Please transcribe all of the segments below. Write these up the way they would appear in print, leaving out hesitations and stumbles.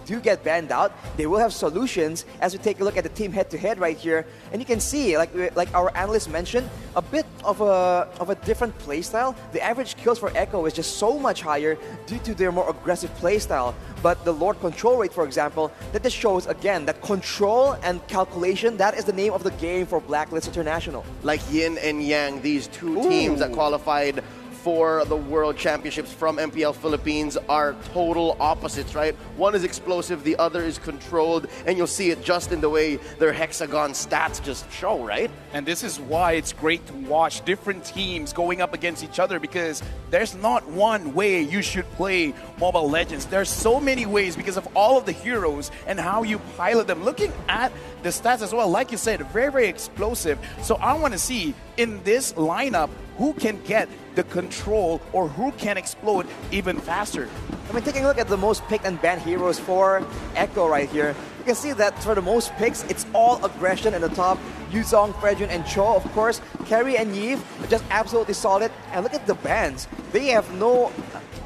do get banned out, they will have solutions. As we take a look at the team head-to-head right here, and you can see, like our analyst mentioned, a bit of a different playstyle. The average kills for Echo is just so much higher due to their more aggressive playstyle. But the Lord control rate, for example, that just shows again that control and calculation, that is the name of the game for Blacklist International. Like yin and yang, these two teams that qualified for the World Championships from MPL Philippines are total opposites, right? One is explosive, the other is controlled, and you'll see it just in the way their hexagon stats just show, right? And this is why it's great to watch different teams going up against each other, because there's not one way you should play Mobile Legends. There's so many ways because of all of the heroes and how you pilot them. Looking at the stats as well, like you said, very, very explosive. So I want to see in this lineup who can get the control or who can explode even faster. I mean, taking a look at the most picked and banned heroes for Echo right here, you can see that for the most picks, it's all aggression in the top. Yuzong, Fredrin, and Cho, of course. Carry and Yves are just absolutely solid. And look at the bans. They have no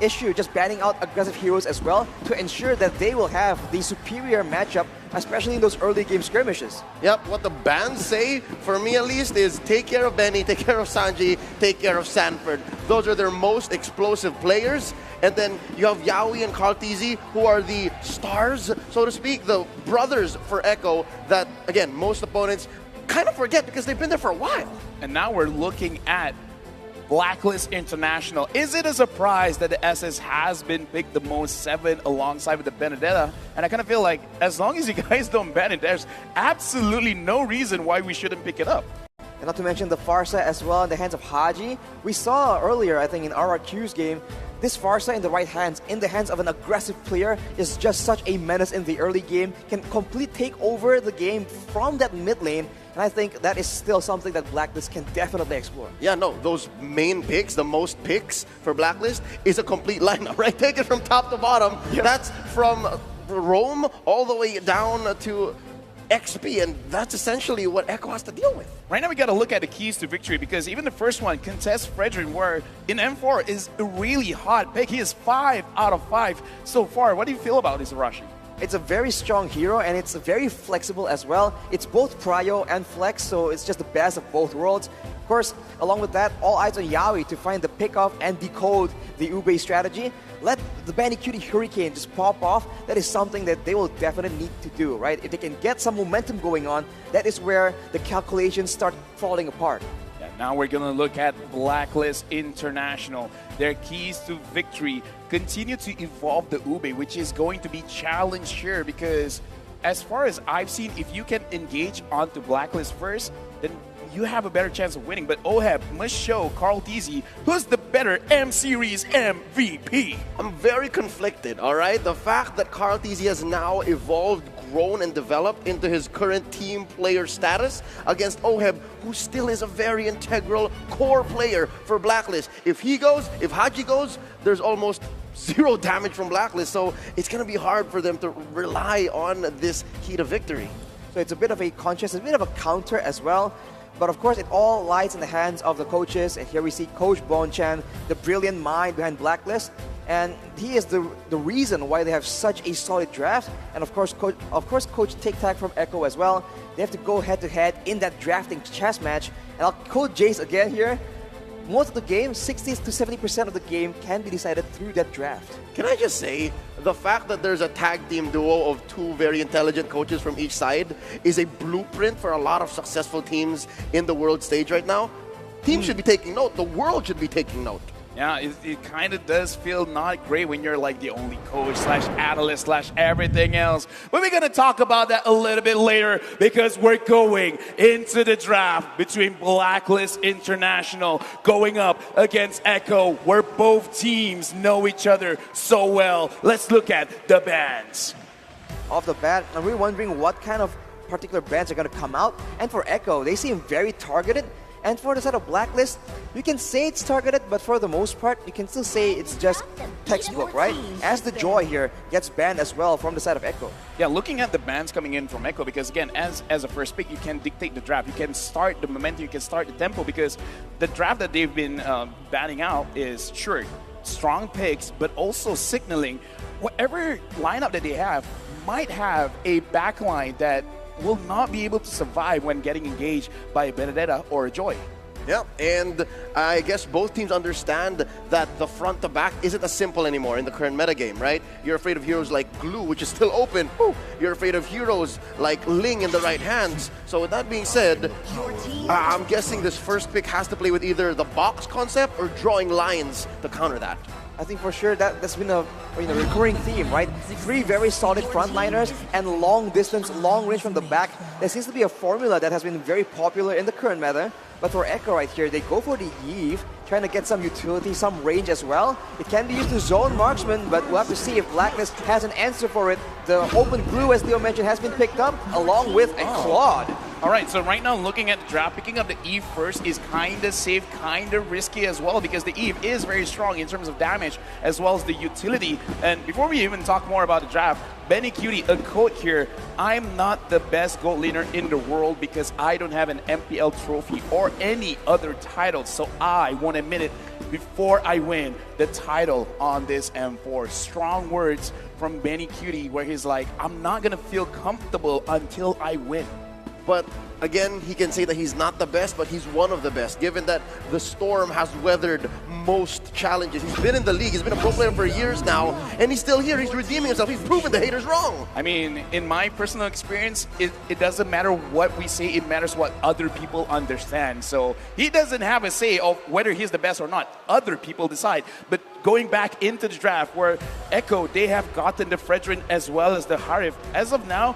issue just banning out aggressive heroes as well to ensure that they will have the superior matchup, especially in those early game skirmishes. Yep, what the bans say, for me at least, is take care of Benny, take care of Sanji, take care of Sanford. Those are their most explosive players. And then you have Yaoi and Kartizi, who are the stars, so to speak, the brothers for Echo that, again, most opponents kind of forget because they've been there for a while. And now we're looking at Blacklist International. Is it a surprise that the SS has been picked the most, 7 alongside with the Benedetta? And I kind of feel like as long as you guys don't ban it, there's absolutely no reason why we shouldn't pick it up. And not to mention the Farsa as well in the hands of Haji. We saw earlier, I think in RRQ's game, this Farsa in the right hands, in the hands of an aggressive player, is just such a menace in the early game, can completely take over the game from that mid lane. And I think that is still something that Blacklist can definitely explore. Yeah, no, those main picks, the most picks for Blacklist, is a complete lineup, right? Take it from top to bottom. Yep. That's from Rome all the way down to XP, and that's essentially what Echo has to deal with. Right now we got to look at the keys to victory, because even the first one, Contest Fredrin, where in M4 is a really hot pick. He is 5 out of 5 so far. What do you feel about this, Arashi? It's a very strong hero, and it's very flexible as well. It's both prio and flex, so it's just the best of both worlds. Of course, along with that, all eyes on Yaoi to find the pick-off and decode the Ube strategy. Let the Bandicutie Hurricane just pop off. That is something that they will definitely need to do, right? If they can get some momentum going on, that is where the calculations start falling apart. Now we're going to look at Blacklist International. Their keys to victory continue to evolve the Ube, which is going to be challenged here, because as far as I've seen, if you can engage onto Blacklist first, then you have a better chance of winning. But OHEB must show Kartizi who's the better M-Series MVP. I'm very conflicted, all right? The fact that Kartizi has now evolved, grown, and developed into his current team player status against OHEB, who still is a very integral core player for Blacklist. If he goes, if Haji goes, there's almost 0 damage from Blacklist, so it's going to be hard for them to rely on this key to victory. So it's a bit of a conscious, a bit of a counter as well. But of course, it all lies in the hands of the coaches. And here we see Coach Bonchan, the brilliant mind behind Blacklist. And he is the reason why they have such a solid draft. And of course, Coach Tic Tac from Echo as well. They have to go head-to-head in that drafting chess match. And I'll quote Jace again here. Most of the game, 60 to 70% of the game can be decided through that draft. Can I just say, the fact that there's a tag team duo of 2 very intelligent coaches from each side is a blueprint for a lot of successful teams in the world stage right now. Teams should be taking note. The world should be taking note. Yeah, it kind of does feel not great when you're like the only coach slash analyst slash everything else. But we're going to talk about that a little bit later, because we're going into the draft between Blacklist International going up against Echo, where both teams know each other so well. Let's look at the bans. Off the bat, I'm really wondering what kind of particular bans are going to come out. And for Echo, they seem very targeted. And for the side of Blacklist, you can say it's targeted, but for the most part, you can still say it's just textbook, right? As the Joy here gets banned as well from the side of Echo. Yeah, looking at the bans coming in from Echo, because again, as a first pick, you can dictate the draft. You can start the momentum, you can start the tempo, because the draft that they've been banning out is, sure, strong picks, but also signaling whatever lineup that they have might have a backline that will not be able to survive when getting engaged by a Benedetta or a Joy. Yeah, and I guess both teams understand that the front to back isn't as simple anymore in the current metagame, right? You're afraid of heroes like Glue, which is still open. Woo! You're afraid of heroes like Ling in the right hands. So with that being said, I'm guessing this first pick has to play with either the box concept or drawing lines to counter that. I think for sure that's been a recurring theme, right? 3 very solid frontliners and long distance, long range from the back. There seems to be a formula that has been very popular in the current meta. But for Echo right here, they go for the Eve, trying to get some utility, some range as well. It can be used to zone marksman, but we'll have to see if Blacklist has an answer for it. The open Glue, as Leo mentioned, has been picked up, along with a Claude. All right, so right now, looking at the draft, picking up the Eve first is kind of safe, kind of risky as well, because the Eve is very strong in terms of damage, as well as the utility. And before we even talk more about the draft, Benny Cutie, a quote here, I'm not the best gold laner in the world because I don't have an MPL trophy or any other title, so I won't admit it before I win the title on this M4. Strong words from Benny Cutie, where he's like, I'm not going to feel comfortable until I win. But again, he can say that he's not the best, but he's one of the best, given that the Storm has weathered most challenges. He's been in the league, he's been a pro player for years now, and he's still here, he's redeeming himself, he's proven the haters wrong. I mean, in my personal experience, it doesn't matter what we say, it matters what other people understand. So he doesn't have a say of whether he's the best or not. Other people decide. But going back into the draft, where Echo, they have gotten the Fredrin as well as the Harif. As of now,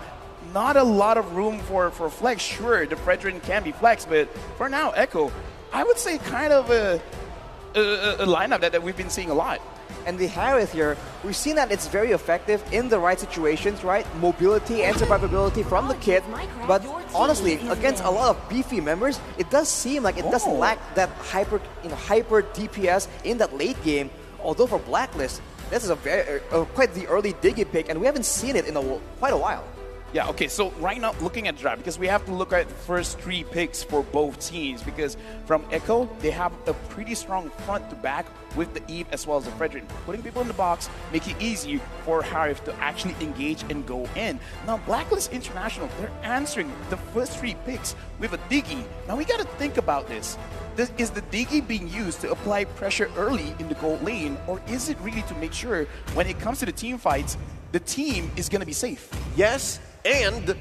not a lot of room for flex. Sure, the Fredrin can be flexed, but for now, Echo, I would say kind of a lineup that we've been seeing a lot. And the Harith here, we've seen that it's very effective in the right situations, right? Mobility and survivability from the kit. But honestly, against a lot of beefy members, it does seem like it doesn't lack that hyper DPS in that late game. Although for Blacklist, this is a very quite the early Diggy pick, and we haven't seen it in quite a while. Yeah, okay, so right now, looking at the draft, because we have to look at the first 3 picks for both teams, because from Echo, they have a pretty strong front to back with the Eve as well as the Fredrin. Putting people in the box, make it easy for Harif to actually engage and go in. Now, Blacklist International, they're answering the first 3 picks with a Diggy. Now, we got to think about this. Is the Diggy being used to apply pressure early in the gold lane, or is it really to make sure when it comes to the team fights, the team is going to be safe? Yes, and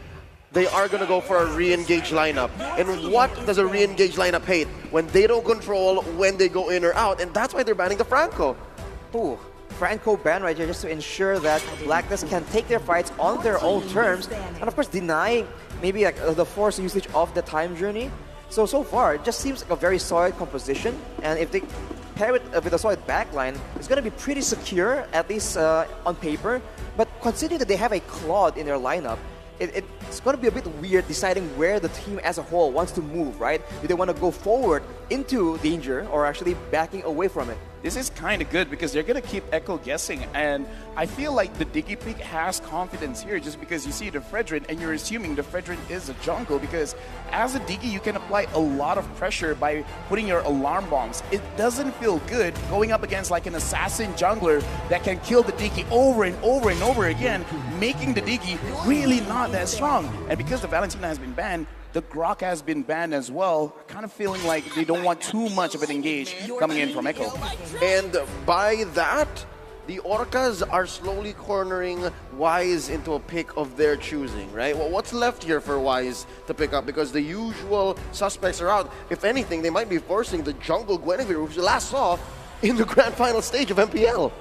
they are going to go for a re-engage lineup. And what does a re-engage lineup hate? When they don't control when they go in or out, and that's why they're banning the Franco. Ooh, Franco ban right here just to ensure that Blacklist can take their fights on their own terms, and of course deny maybe like the forced usage of the time journey. So far, it just seems like a very solid composition, and if they pair it with a solid backline, it's going to be pretty secure, at least on paper. But considering that they have a Claude in their lineup, it's going to be a bit weird deciding where the team as a whole wants to move, right? Do they want to go forward into danger or actually backing away from it? This is kind of good because they're going to keep Echo guessing, and I feel like the Diggy pick has confidence here just because you see the Fredrin and you're assuming the Fredrin is a jungle, because as a Diggy you can apply a lot of pressure by putting your alarm bombs. It doesn't feel good going up against like an assassin jungler that can kill the Diggy over and over and over again, making the Diggy really not that strong. And because the Valentina has been banned, the Grok has been banned as well, kind of feeling like they don't want too much of an engage coming in from Echo. And by that, the Orcas are slowly cornering Wise into a pick of their choosing, right? Well, what's left here for Wise to pick up? Because the usual suspects are out. If anything, they might be forcing the jungle Guinevere, which we last saw in the grand final stage of MPL.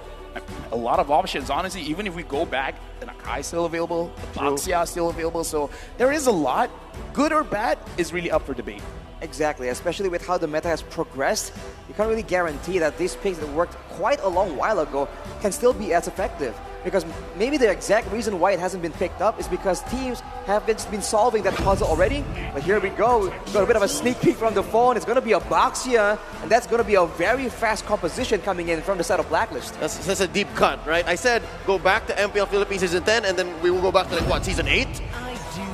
A lot of options, honestly. Even if we go back, the Nakai is still available, the Baxia is still available, so there is a lot. Good or bad is really up for debate. Exactly, especially with how the meta has progressed. You can't really guarantee that these picks that worked quite a long while ago can still be as effective. Because maybe the exact reason why it hasn't been picked up is because teams have been solving that puzzle already. But here we go. We've got a bit of a sneak peek from the phone. It's going to be a Baxia, and that's going to be a very fast composition coming in from the side of Blacklist. That's a deep cut, right? I said go back to MPL Philippines Season 10, and then we will go back to like, what, Season 8?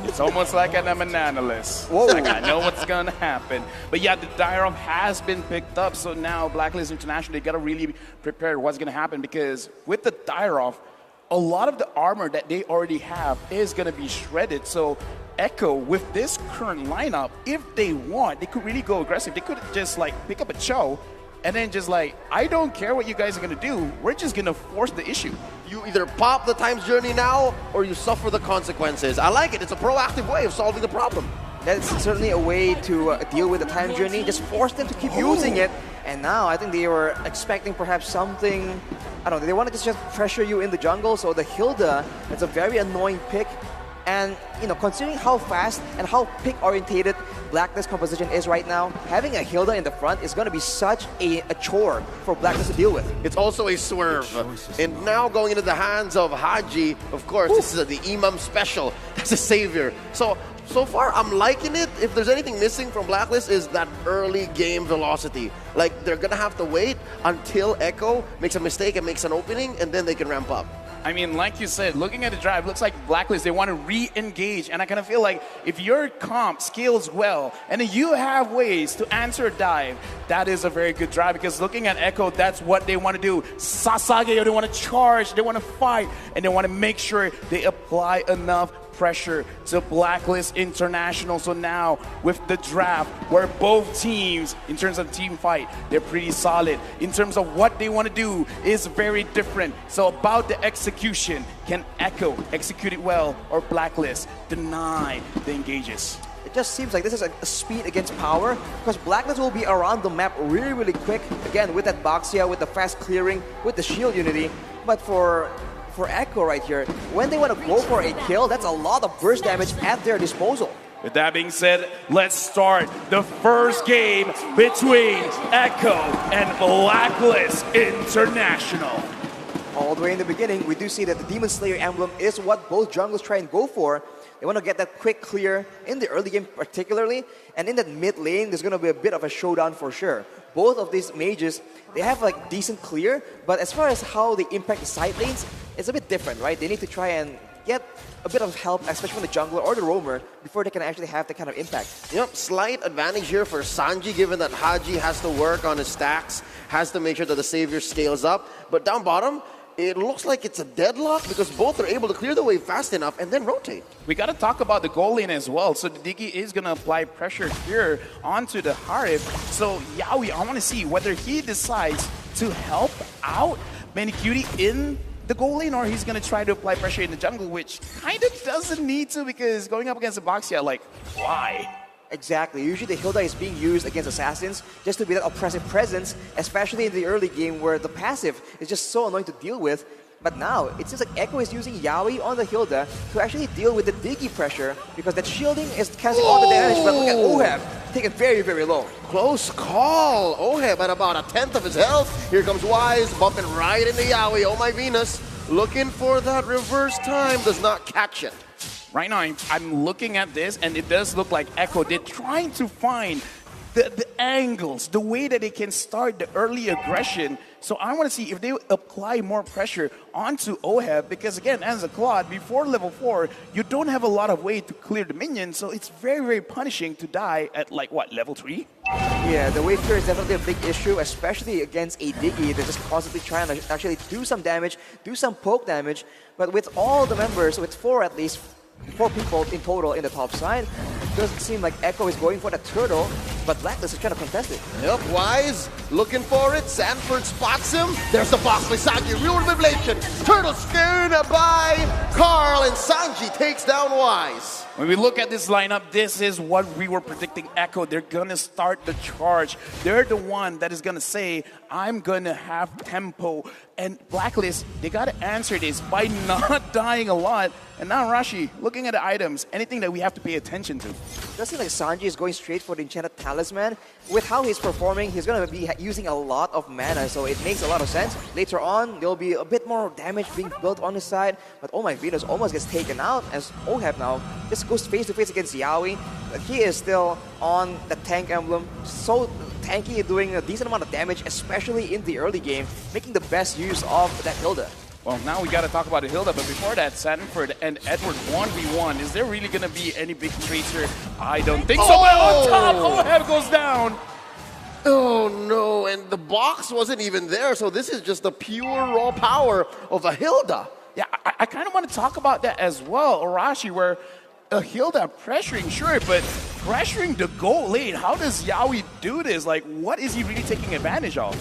It's almost like I'm an analyst. Whoa. Like I know what's gonna happen. But yeah, the Dyrov has been picked up, so now Blacklist International, they gotta really prepare what's gonna happen, because with the Dyrov, a lot of the armor that they already have is gonna be shredded. So Echo, with this current lineup, if they want, they could really go aggressive. They could just like pick up a Cho and then just like, I don't care what you guys are gonna do, we're just gonna force the issue. You either pop the time's journey now or you suffer the consequences. I like it. It's a proactive way of solving the problem. That's certainly a way to deal with the time journey. Just force them to keep using it. And now I think they were expecting perhaps something, I don't know, they wanted to just pressure you in the jungle. So the Hilda, it's a very annoying pick. And, you know, considering how fast and how pick-orientated Blacklist composition is right now, having a Hilda in the front is going to be such a chore for Blacklist to deal with. It's also a swerve. And now going into the hands of Haji, of course, this is the Imam special. That's a savior. So far, I'm liking it. If there's anything missing from Blacklist is that early game velocity. Like, they're going to have to wait until Echo makes a mistake and makes an opening, and then they can ramp up. I mean, like you said, looking at the drive, looks like Blacklist, they want to re-engage. And I kind of feel like if your comp scales well and you have ways to answer a dive, that is a very good drive, because looking at Echo, that's what they want to do. Sasage, they want to charge, they want to fight, and they want to make sure they apply enough pressure to Blacklist International. So now with the draft, where both teams, in terms of team fight, they're pretty solid. In terms of what they want to do is very different. So about the execution, can Echo execute it well, or Blacklist deny the engages? It just seems like this is a speed against power, because Blacklist will be around the map really, really quick. Again, with that Boxia, with the fast clearing, with the shield unity. But for Echo right here, when they want to go for a kill, that's a lot of burst damage at their disposal. With that being said, let's start the first game between Echo and Blacklist International. All the way in the beginning, we do see that the Demon Slayer emblem is what both junglers try and go for. They want to get that quick clear in the early game particularly, and in that mid lane, there's going to be a bit of a showdown for sure. Both of these mages, they have like decent clear, but as far as how they impact the side lanes, it's a bit different, right? They need to try and get a bit of help, especially from the jungler or the roamer, before they can actually have that kind of impact. Yep, slight advantage here for Sanji, given that Haji has to work on his stacks, has to make sure that the savior scales up. But down bottom, it looks like it's a deadlock, because both are able to clear the wave fast enough and then rotate. We got to talk about the goal lane as well. So the Diggy is going to apply pressure here onto the Harif. So Yaoi, I want to see whether he decides to help out Manicutie in the goal lane, or he's going to try to apply pressure in the jungle, which kind of doesn't need to, because going up against the Boxia, like, why? Exactly. Usually the Hilda is being used against assassins just to be that oppressive presence, especially in the early game where the passive is just so annoying to deal with. But now, it seems like Echo is using Yaoi on the Hilda to actually deal with the Diggy pressure, because that shielding is casting all the damage. But look at Oheb, taken very, very low. Close call. Oheb at about 1/10 of his health. Here comes Wise, bumping right into Yaoi. Oh my Venus. Looking for that reverse time. Does not catch it. Right now, I'm looking at this, and it does look like Echo, they're trying to find the angles, the way that they can start the early aggression. So I want to see if they apply more pressure onto Oheb, because again, as a Claude, before level 4, you don't have a lot of way to clear the minions, so it's very, very punishing to die at like, what, level 3? Yeah, the wave clear is definitely a big issue, especially against a Diggy. They're just constantly trying to actually do some damage, do some poke damage, but with all the members, with 4 at least, 4 people in total in the top side, it doesn't seem like Echo is going for the turtle, but Blacklist is trying to contest it. Yep, Wise looking for it. Sanford spots him. There's the boss by Sanji. Real revelation. Turtle scared by Carl, and Sanji takes down Wise. When we look at this lineup, this is what we were predicting Echo. They're going to start the charge. They're the one that is going to say, I'm going to have tempo. And Blacklist, they got to answer this by not dying a lot. And now Rashi, looking at the items, anything that we have to pay attention to. It does seem like Sanji is going straight for the Enchanted Talisman. With how he's performing, he's going to be using a lot of mana, so it makes a lot of sense. Later on, there'll be a bit more damage being built on his side, but oh my Venus almost gets taken out as Oheb now just goes face to face against Yaoi. But he is still on the tank emblem, so tanky, doing a decent amount of damage, especially in the early game, making the best use of that Hilda. Well, now we got to talk about the Hilda, but before that, Sanford and Edward 1v1. Is there really going to be any big trades here? I don't think so. But on top, Oheb goes down. Oh no, and the box wasn't even there, so this is just the pure raw power of a Hilda. Yeah, I kind of want to talk about that as well, Arashi, where a Hilda pressuring, sure, but pressuring the goal lane. How does Yawi do this? Like, what is he really taking advantage of?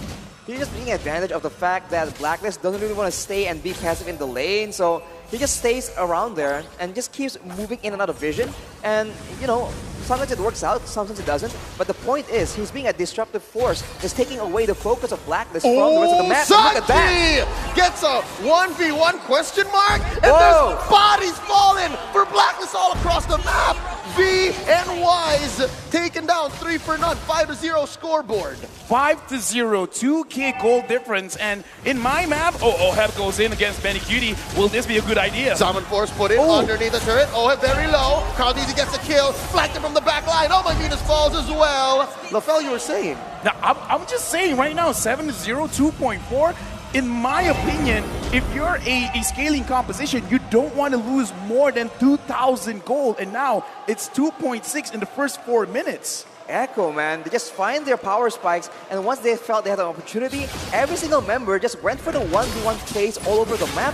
He's just taking advantage of the fact that Blacklist doesn't really want to stay and be passive in the lane, so he just stays around there and just keeps moving in and out of vision. And, you know, sometimes it works out, sometimes it doesn't. But the point is, he's being a disruptive force. It's taking away the focus of Blacklist from the rest of the map. Sanji Look at that! Gets a 1v1 question mark, and Whoa. there's bodies falling for Blacklist all across the map. V and Wise taken down 3-0, 5-0 scoreboard. 5-0, 2K goal difference, and in my map, Oheb goes in against Benny Cutie. Will this be a good idea? Summon Force put in underneath the turret. Oheb very low. Carldeezy gets a kill, flanked him from the back line. Oh, my Venus falls as well. LaFell, you were saying? Now, I'm just saying right now, 7-0, 2.4. In my opinion, if you're a scaling composition, you don't want to lose more than 2,000 gold, and now it's 2.6 in the first 4 minutes. Echo, man, they just find their power spikes, and once they felt they had an opportunity, every single member just went for the 1v1 phase all over the map,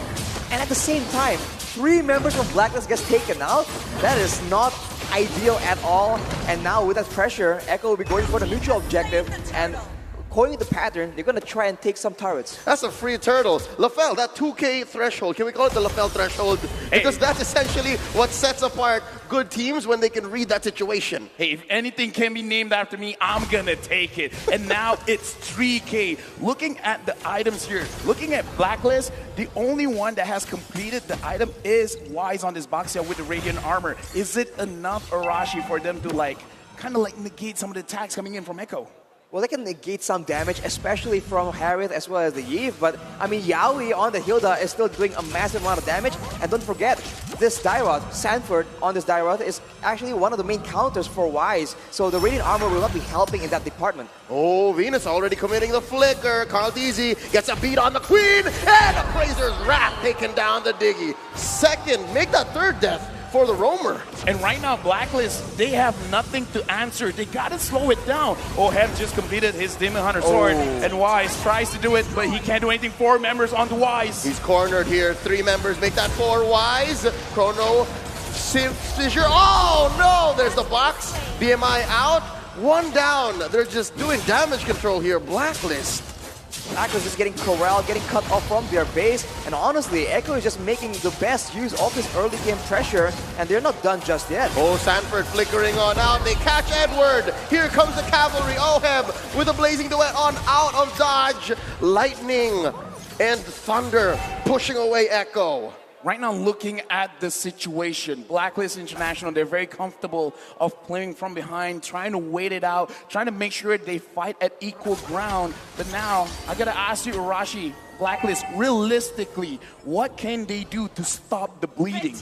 and at the same time, 3 members from Blacklist gets taken out. That is not ideal at all, and now with that pressure, Echo will be going for the neutral objective, and according to the pattern, they're going to try and take some turrets. That's a free turtle. LaFell, that 2K threshold, can we call it the LaFell threshold? Because that's essentially what sets apart good teams when they can read that situation. Hey, if anything can be named after me, I'm going to take it. And now it's 3K. Looking at the items here, looking at Blacklist, the only one that has completed the item is Wise on this box here with the Radiant Armor. Is it enough, Arashi, for them to kind of negate some of the attacks coming in from Echo? Well, they can negate some damage, especially from Harith as well as the Yve. But, I mean, Yaoi on the Hilda is still doing a massive amount of damage. And don't forget, this Dairoth, Sanford on this Dairoth, is actually one of the main counters for Wise. So the Radiant Armor will not be helping in that department. Oh, Venus already committing the flicker. Carldeezy gets a beat on the Queen. And Appraiser's Wrath taking down the Diggy. Second, make that third death for the Roamer. And right now, Blacklist, they have nothing to answer. They gotta slow it down. Oheb just completed his Demon Hunter sword, and Wise tries to do it, but he can't do anything. 4 members on the Wise. He's cornered here. 3 members make that 4 Wise. Chrono, Fissure. Oh no, there's the box. BMI out. 1 down. They're just doing damage control here. Blacklist. Blacklist is getting corralled, getting cut off from their base, and honestly, Echo is just making the best use of this early game pressure, and they're not done just yet. Oh, Sanford flickering on out. They catch Edward. Here comes the cavalry. Oheb with a blazing duet on out of dodge. Lightning and thunder pushing away Echo. Right now, looking at the situation, Blacklist International, they're very comfortable of playing from behind, trying to wait it out, trying to make sure they fight at equal ground. But now, I gotta ask you, Arashi, Blacklist, realistically, what can they do to stop the bleeding?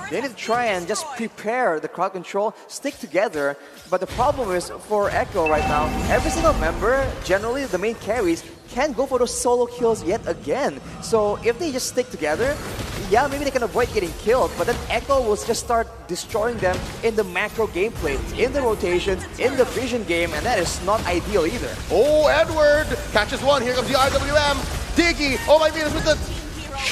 They need to try and just prepare the crowd control, stick together. But the problem is, for Echo right now, every single member, generally the main carries, can't go for those solo kills yet again. So if they just stick together, yeah, maybe they can avoid getting killed, but then Echo will just start destroying them in the macro gameplay, in the rotations, in the vision game, and that is not ideal either. Oh, Edward catches one. Here comes the RWM. Diggy, oh my Venus with the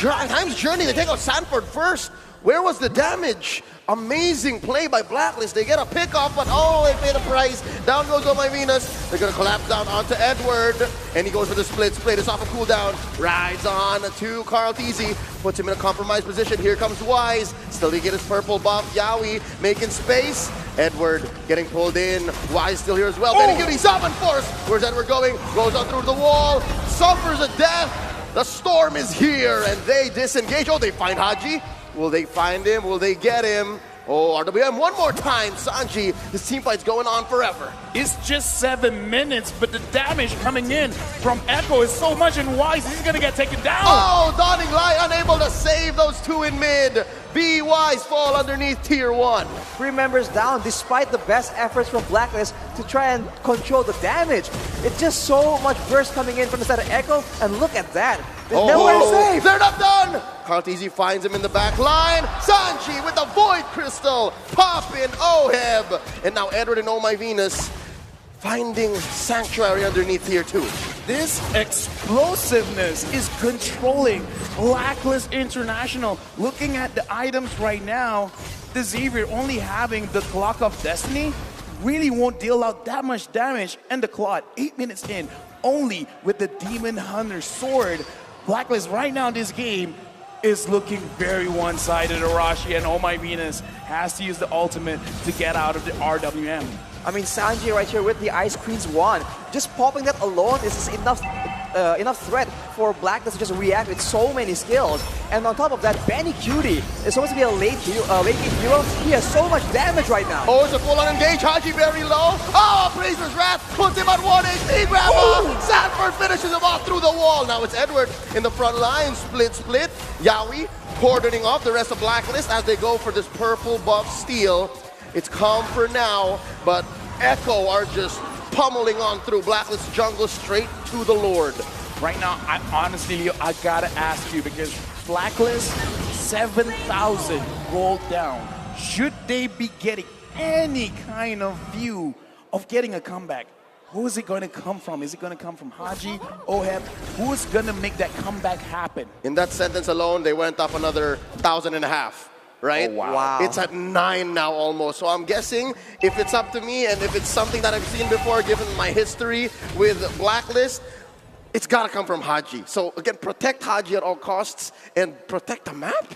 Times Journey. They take out Sanford first. Where was the damage? Amazing play by Blacklist. They get a pick off, but oh, they pay the price. Down goes Oh My Venus. They're going to collapse down onto Edward. And he goes for the split. Split is off a cooldown. Rides on to Carldeezy. Puts him in a compromised position. Here comes Wise. Still to get his purple buff. Yaoi making space. Edward getting pulled in. Wise still here as well. Benny Cutie, Summon Force. Where's Edward going? Goes on through the wall. Suffers a death. The storm is here. And they disengage. Oh, they find Haji. Will they find him? Will they get him? Oh, RWM one more time. Sanji, this team fight's going on forever. It's just 7 minutes, but the damage coming in from Echo is so much, and Wise, he's gonna get taken down. Oh, Dawning Light unable to save those 2 in mid. Be Wise fall underneath tier 1. 3 members down despite the best efforts from Blacklist to try and control the damage. It's just so much burst coming in from the side of Echo, and look at that. Nowhere safe. They're not done. Carteezy finds him in the back line. Sanji with the Void Crystal. Pop in Oheb. And now Edward and Oh My Venus finding sanctuary underneath here too. This explosiveness is controlling Blacklist International. Looking at the items right now, the Xavier only having the Clock of Destiny really won't deal out that much damage. And the Claude, 8 minutes in, only with the Demon Hunter sword. Blacklist right now in this game is looking very one-sided. Arashi and Oh My Venus has to use the ultimate to get out of the RWM. I mean, Sanji right here with the Ice Queen's wand. Just popping that alone is enough threat for Blacklist to just react with so many skills. And on top of that, Benny Cutie is supposed to be a late game hero. He has so much damage right now. Oh, it's a full-on engage. Haji very low. Oh, Appraiser's Wrath puts him at 1 HP. Grandma. Sanford finishes him off through the wall. Now it's Edward in the front line. Split. Yaoi cordoning off the rest of Blacklist as they go for this purple buff steal. It's calm for now, but Echo are just pummeling on through Blacklist jungle straight to the Lord. Right now, honestly, Leo, I gotta ask you, because Blacklist, 7,000 gold down. Should they be getting any kind of view of getting a comeback? Who is it going to come from? Is it going to come from Haji, Oheb? Who is going to make that comeback happen? In that sentence alone, they went up another 1,500. Right? Oh, wow. It's at 9 now almost. So I'm guessing if it's up to me and if it's something that I've seen before, given my history with Blacklist, it's got to come from Haji. So again, protect Haji at all costs and protect the map.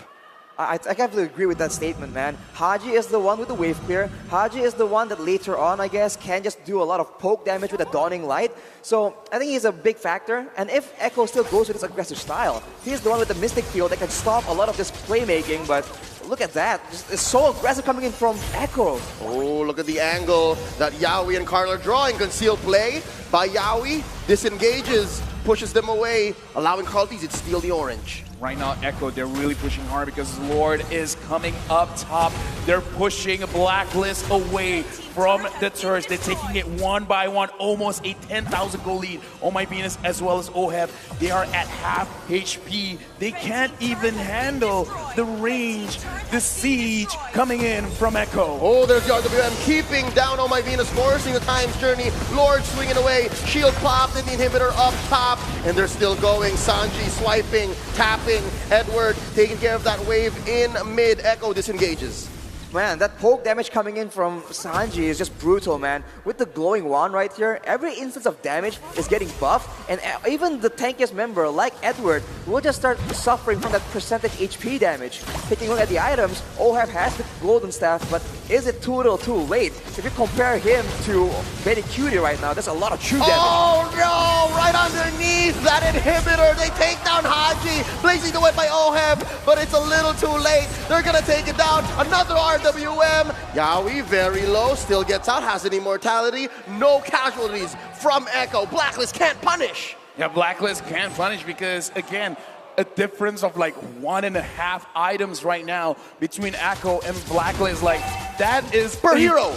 I have to agree with that statement, man. Haji is the one with the wave clear. Haji is the one that later on, I guess, can just do a lot of poke damage with a Dawning Light. So I think he's a big factor. And if Echo still goes with his aggressive style, he's the one with the Mystic Field that can stop a lot of this playmaking. But look at that. It's so aggressive coming in from Echo. Oh, look at the angle that Yaoi and Carl are drawing. Concealed play by Yaoi. Disengages, pushes them away, allowing Carteezy to steal the orange. Right now, Echo, they're really pushing hard because Lord is coming up top. They're pushing Blacklist away from the turrets. They're taking it one by one, almost a 10,000 goal lead. Oh My Venus as well as Oheb, they are at half HP. They can't even handle the range, the siege coming in from Echo. Oh, there's the RWM keeping down Oh My Venus, forcing the Time's Journey. Lord swinging away, shield popped, and the inhibitor up top, and they're still going. Sanji swiping, tapping. Edward taking care of that wave in mid. Echo disengages. Man, that poke damage coming in from Sanji is just brutal, man. With the glowing wand right here, every instance of damage is getting buffed, and even the tankiest member, like Edward, will just start suffering from that percentage HP damage. Taking a look at the items, Oheb has the Golden Staff, but is it too little too late? If you compare him to Benny Cutie right now, there's a lot of true damage. Oh no! Right underneath that inhibitor, they take down Haji, blazing the way by Oheb, but it's a little too late. They're gonna take it down. Another RWM. Yaoi very low, still gets out, has an immortality. No casualties from Echo. Blacklist can't punish. Yeah, Blacklist can't punish because, again, a difference of like 1.5 items right now between Echo and Blacklist. Like, that is Per hero,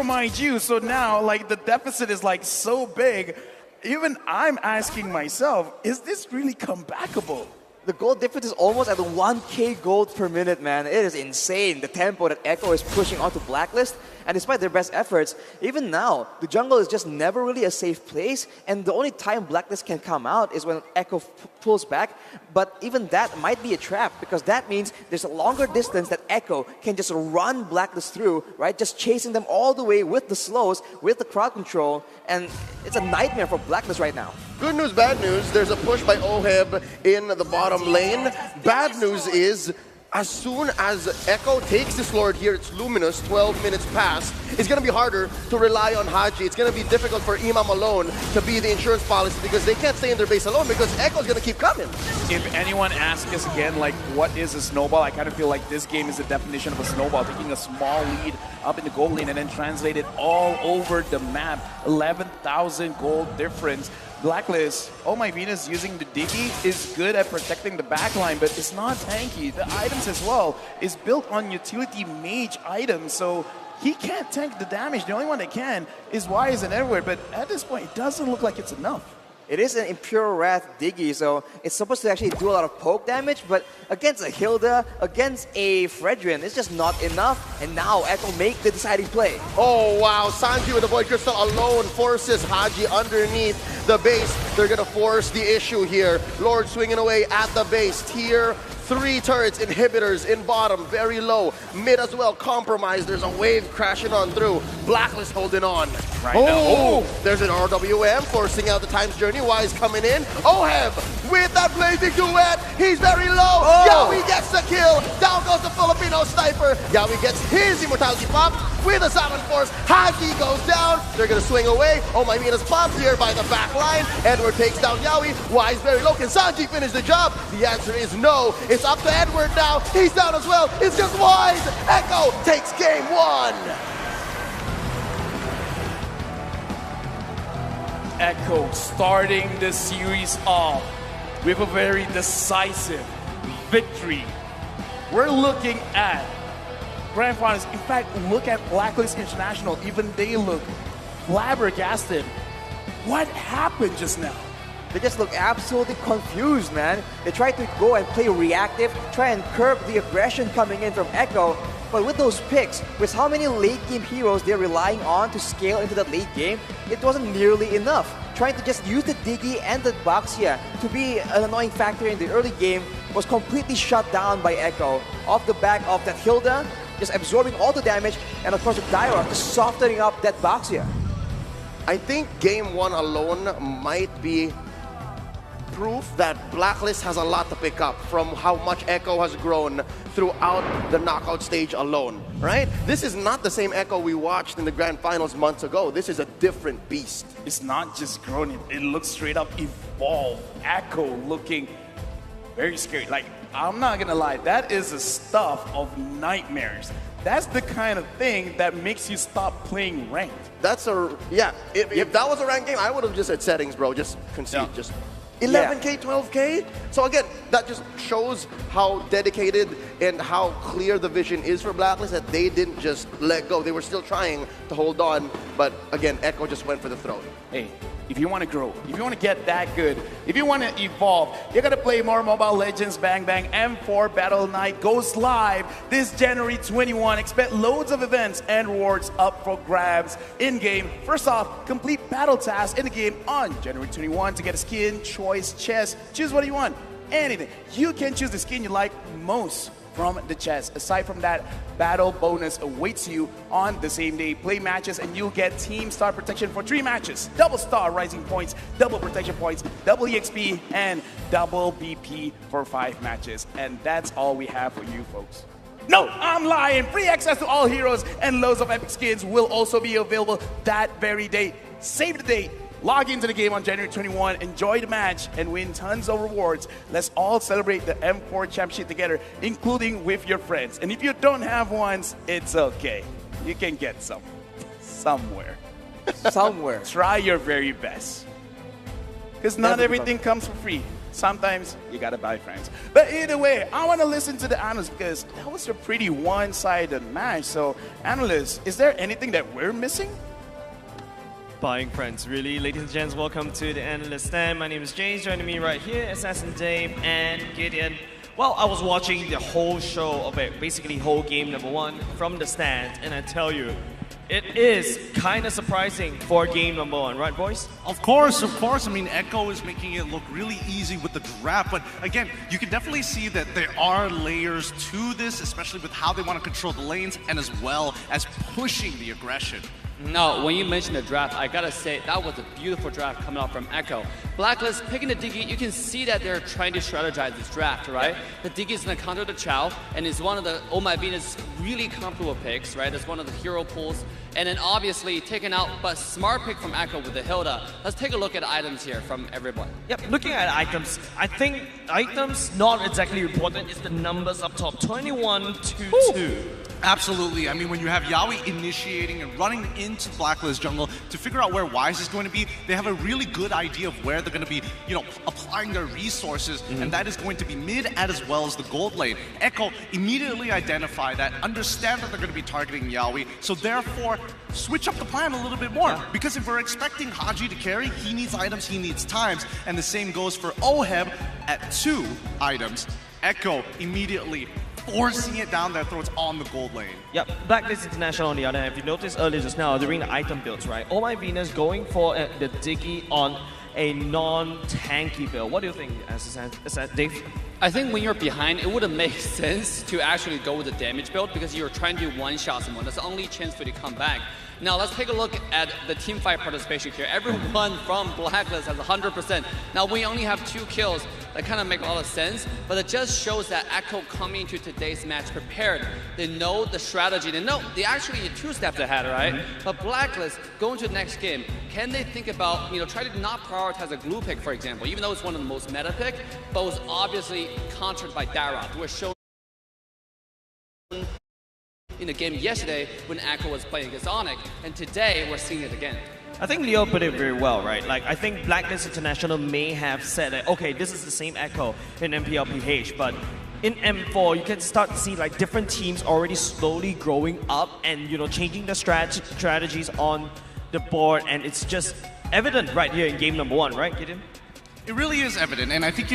mind you. So now, like, the deficit is like so big. Even I'm asking myself, is this really comebackable? The gold difference is almost at the 1k gold per minute, man. It is insane, the tempo that Echo is pushing onto Blacklist. And despite their best efforts, even now, the jungle is just never really a safe place. And the only time Blacklist can come out is when Echo pulls back. But even that might be a trap, because that means there's a longer distance that Echo can just run Blacklist through, right? Just chasing them all the way with the slows, with the crowd control. And it's a nightmare for Blacklist right now. Good news, bad news. There's a push by Oheb in the bottom lane. Bad news is, as soon as Echo takes this Lord here, it's Luminous, 12 minutes past, it's going to be harder to rely on Haji. It's going to be difficult for Imam alone to be the insurance policy, because they can't stay in their base alone, because Echo's going to keep coming. If anyone asks us again, like, what is a snowball? I kind of feel like this game is the definition of a snowball, taking a small lead up in the gold lane and then translate it all over the map. 11,000 gold difference. Blacklist, Oh My Venus using the Diggy is good at protecting the backline, but it's not tanky. The items as well is built on utility mage items, so he can't tank the damage. The only one that can is Wise and Edward, but at this point, it doesn't look like it's enough. It is an Imperial Wrath Diggy, so it's supposed to actually do a lot of poke damage, but against a Hilda, against a Fredrin, it's just not enough. And now Echo make the deciding play. Oh wow, Sanji with the Void Crystal alone forces Haji underneath the base. They're gonna force the issue here. Lord swinging away at the base. Tier 3 turrets, inhibitors in bottom, very low. Mid as well, compromised. There's a wave crashing on through. Blacklist holding on. Right now. There's an RWM forcing out the Time's Journey. Wise coming in. Oheb with that blazing duet. He's very low. Yawi gets the kill. Down goes the Filipino sniper. Yawi gets his immortality pop with a Silent Force. Haji goes down. They're going to swing away. Oh my Venus popped here by the back line. Edward takes down Yawi. Wise very low. Can Sanji finish the job? The answer is no. It's up to Edward now. He's down as well. It's just Wise. Echo takes game 1. Echo starting the series off with a very decisive victory. We're looking at Grand Finals. In fact, look at Blacklist International. Even they look flabbergasted. What happened just now? They just look absolutely confused, man. They try to go and play reactive, try and curb the aggression coming in from Echo. But with those picks, with how many late game heroes they're relying on to scale into that late game, it wasn't nearly enough. Trying to just use the Diggy and the Baxia to be an annoying factor in the early game was completely shut down by Echo. Off the back of that Hilda, just absorbing all the damage, and of course the Daiwa just softening up that Baxia. I think game 1 alone might be proof that Blacklist has a lot to pick up from how much Echo has grown throughout the knockout stage alone, right? This is not the same Echo we watched in the Grand Finals months ago. This is a different beast. It's not just grown, it looks straight up evolved. Echo looking very scary. Like, I'm not gonna lie, that is the stuff of nightmares. That's the kind of thing that makes you stop playing ranked. That's a, yeah, if that was a ranked game, I would have just said settings, bro, just concede, Yeah. just 11K, 12K. So again, that just shows how dedicated and how clear the vision is for Blacklist, that they didn't just let go. They were still trying to hold on, but again, Echo just went for the throat. Hey, if you want to grow, if you want to get that good, if you want to evolve, you got to play more Mobile Legends. Bang Bang M4 Battle Night goes live this January 21. Expect loads of events and rewards up for grabs in-game. First off, complete battle tasks in the game on January 21 to get a skin, choice, chest. Choose what you want, anything. You can choose the skin you like most from the chest. Aside from that, battle bonus awaits you on the same day. Play matches and you'll get team star protection for 3 matches, double star rising points, double protection points, double EXP, and double BP for 5 matches. And that's all we have for you folks. No, I'm lying. Free access to all heroes and loads of epic skins will also be available that very day. Save the date. Log into the game on January 21, enjoy the match, and win tons of rewards. Let's all celebrate the M4 Championship together, including with your friends. And if you don't have ones, it's okay. You can get some. Somewhere. Somewhere. Try your very best. Because not everything comes for free. Sometimes you gotta buy friends. But either way, I wanna listen to the analysts because that was a pretty one-sided match. So, analysts, is there anything that we're missing? Buying friends, really. Ladies and gents, welcome to the analyst stand. My name is James, joining me right here, Assassin Dave and Gideon. Well, I was watching the whole show of it, basically whole game number 1 from the stand, and I tell you, it is kind of surprising for game number 1, right, boys? Of course, of course. I mean, Echo is making it look really easy with the draft, but again, you can definitely see that there are layers to this, especially with how they want to control the lanes and as well as pushing the aggression. No, when you mentioned the draft, I gotta say, that was a beautiful draft coming out from Echo. Blacklist picking the Diggy, you can see that they're trying to strategize this draft, right? The Diggy is gonna counter the Chow, and is one of the, oh my Venus, really comfortable picks, right? It's one of the hero pools. And then obviously taken out, but smart pick from Echo with the Hilda. Let's take a look at items here from everyone. Yep, looking at items, I think items not exactly important, it's the numbers up top. 21 to 2. Absolutely. I mean, when you have Yaoi initiating and running into Blacklist jungle to figure out where Wise is going to be, they have a really good idea of where they're going to be, applying their resources, and that is going to be mid as well as the gold lane. Echo immediately identify that, understand that they're going to be targeting Yaoi, so therefore switch up the plan a little bit more. Because if we're expecting Haji to carry, he needs items, he needs times, and the same goes for Oheb at 2 items. Echo immediately forcing it down their throats on the gold lane. Yep, Blacklist International on the other hand, if you noticed earlier just now during the item builds, right? Oh My Venus going for the Diggy on a non-tanky build. What do you think, Dave? I think when you're behind, it wouldn't make sense to actually go with the damage build because you're trying to do one-shot someone. That's the only chance for you to come back. Now let's take a look at the teamfight participation here. Everyone from Blacklist has 100%. Now we only have 2 kills. That kind of make a lot of sense, but it just shows that Echo coming to today's match prepared. They know the strategy. They actually 2 steps ahead, right? But Blacklist going to the next game, can they think about, try to not prioritize a glue pick, for example, even though it's one of the most meta pick, but was obviously countered by Dara, who was shown in the game yesterday when Echo was playing against Onyx, and today we're seeing it again. I think Leo put it very well, right? Like, I think Blacklist International may have said that, okay, this is the same Echo in MPLPH, but in M4, you can start to see like different teams already slowly growing up and, changing the strategies on the board, and it's just evident right here in game number 1, right, Gideon? It really is evident, and I think,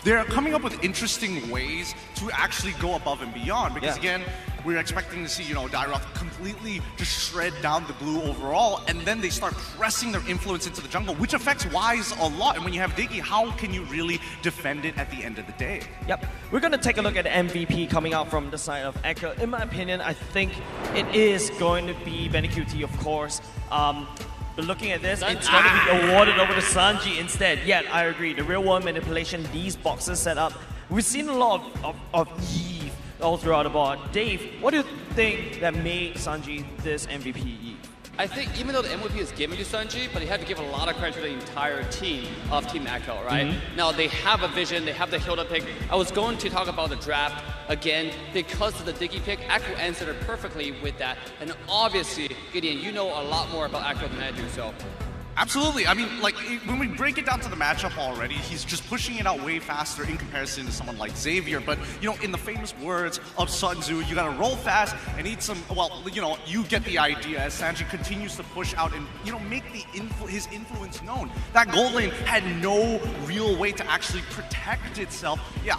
they're coming up with interesting ways to actually go above and beyond, because again, we're expecting to see, Dairoth completely just shred down the blue overall, and then they start pressing their influence into the jungle, which affects Wise a lot. And when you have Diggy, how can you really defend it at the end of the day? Yep. We're going to take a look at MVP coming out from the side of Echo. In my opinion, I think it is going to be Benny QT, of course. But looking at this, it's going to be awarded over to Sanji instead. Yet, I agree. The real-world manipulation, these boxes set up, we've seen a lot of Eve all throughout the board. Dave, what do you think that made Sanji this MVP Eve? I think even though the MVP is given to Sanji, but he had to give a lot of credit to the entire team of Team Echo, right? Now they have a vision, they have the Hilda pick. I was going to talk about the draft again because of the Diggy pick. Echo answered it perfectly with that, and obviously, Gideon, you know a lot more about Echo than I do, so. Absolutely. I mean, when we break it down to the matchup already, he's just pushing it out way faster in comparison to someone like Xavier. But, in the famous words of Sun Tzu, you gotta roll fast and eat some, you get the idea as Sanji continues to push out and, make his influence known. That gold lane had no real way to actually protect itself. Yeah.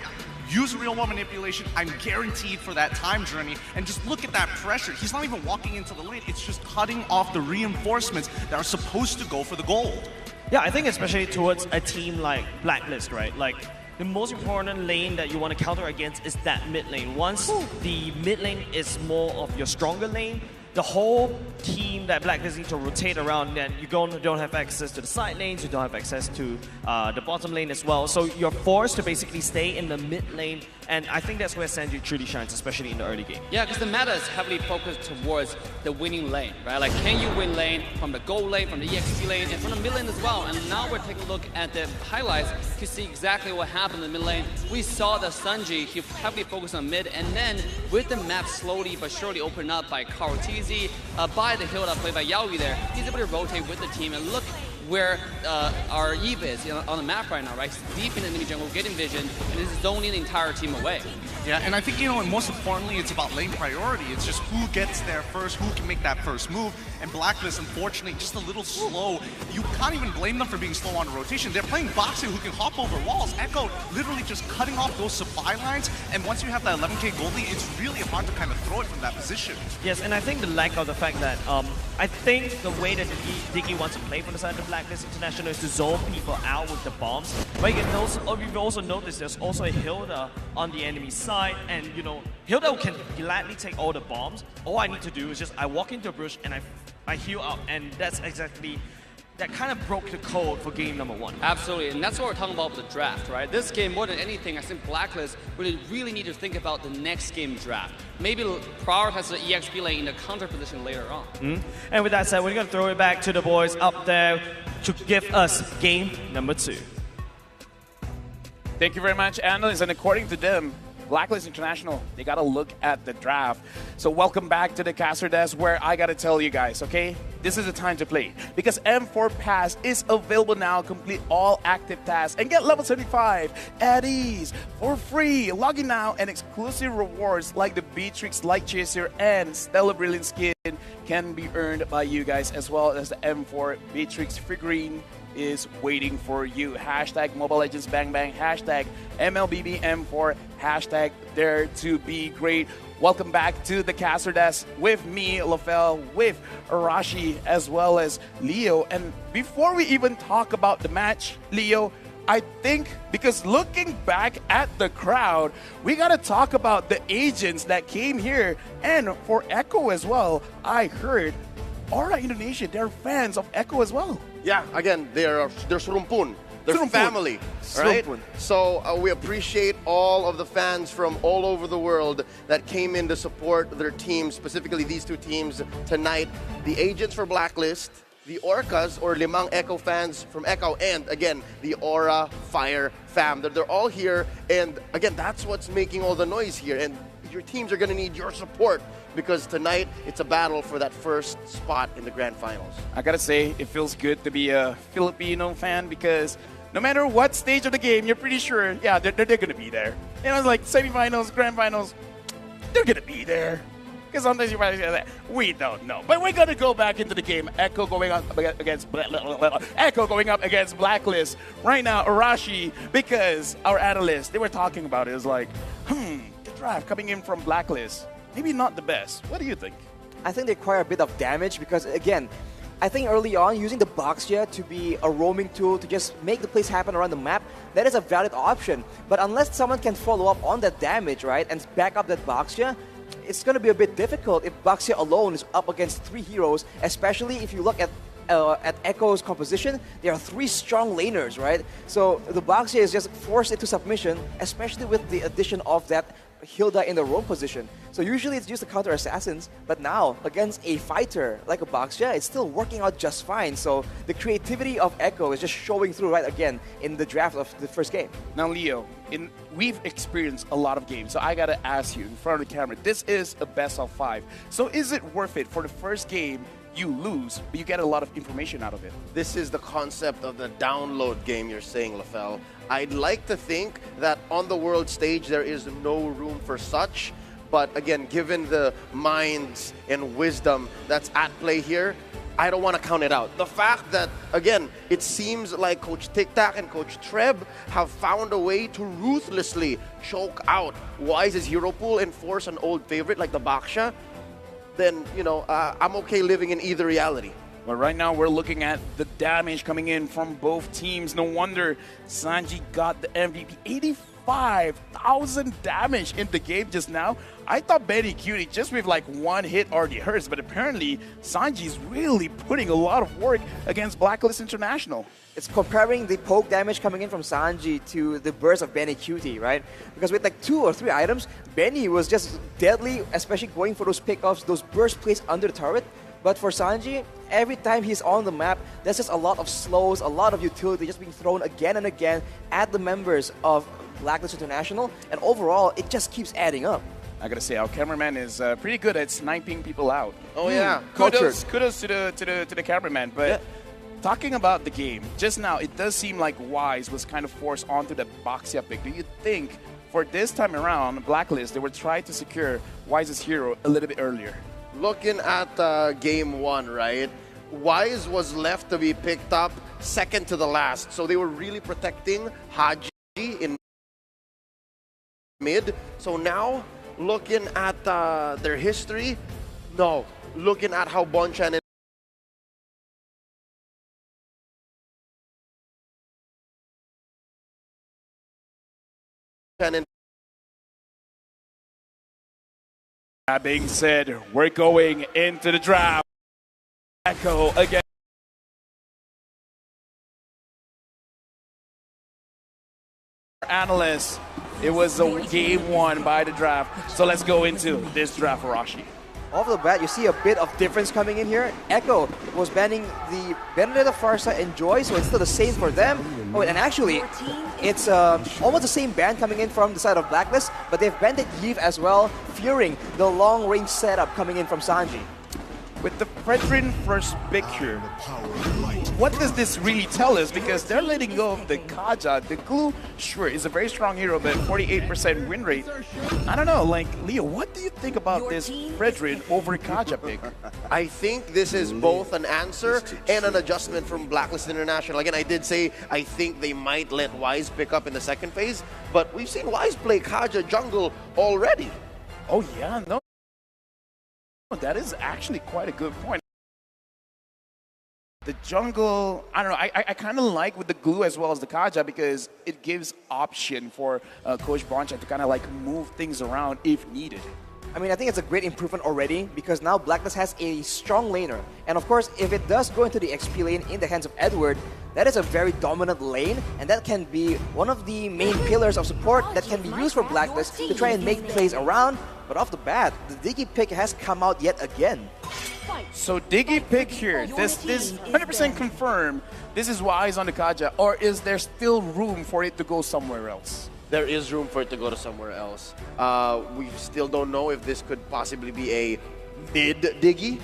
Use real-world manipulation, I'm guaranteed for that time journey, and just look at that pressure. He's not even walking into the lane, it's just cutting off the reinforcements that are supposed to go for the gold. Yeah, I think especially towards a team like Blacklist, right? Like, the most important lane that you want to counter against is that mid lane. Once the mid lane is more of your stronger lane, the whole team that Blacklist needs to rotate around, then you don't have access to the side lanes, you don't have access to the bottom lane as well. So you're forced to basically stay in the mid lane, and I think that's where Sanji truly shines, especially in the early game. Yeah, because the meta is heavily focused towards the winning lane, right? Like, can you win lane from the gold lane, from the EXP lane, and from the mid lane as well? And now we're taking a look at the highlights to see exactly what happened in the mid lane. We saw that Sanji, he heavily focused on mid, and then with the map slowly but surely opened up by Karl TZ, by the Hilda played by Yaoi there, he's able to rotate with the team, and look where our Eve is on the map right now, right? He's deep in the enemy jungle, getting vision, and this is zoning the entire team away. Yeah, and I think, and most importantly, it's about lane priority. It's just who gets there first, who can make that first move. And Blacklist, unfortunately, just a little slow. You can't even blame them for being slow on rotation. They're playing boxing who can hop over walls. Echo literally just cutting off those supply lines. And once you have that 11k gold lead, it's really hard to kind of throw it from that position. Yes, and I think the lack of the fact that I think the way that Diggy wants to play from the side of Blacklist International is to zone people out with the bombs. But you've also noticed there's also a Hilda on the enemy side, and Hilda can gladly take all the bombs. All I need to do is just I walk into a bush and I heal up, and that's exactly that kind of broke the code for game number 1. Absolutely, and that's what we're talking about with the draft, right? This game, more than anything, I think Blacklist really need to think about the next game draft. Maybe prioritize the EXP lane in the counter position later on. And with that said, we're going to throw it back to the boys up there to give us game number 2. Thank you very much, analysts. And according to them, Blacklist International, they got to look at the draft. So welcome back to the caster desk, where I got to tell you guys, okay, this is the time to play, because M4 Pass is available now. Complete all active tasks and get level 75 at ease for free. Log in now, and exclusive rewards like the Beatrix Light Chaser and Stellar Brilliant skin can be earned by you guys, as well as the M4 Beatrix figurine is waiting for you. Hashtag Mobile Legends Bang Bang, hashtag MLBBM4, hashtag Dare to Be Great. Welcome back to the caster desk with me, LaFell, with Arashi, as well as Leo. And before we even talk about the match, Leo, I think, because looking back at the crowd, we got to talk about the agents that came here. And for Echo as well, I heard Aura Indonesia, they're fans of Echo as well. Yeah, again, they're Surumpun. They're Surumpun. family, right? Surumpun. So we appreciate all of the fans from all over the world that came in to support their teams, specifically these two teams tonight. The agents for Blacklist, the Orcas, or Limang Echo fans from Echo, and again, the Aura Fire fam. They're all here, and again, that's what's making all the noise here. And your teams are going to need your support, because tonight it's a battle for that first spot in the grand finals. I gotta say, it feels good to be a Filipino fan, because no matter what stage of the game, you're pretty sure, yeah, they're gonna be there. You know, it's like semifinals, grand finals, they're gonna be there. Because sometimes you probably say that, we don't know. But we're gonna go back into the game. Echo going up against Blacklist right now, Arashi, because our analysts, they were talking about it. It was like, the draft coming in from Blacklist, maybe not the best. What do you think? I think they require a bit of damage because, again, I think early on, using the Boxia to be a roaming tool to just make the plays happen around the map, that is a valid option. But unless someone can follow up on that damage, right, and back up that Boxia, it's going to be a bit difficult if Boxia alone is up against 3 heroes, especially if you look at Echo's composition. There are 3 strong laners, right? So the Boxia is just forced into submission, especially with the addition of that Hilda in the roam position. So usually it's used to counter assassins, but now against a fighter like a Boxia, it's still working out just fine. So the creativity of Echo is just showing through right again in the draft of the first game. Now, Leo, we've experienced a lot of games, so I gotta ask you in front of the camera, this is a best of 5. So is it worth it for the first game you lose, but you get a lot of information out of it? This is the concept of the download game you're saying, LaFell. I'd like to think that on the world stage there is no room for such, but again, given the minds and wisdom that's at play here, I don't want to count it out. The fact that, again, it seems like Coach Tic Tac and Coach Treb have found a way to ruthlessly choke out Wise's hero pool and force an old favorite like the Baksha, then, you know, I'm okay living in either reality. But right now we're looking at the damage coming in from both teams. No wonder Sanji got the MVP. 85,000 damage in the game just now. I thought Benny Cutie just with like 1 hit already hurts, but apparently Sanji's really putting a lot of work against Blacklist International. It's comparing the poke damage coming in from Sanji to the burst of Benny Cutie, right? Because with like 2 or 3 items, Benny was just deadly, especially going for those pickoffs, those burst plays under the turret. But for Sanji, every time he's on the map, there's just a lot of slows, a lot of utility just being thrown again and again at the members of Blacklist International, and overall, it just keeps adding up. I gotta say, our cameraman is pretty good at sniping people out. Oh yeah, Kudos to the cameraman. But yeah. Talking about the game, just now, it does seem like Wise was kind of forced onto the Boxia pick. Do you think, for this time around, Blacklist, they were trying to secure Wise's hero a little bit earlier? Looking at game 1, right? Wise was left to be picked up second to the last, so they were really protecting Haji in mid. So now, looking at their history, no. Looking at how Bonchan and That being said, we're going into the draft. Echo again. Analysts, it was a game 1 by the draft. So let's go into this draft, Arashi. Off the bat, you see a bit of difference coming in here. Echo was banning the Benedetta, Farsa, and Joy, so it's still the same for them. Oh, and actually, It's almost the same band coming in from the side of Blacklist, but they've banded Yves as well, fearing the long-range setup coming in from Sanji. With the Fredrin first pick here, what does this really tell us? Because they're letting go of the Kaja. The Glue, sure, is a very strong hero, but 48% win rate. I don't know, like, Leo, what do you think about this Fredrin over Kaja pick? I think this is both an answer and an adjustment from Blacklist International. Again, I did say I think they might let Wise pick up in the second phase, but we've seen Wise play Kaja jungle already. Oh, yeah, no. That is actually quite a good point. The jungle, I don't know, I kind of like with the Glue as well as the Kaja because it gives option for Coach Bonchan to kind of like move things around if needed. I mean, I think it's a great improvement already because now Blacklist has a strong laner. And of course, if it does go into the XP lane in the hands of Edward, that is a very dominant lane, and that can be one of the main pillars of support that can be used for Blacklist to try and make plays around. But off the bat, the Diggy pick has come out yet again. So Diggy pick here, this 100% confirmed, this is Wise on the Kaja, or is there still room for it to go somewhere else? There is room for it to go to somewhere else. We still don't know if this could possibly be a mid-Diggy.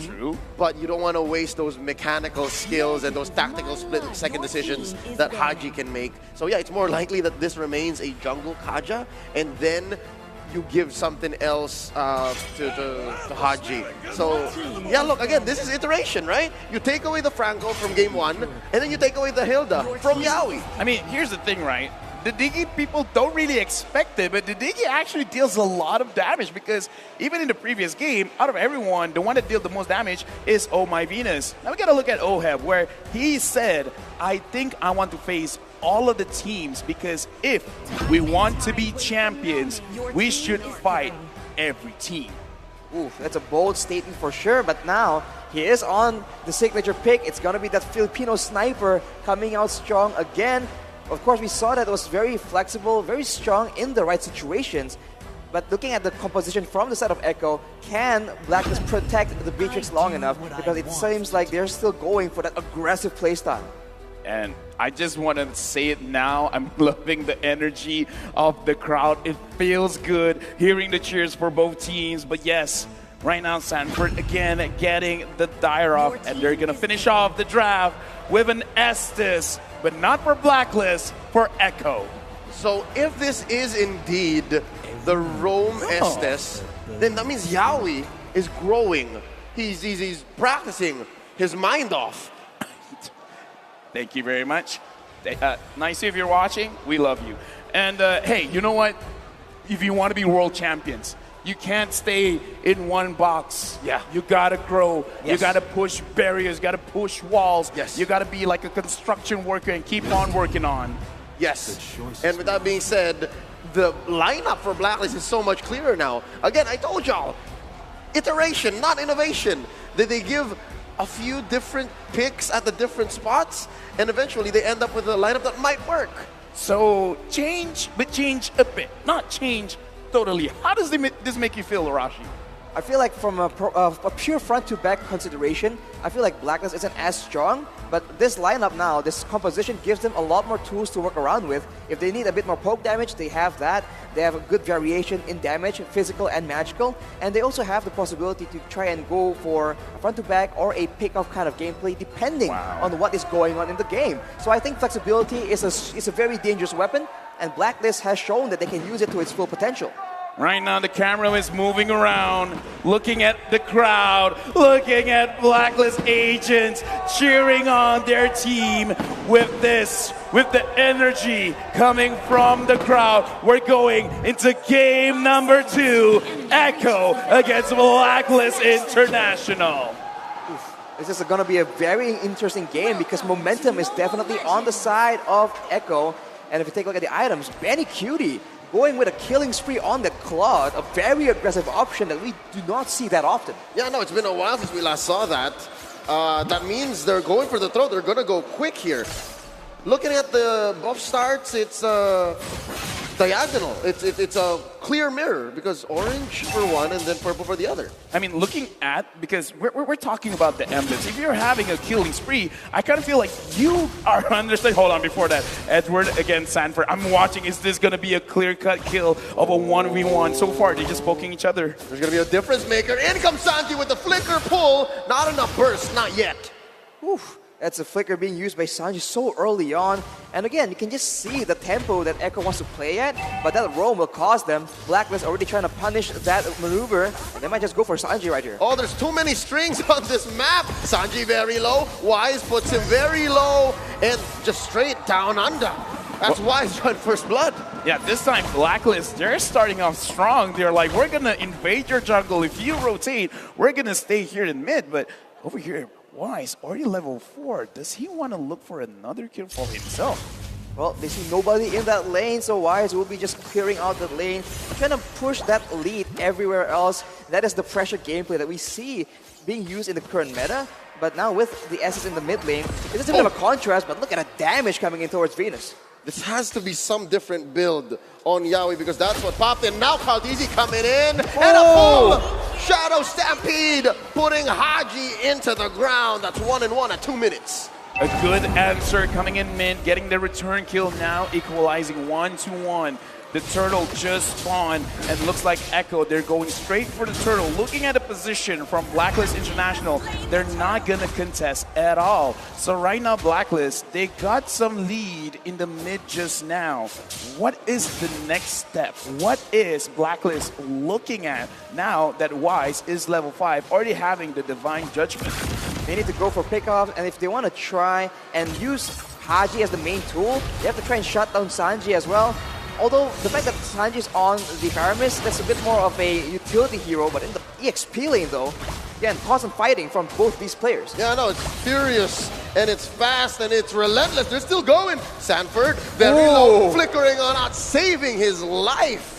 True. But you don't want to waste those mechanical skills and those tactical split-second decisions that Haji can make. So yeah, it's more likely that this remains a jungle Kaja, and then you give something else to Haji. So yeah, look, again, this is iteration, right? You take away the Franco from game 1, and then you take away the Hilda from Yaoi. I mean, here's the thing, right? The Diggy people don't really expect it, but the Diggy actually deals a lot of damage because even in the previous game, out of everyone, the one that dealt the most damage is Oh My Venus. Now we gotta look at Oheb, where he said, I think I want to face all of the teams because if we want to be champions, we should fight every team. Oof, that's a bold statement for sure, but now he is on the signature pick. It's gonna be that Filipino sniper coming out strong again. Of course, we saw that it was very flexible, very strong in the right situations. But looking at the composition from the side of Echo, can Blacklist protect the Beatrix long enough? Because it seems like they're still going for that aggressive playstyle. And I just want to say it now. I'm loving the energy of the crowd. It feels good hearing the cheers for both teams. But yes, right now Sanford again getting the Dire off. And they're going to finish off the draft with an Estes. But not for Blacklist, for Echo. So if this is indeed the Rome Estes, then that means Yaoi is growing. He's practicing his mind off. Thank you very much. Nice if you're watching. We love you. And hey, you know what? If you want to be world champions, you can't stay in one box. Yeah. You gotta grow. Yes. You gotta push barriers. You gotta push walls. Yes. You gotta be like a construction worker and keep on working on. Yes. And with that being said, the lineup for Blacklist is so much clearer now. Again, I told y'all, iteration, not innovation. Did they give a few different picks at the different spots, and eventually they end up with a lineup that might work. So change, but change a bit, not change totally. How does this make you feel, Arashi? I feel like from a pure front-to-back consideration, I feel like Blacklist isn't as strong, but this lineup now, this composition gives them a lot more tools to work around with. If they need a bit more poke damage, they have that. They have a good variation in damage, physical and magical, and they also have the possibility to try and go for a front-to-back or a pick-off kind of gameplay depending on what is going on in the game. So I think flexibility is a very dangerous weapon, and Blacklist has shown that they can use it to its full potential. Right now, the camera is moving around, looking at the crowd, looking at Blacklist agents, cheering on their team with the energy coming from the crowd. We're going into game number 2, Echo against Blacklist International. This is going to be a very interesting game because momentum is definitely on the side of Echo. And if you take a look at the items, Benny Cutie going with a killing spree on the Claude, a very aggressive option that we do not see that often. Yeah, no, it's been a while since we last saw that. That means they're going for the throw. They're going to go quick here. Looking at the buff starts, it's diagonal. It's a clear mirror because orange for one and then purple for the other. I mean, looking at, because we're talking about the emblems. If you're having a killing spree, I kind of feel like you are understanding. Hold on, before that, Edward against Sanford. I'm watching. Is this going to be a clear-cut kill of a 1v1? So far, they're just poking each other. There's going to be a difference maker. In comes Sanji with the flicker pull. Not enough burst, not yet. Oof. That's a flicker being used by Sanji so early on. And again, you can just see the tempo that Echo wants to play at, but that roam will cost them. Blacklist already trying to punish that maneuver, and they might just go for Sanji right here. Oh, there's too many strings on this map. Sanji very low. Wise puts him very low and just straight down under. That's Wise trying first blood. Yeah, this time Blacklist, they're starting off strong. They're like, we're going to invade your jungle. If you rotate, we're going to stay here in mid. But over here, Wise, already level 4. Does he want to look for another kill for himself? Well, they see nobody in that lane, so Wise will be just clearing out the lane, trying to push that lead everywhere else. That is the pressure gameplay that we see being used in the current meta. But now with the S's in the mid lane, it is a bit of a contrast, but look at the damage coming in towards Venus. This has to be some different build on Yaoi because that's what popped in. Now Caldeezy coming in and a pull! Shadow Stampede putting Haji into the ground. That's 1-1 at 2 minutes. A good answer coming in mid, getting the return kill now, equalizing 1-1. The turtle just spawned, and looks like Echo, they're going straight for the turtle. Looking at the position from Blacklist International, they're not gonna contest at all. So right now, Blacklist, they got some lead in the mid just now. What is the next step? What is Blacklist looking at now that Wise is level 5, already having the Divine Judgment? They need to go for pickoff, and if they want to try and use Haji as the main tool, they have to try and shut down Sanji as well. Although the fact that Sanji's on the Paramis, that's a bit more of a utility hero, but in the EXP lane though, again, constant fighting from both these players. Yeah, no, it's furious, and it's fast, and it's relentless. They're still going. Sanford, very low, flickering on out, saving his life.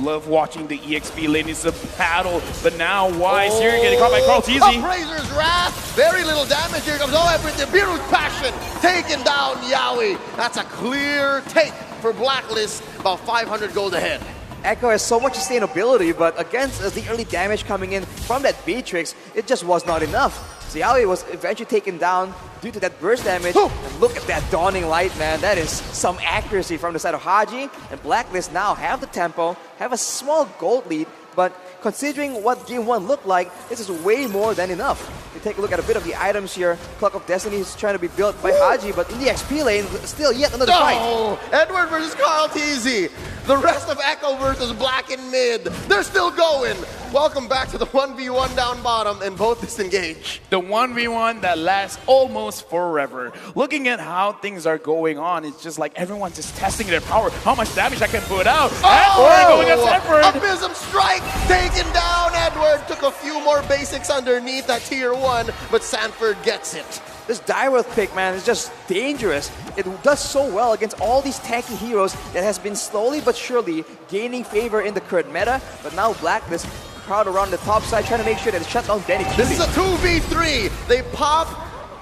Love watching the EXP lane. It's a battle, but now Wise here getting caught by Caldeezy. Appraiser's Wrath, very little damage. Here comes everything. Biru's Passion, taking down Yaoi. That's a clear take for Blacklist, about 500 gold ahead. Echo has so much sustainability, but against the early damage coming in from that Beatrix, it just was not enough. So Yaoi was eventually taken down due to that burst damage. And look at that Dawning Light, man. That is some accuracy from the side of Haji. And Blacklist now have the tempo, have a small gold lead, but considering what Game 1 looked like, this is way more than enough. You take a look at a bit of the items here. Clock of Destiny is trying to be built by Haji, but in the XP lane, still yet another fight. Edward versus Caldeezy. The rest of Echo versus Black in mid. They're still going. Welcome back to the 1v1 down bottom, and both disengage. The 1v1 that lasts almost forever. Looking at how things are going on, it's just like everyone's just testing their power. How much damage I can put out. Edward going against Edward. Abysm Strike taken down. Edward took a few more basics underneath at tier 1, but Sanford gets it. This Direwolf pick, man, is just dangerous. It does so well against all these tanky heroes that has been slowly but surely gaining favor in the current meta. But now Blacklist crowd around the top side trying to make sure that they shut down Danny. This is a 2v3. They pop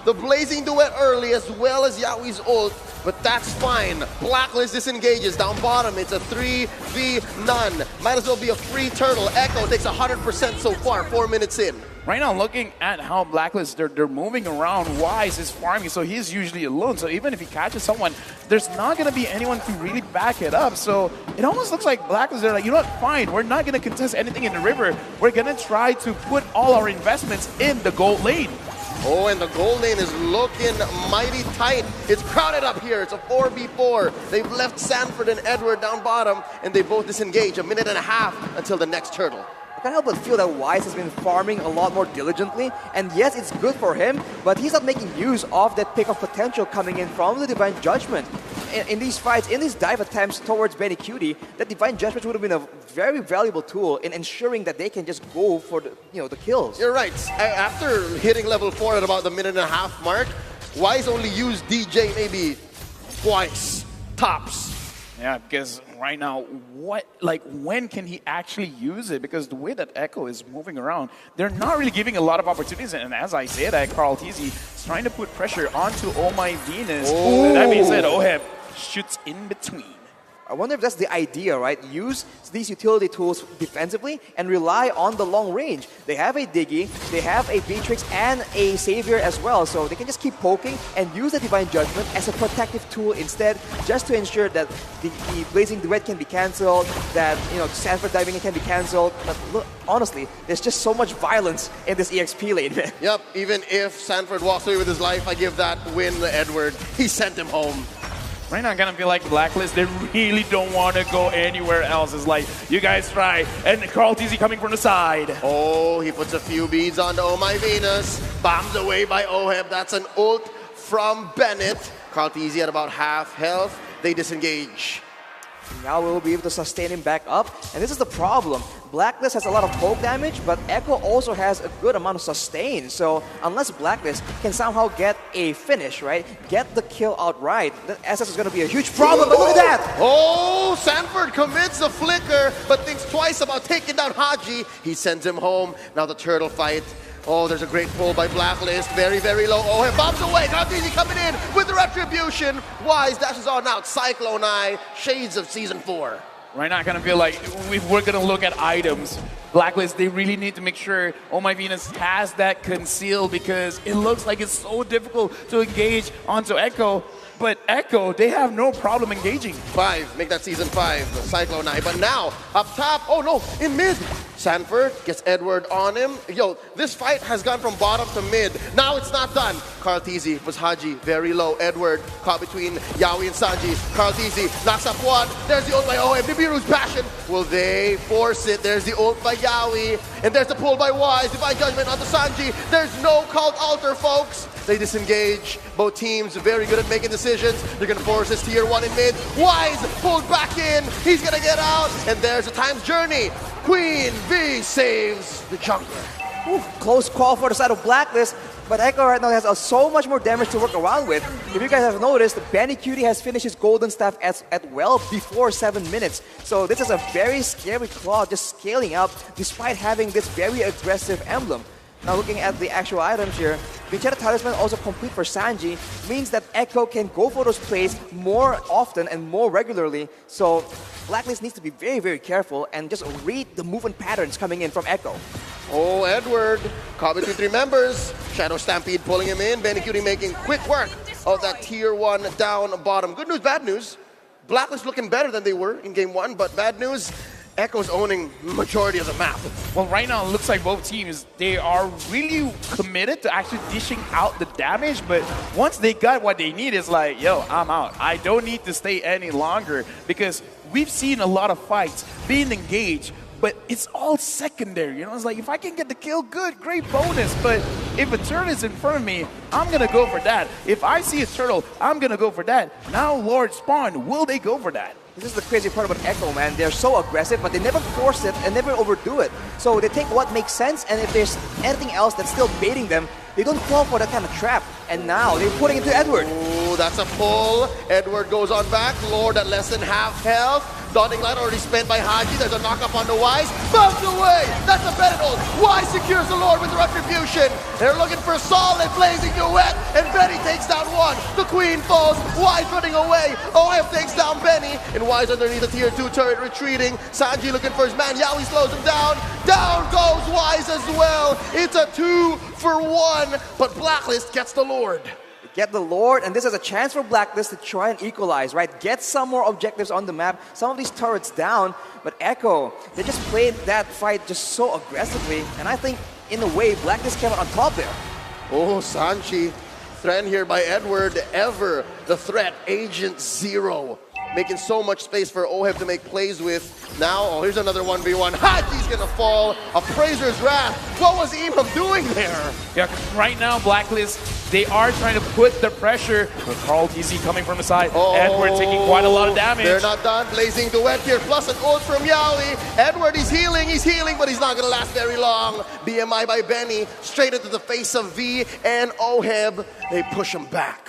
the Blazing Duet early as well as Yaoi's ult, but that's fine. Blacklist disengages down bottom. It's a 3v none. Might as well be a free turtle. Echo takes 100% so far, 4 minutes in. Right now, looking at how Blacklist, they're moving around, Wise is farming, so he's usually alone. So even if he catches someone, there's not going to be anyone to really back it up. So it almost looks like Blacklist, they're like, you know what, fine, we're not going to contest anything in the river. We're going to try to put all our investments in the gold lane. Oh, and the gold lane is looking mighty tight. It's crowded up here. It's a 4v4. They've left Sanford and Edward down bottom, and they both disengage. A minute and a half until the next turtle. I can't help but feel that Wise has been farming a lot more diligently, and yes, it's good for him, but he's not making use of that pick of potential coming in from the Divine Judgment. In these fights, in these dive attempts towards Benny Cutie, that Divine Judgment would have been a very valuable tool in ensuring that they can just go for the kills. You're right. After hitting level 4 at about the minute and a half mark, Wise only used DJ maybe twice, tops. Yeah, because right now, when can he actually use it? Because the way that Echo is moving around, they're not really giving a lot of opportunities. And as I said, Caldeezy is trying to put pressure onto Oh My Venus. That being said, Oheb shoots in between. I wonder if that's the idea, right? Use these utility tools defensively and rely on the long range. They have a Diggy, they have a Beatrix and a Savior as well, so they can just keep poking and use the Divine Judgment as a protective tool instead, just to ensure that the Blazing Duet can be cancelled, that Sanford diving can be cancelled. But look, honestly, there's just so much violence in this EXP lane, man. Yep, even if Sanford walks away with his life, I give that win to Edward. He sent him home. Right now, I kind of feel like Blacklist, they really don't want to go anywhere else. It's like, you guys try. And Carl TZ coming from the side. Oh, he puts a few beads onto Oh My Venus. Bombs away by Oheb. That's an ult from Bennett. Carl TZ at about half health. They disengage. Now we'll be able to sustain him back up. And this is the problem. Blacklist has a lot of poke damage, but Echo also has a good amount of sustain. So unless Blacklist can somehow get a finish, right? Get the kill outright, the SS is going to be a huge problem. But look at that! Oh, Sanford commits the flicker, but thinks twice about taking down Haji. He sends him home. Now the turtle fight. Oh, there's a great pull by Blacklist. Very, very low. Oh, he bombs away. Cartesi coming in with the retribution. Wise dashes on out. Cyclone Eye. Shades of Season 4. Right now, I kind of feel like if we're going to look at items, Blacklist, they really need to make sure Oh My Venus has that concealed, because it looks like it's so difficult to engage onto Echo. But Echo, they have no problem engaging. 5, make that Season 5, the Cyclone Eye. But now, up top, oh no, in mid. Sanford gets Edward on him. Yo, this fight has gone from bottom to mid. Now it's not done. Carl TZ was Haji, very low. Edward caught between Yawi and Sanji. Carl TZ knocks up one. There's the ult by OM. Nibiru's passion. Will they force it? There's the ult by Yawi. And there's the pull by Wise. Divine Judgment onto Sanji. There's no cult altar, folks. They disengage. Both teams very good at making decisions. They're going to force this tier 1 in mid. Wise pulled back in. He's going to get out. And there's a time's journey. Queen V saves the jungler. Ooh, close call for the side of Blacklist, but Echo right now has so much more damage to work around with. If you guys have noticed, Benny Cutie has finished his golden staff at well before 7 minutes. So this is a very scary claw just scaling up despite having this very aggressive emblem. Now looking at the actual items here, Vincetta Talisman also complete for Sanji, means that Echo can go for those plays more often and more regularly. So Blacklist needs to be very, very careful and just read the movement patterns coming in from Echo. Oh, Edward, caught between 3 members. Shadow Stampede pulling him in. Benny Cutie making quick work of that tier 1 down bottom. Good news, bad news. Blacklist looking better than they were in game 1, but bad news, Echo's owning majority of the map. Well, right now, it looks like both teams, they are really committed to actually dishing out the damage, but once they got what they need, it's like, yo, I'm out. I don't need to stay any longer, because we've seen a lot of fights being engaged, but it's all secondary. It's like, if I can get the kill, good, great bonus, but if a turtle is in front of me, I'm going to go for that. If I see a turtle, I'm going to go for that. Now, Lord Spawn, will they go for that? This is the crazy part about Echo, man. They're so aggressive, but they never force it and never overdo it. So they take what makes sense, and if there's anything else that's still baiting them, they don't fall for that kind of trap. And now they're putting it to Edward. Ooh, that's a pull. Edward goes on back. Lord at less than half health. Dawning Light already spent by Haji. There's a knock-up on the Wise. Bounce away! That's a Benetol. Wise secures the Lord with the retribution. They're looking for solid blazing duet, and Benny takes down one. The Queen falls. Wise running away. OF takes down Benny, and Wise underneath the tier 2 turret retreating. Sanji looking for his man. Yaoi slows him down. Down goes Wise as well. It's a 2-for-1, but Blacklist gets the Lord. Get the Lord, and this is a chance for Blacklist to try and equalize, right? Get some more objectives on the map, some of these turrets down, but Echo, they just played that fight just so aggressively, and I think, in a way, Blacklist came out on top there. Oh, Sanchi, threatened here by Edward, ever the threat, Agent Zero. Making so much space for Oheb to make plays with. Now, oh, here's another 1v1. Haji's gonna fall. Appraiser's Wrath. What was Imam doing there? Yeah, right now, Blacklist, they are trying to put the pressure. With Carl TZ coming from the side. Oh, Edward taking quite a lot of damage. They're not done. Blazing Duet here, plus an ult from Yaoi. Edward, he's healing, but he's not gonna last very long. BMI by Benny, straight into the face of V and Oheb. They push him back.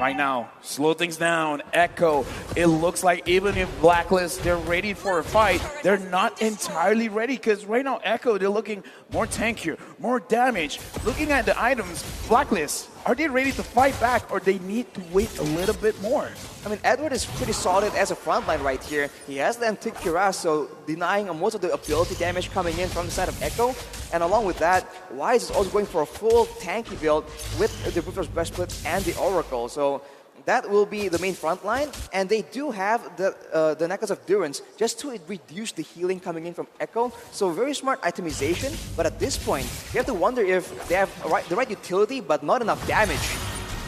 Right now, slow things down. Echo, it looks like even if Blacklist, they're ready for a fight, they're not entirely ready because right now Echo, they're looking more tankier, more damage. Looking at the items, Blacklist, are they ready to fight back or they need to wait a little bit more? I mean, Edward is pretty solid as a frontline right here. He has the Antique Cuirass, so denying most of the ability damage coming in from the side of Echo. And along with that, Wise is also going for a full tanky build with the Ruthless Breastplate and the Oracle. So that will be the main front line, and they do have the Necklace of Durance just to reduce the healing coming in from Echo. So very smart itemization, but at this point, you have to wonder if they have the right utility, but not enough damage.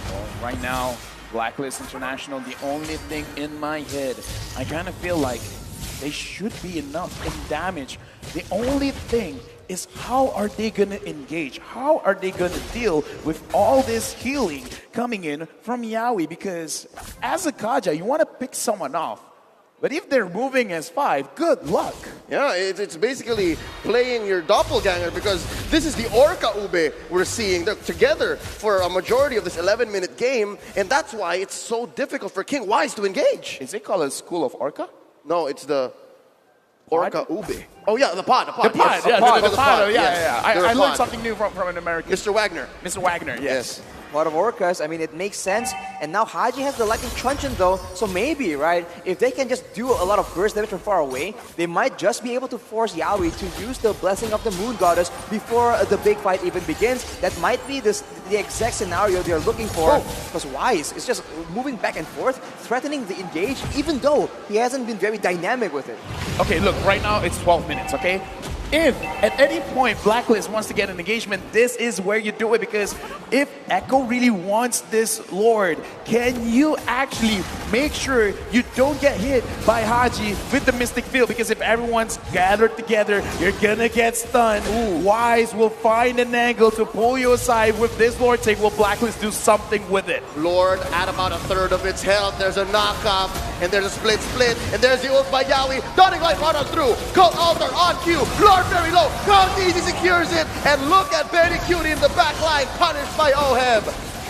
Well, right now, Blacklist International, the only thing in my head, I kind of feel like they should be enough in damage. The only thing is how are they going to engage? How are they going to deal with all this healing coming in from Yaoi? Because as a Kaja, you want to pick someone off. But if they're moving as 5, good luck. Yeah, it's basically playing your doppelganger because this is the Orca Ube we're seeing. They're together for a majority of this 11-minute game, and that's why it's so difficult for King Wise to engage. Is it called a School of Orca? No, it's the Orca Pod? Ube. Oh yeah, the pod. The pod, yes. yeah, Pod, the the pod, pod, yeah, yes. yeah. They're a I learned pod. something new from an American. Mr. Wagner. Mr. Wagner, yes. A lot of Orcas, I mean, it makes sense. And now Haji has the Lightning Truncheon though, so maybe, right, if they can just do a lot of burst damage from far away, they might just be able to force Yaoi to use the Blessing of the Moon Goddess before the big fight even begins. That might be the exact scenario they're looking for, because Wise is just moving back and forth, threatening the engage, even though he hasn't been very dynamic with it. Okay, look, right now it's 12 minutes, okay? If at any point Blacklist wants to get an engagement, this is where you do it, because if Echo really wants this Lord, can you actually make sure you don't get hit by Haji with the Mystic Field? Because if everyone's gathered together, you're gonna get stunned. Wise will find an angle to pull you aside with this Lord take. Will Blacklist do something with it? Lord at about a third of its health. There's a knockoff, and there's a split, and there's the ult by Yaoi. Dawning Light right on through. Cult Altar on cue. Lord very low. Count Easy secures it, and look at Benny Cutie in the back line, punished by Oheb.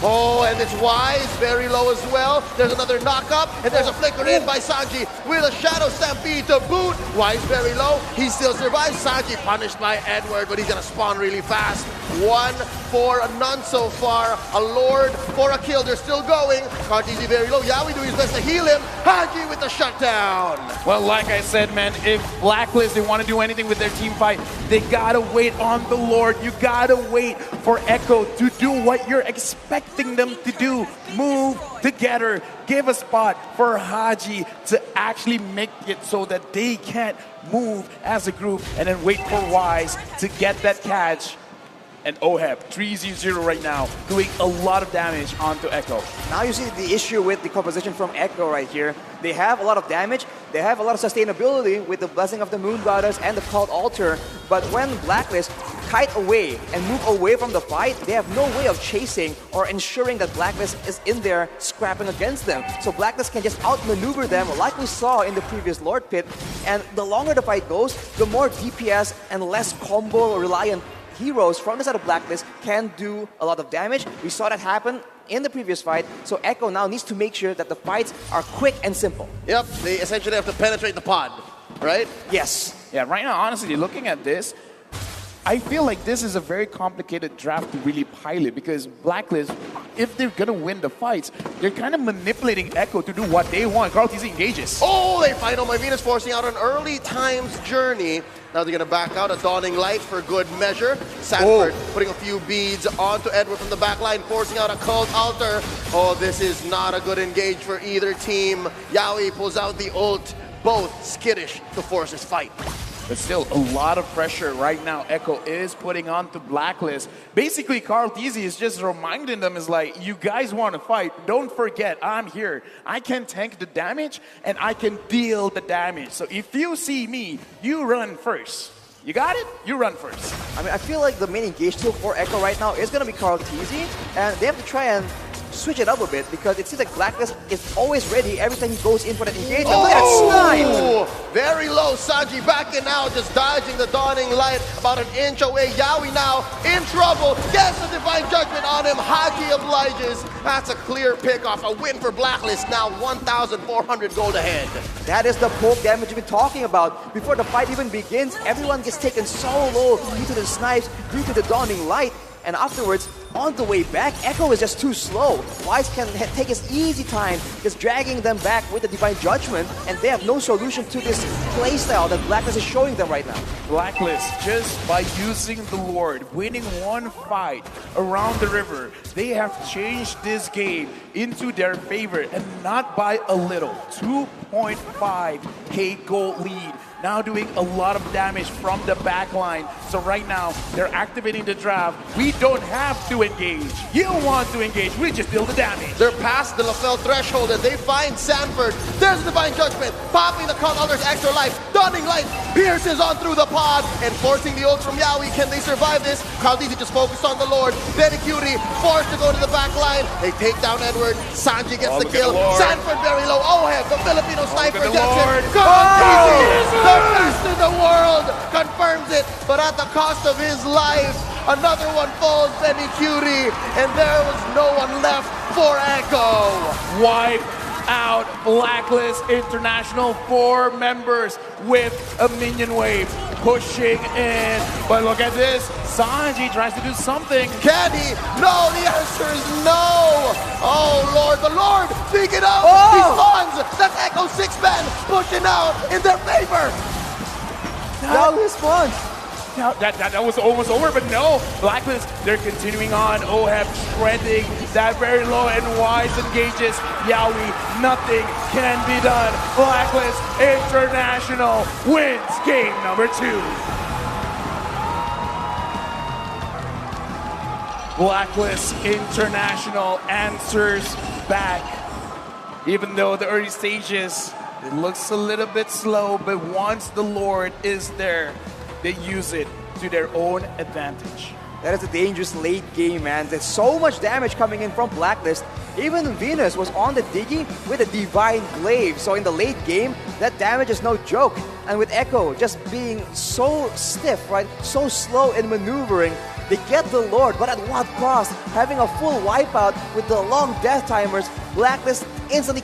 Oh, and it's Wise, very low as well. There's another knock-up, and there's a flicker in by Sanji with a Shadow Stampede to boot. Wise very low, he still survives. Sanji punished by Edward, but he's gonna spawn really fast. 1 for none so far. A Lord for a kill, they're still going. Carteezy very low, Yaoi doing his best to heal him. Haji with the shutdown. Well, like I said, man, if Blacklist, they want to do anything with their team fight, they gotta wait on the Lord. You gotta wait for Echo to do what you're expecting them to do. Move together, give a spot for Haji to actually make it so that they can't move as a group, and then wait for Wise to get that catch. And Oheb, 3-0 right now, doing a lot of damage onto Echo. Now you see the issue with the composition from Echo right here. They have a lot of damage, they have a lot of sustainability with the Blessing of the Moon Goddess and the Cult Altar, but when Blacklist kite away and move away from the fight, they have no way of chasing or ensuring that Blacklist is in there scrapping against them. So Blacklist can just outmaneuver them like we saw in the previous Lord Pit, and the longer the fight goes, the more DPS and less combo reliant heroes from the side of Blacklist can do a lot of damage. We saw that happen in the previous fight, so Echo now needs to make sure that the fights are quick and simple. Yep, they essentially have to penetrate the pod, right? Yes. Yeah, right now, honestly, looking at this, I feel like this is a very complicated draft to really pilot, because Blacklist, if they're gonna win the fights, they're kind of manipulating Echo to do what they want. Carl TZ engages. Oh, they find my Venus forcing out an early times journey. Now they're gonna back out a Dawning Light for good measure. Sanford putting a few beads onto Edward from the back line, forcing out a Cult Altar. Oh, this is not a good engage for either team. Yaoi pulls out the ult, both skittish to force this fight. But still, a lot of pressure right now Echo is putting onto Blacklist. Basically, Carl TZ is just reminding them, is like, you guys want to fight, don't forget, I'm here. I can tank the damage, and I can deal the damage. So if you see me, you run first. You got it? You run first. I mean, I feel like the main engage tool for Echo right now is going to be Carl TZ, and they have to try and switch it up a bit because it seems like Blacklist is always ready every time he goes in for that engagement. Look at that snipe! Oh, very low. Sanji backing out, just dodging the dawning light about an inch away. Yawi now in trouble. Gets the Divine Judgment on him. Haki obliges. That's a clear pickoff. A win for Blacklist. Now 1,400 gold ahead. That is the poke damage we've been talking about. Before the fight even begins, everyone gets taken so low due to the snipes, due to the dawning light. And afterwards, on the way back, Echo is just too slow. Wise can take his easy time, just dragging them back with the Divine Judgment, and they have no solution to this playstyle that Blacklist is showing them right now. Blacklist, just by using the Lord, winning one fight around the river, they have changed this game into their favor, and not by a little. 2.5k gold lead. Now doing a lot of damage from the back line. So right now, they're activating the draft. We don't have to engage. You don't want to engage. We just deal the damage. They're past the LaFell threshold and they find Sanford. There's Divine Judgment, popping the Conqueror's extra life. Dawning light pierces on through the pod and forcing the ult from Yawi. Can they survive this? Caldisi just focused on the Lord. Benicuri forced to go to the back line. They take down Edward. Sanji gets the kill. Sanford very low. Oheb, the Filipino sniper, gets it. Caldisi, the best in the world, confirms it, but at the cost of his life. Another one falls, Benicuri, and there was no one left for Echo. Wipe out Blacklist International. 4 members with a minion wave pushing in. But look at this. Sanji tries to do something. Can he? No, the answer is no. Oh, Lord, the Lord, speak it up. Oh. He spawns. That's Echo 6-man pushing out in their favor. Now he spawns. Now, that was almost over, but no. Blacklist, they're continuing on. Oheb shredding that very low, and Wise engages Yawi. Nothing can be done. Blacklist International wins game number 2. Blacklist International answers back. Even though the early stages, it looks a little bit slow, but once the Lord is there, they use it to their own advantage. That is a dangerous late game, man. There's so much damage coming in from Blacklist. Even Venus was on the Diggy with a Divine Glaive. So in the late game, that damage is no joke. And with Echo just being so stiff, right? So slow in maneuvering, they get the Lord, but at what cost? Having a full wipeout with the long death timers, Blacklist instantly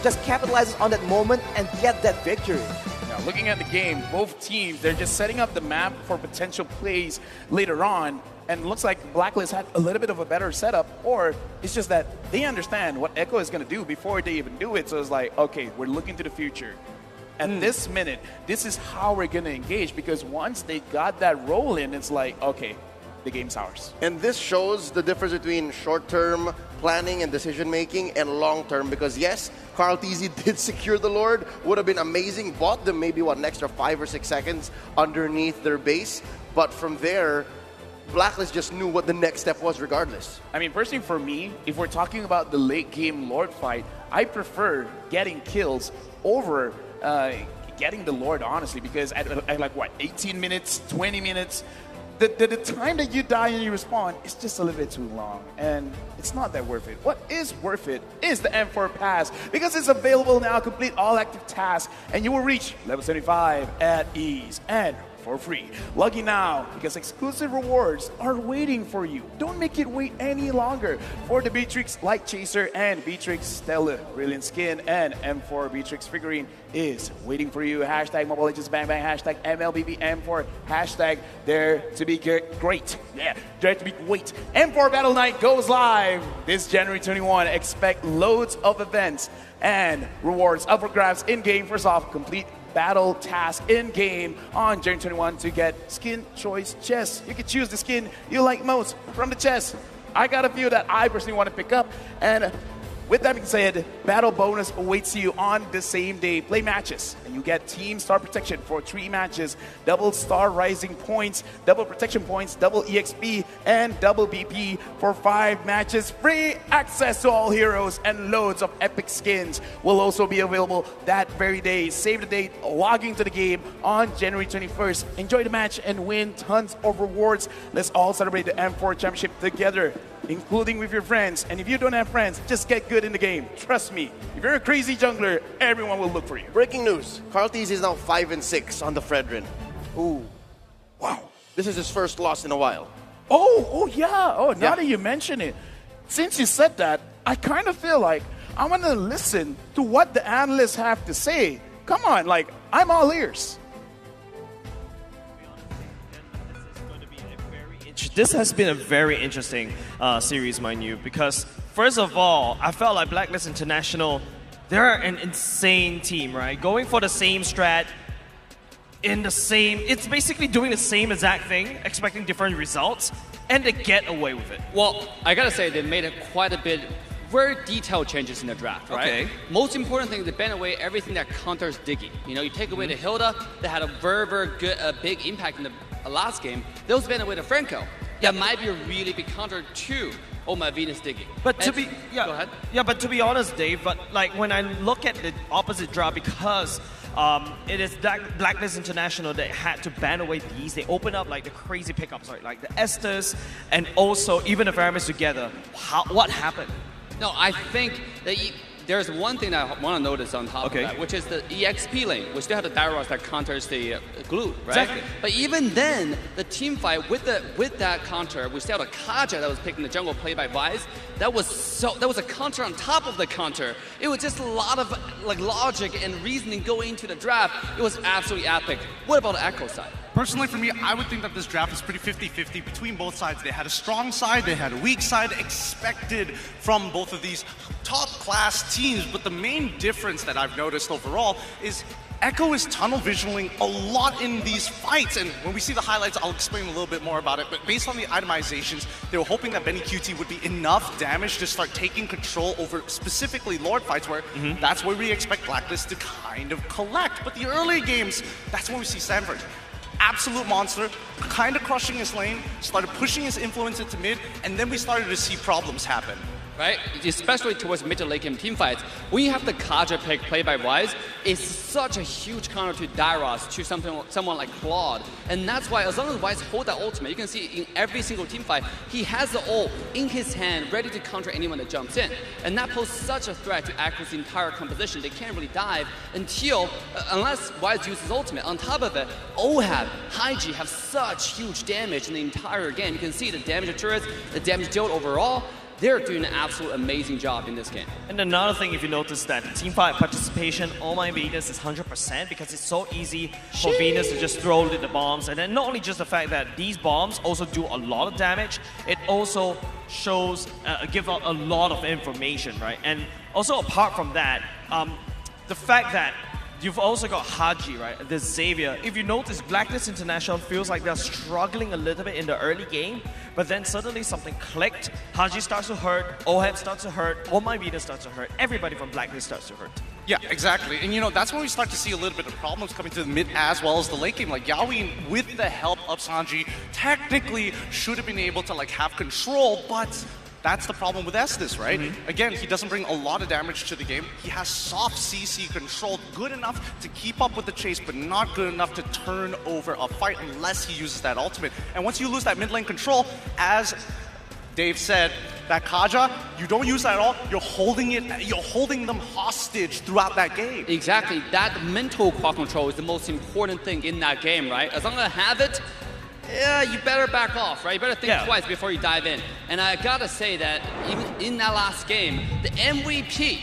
just capitalizes on that moment and get that victory. Now, looking at the game, both teams, they're just setting up the map for potential plays later on. And it looks like Blacklist had a little bit of a better setup, or it's just that they understand what Echo is going to do before they even do it. So it's like, okay, we're looking to the future. At this minute, this is how we're going to engage, because once they got that roll in, it's like, okay, the game's ours. And this shows the difference between short-term planning and decision-making and long-term, because yes, Carl Tizzy did secure the Lord, would have been amazing, bought them maybe, an extra 5 or 6 seconds underneath their base, but from there, Blacklist just knew what the next step was regardless. I mean, personally for me, if we're talking about the late game Lord fight, I prefer getting kills over getting the Lord, honestly, because at like what, 18 minutes, 20 minutes, the time that you die and you respawn is just a little bit too long, and it's not that worth it. What is worth it is the M4 pass, because it's available now, complete all active tasks, and you will reach level 75 at ease and for free. Lucky now, because exclusive rewards are waiting for you. Don't make it wait any longer for the Beatrix Light Chaser and Beatrix Stellar Brilliant Skin, and M4 Beatrix figurine is waiting for you. Hashtag Mobile Legends Bang Bang, hashtag MLBB M4, hashtag Dare to be great. Yeah, Dare to be great. M4 Battle Night goes live this January 21. Expect loads of events and rewards up for grabs in-game. First off, complete battle task in-game on January 21 to get skin choice chests. You can choose the skin you like most from the chest. I got a few that I personally want to pick up, and with that being said, battle bonus awaits you on the same day. Play matches, and you get team star protection for 3 matches, double star rising points, double protection points, double EXP, and double BP for 5 matches. Free access to all heroes and loads of epic skins will also be available that very day. Save the date, log into the game on January 21st. Enjoy the match and win tons of rewards. Let's all celebrate the M4 Championship together. including with your friends. And if you don't have friends, just get good in the game. Trust me. If you're a crazy jungler, everyone will look for you. Breaking news. Carltease is now 5-6 on the Fredrin. Ooh. Wow. This is his first loss in a while. Oh yeah. Oh, now Yeah. that you mention it, since you said that, I kind of feel like I want to listen to what the analysts have to say. Come on, like, I'm all ears. This has been a very interesting series, mind you, because first of all, I felt like BLACKLIST International, they're an insane team, right? Going for the same strat, it's basically doing the same exact thing, expecting different results, and they get away with it. Well, I gotta say they made quite a bit very detailed changes in the draft, right? Okay. Most important thing, they ban away everything that counters Diggy. You know, you take away the Hilda that had a very, very good, big impact in the last game. Those ban away the Franco. That might be a really big counter to Oh My Venus Diggy. But to And- be go ahead. Yeah, but to be honest, Dave, but like when I look at the opposite draft, because it is BLACKLIST International that had to ban away these. They open up like the crazy pickups, right? Like the Esthers and also even the Veramis together. What happened? No, I think that there's one thing that I want to notice on top Okay. of that, which is the EXP lane. We still have the Dairos that counters the glue, right? Exactly. But even then, the team fight with that counter, we still have a Kaja that was picking the jungle played by Vice. That was a counter on top of the counter. It was just a lot of like logic and reasoning going into the draft. It was absolutely epic. What about the Echo side? Personally, for me, I would think that this draft is pretty 50-50 between both sides. They had a strong side, they had a weak side, expected from both of these top-class teams. But the main difference that I've noticed overall is Echo is tunnel visioning a lot in these fights, and when we see the highlights, I'll explain a little bit more about it, but based on the itemizations, they were hoping that Benny QT would be enough damage to start taking control over specifically Lord fights, where that's where we expect BLACKLIST to kind of collect. But the early games, that's when we see Sanford. Absolute monster, kind of crushing his lane, started pushing his influence into mid, and then we started to see problems happen. Right? Especially towards mid to late game team fights. When you have the Kaja pick played by Wise, it's such a huge counter to Dairos, to someone like Claude. And that's why, as long as Wise hold that ultimate, you can see in every single team fight, he has the ult in his hand, ready to counter anyone that jumps in. And that poses such a threat to Aqua's entire composition. They can't really dive until, unless Wise uses ultimate. On top of it, Ohab, Haiji have such huge damage in the entire game. You can see the damage of turrets, the damage dealt overall. They're doing an absolute amazing job in this game. And another thing, if you notice that team fight participation on my Venus is 100% because it's so easy for Venus to just throw the bombs. And then not only just the fact that these bombs also do a lot of damage, it also shows, give out a lot of information, right? And also apart from that, the fact that you've also got Haji, right? The Xavier. If you notice, BLACKLIST International feels like they're struggling a little bit in the early game, but then suddenly something clicked. Haji starts to hurt, Oheb starts to hurt, All My Venus starts to hurt, everybody from BLACKLIST starts to hurt. Yeah, exactly. And you know, that's when we start to see a little bit of problems coming to the mid as well as the late game. Like Yaoi, with the help of Sanji, technically should have been able to like have control, but that's the problem with Estes, right? Again, he doesn't bring a lot of damage to the game. He has soft CC control, good enough to keep up with the chase, but not good enough to turn over a fight unless he uses that ultimate. And once you lose that mid lane control, as Dave said, that Kaja, you don't use that at all, you're holding them hostage throughout that game. Exactly. That mental quad control is the most important thing in that game, right? As long as I have it, yeah, you better back off, right? You better think twice before you dive in. And I gotta say that even in that last game, the MVP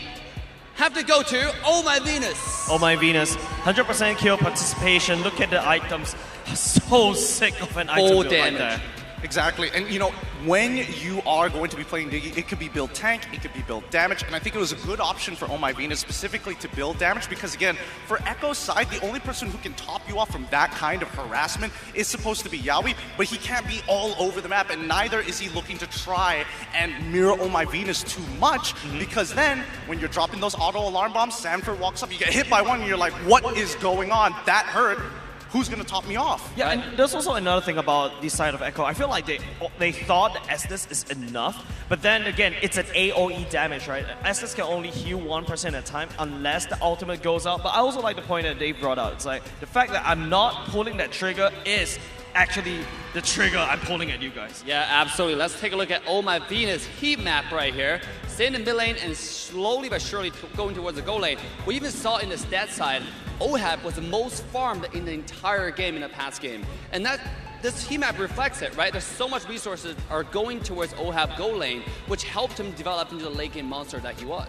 have to go to Oh My Venus. Oh My Venus, 100% kill participation. Look at the items. So sick of an item Full build like damage. that. Exactly, and you know, when you are going to be playing Diggy, it could be build tank, it could be build damage, and I think it was a good option for Oh My Venus specifically to build damage because again, for Echo's side, the only person who can top you off from that kind of harassment is supposed to be Yaoi, but he can't be all over the map, and neither is he looking to try and mirror Oh My Venus too much, because then, when you're dropping those auto alarm bombs, Sanford walks up, you get hit by one, and you're like, what is going on? That hurt. Who's going to top me off? Yeah, and there's also another thing about this side of Echo. I feel like they thought that Estes is enough, but then again, it's an AoE damage, right? Estes can only heal 1% at a time unless the ultimate goes out. But I also like the point that Dave brought out. It's like the fact that I'm not pulling that trigger is actually the trigger I'm pulling at you guys. Yeah, absolutely. Let's take a look at Oh My Venus heat map right here. Staying in the mid lane and slowly but surely going towards the goal lane. We even saw in the stat side, OHAB was the most farmed in the entire game in the past game. And this heat map reflects it, right? There's so much resources are going towards OHAB goal lane, which helped him develop into the late game monster that he was.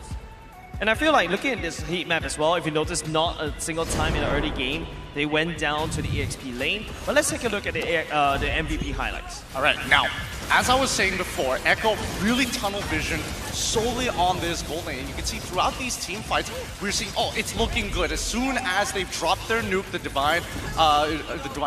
And I feel like looking at this heat map as well, if you notice, not a single time in the early game, they went down to the EXP lane. But let's take a look at the MVP highlights. All right, now, as I was saying before, Echo really tunnel vision solely on this gold lane. And you can see throughout these team fights, we're seeing, oh, it's looking good. As soon as they've dropped their nuke, the Divine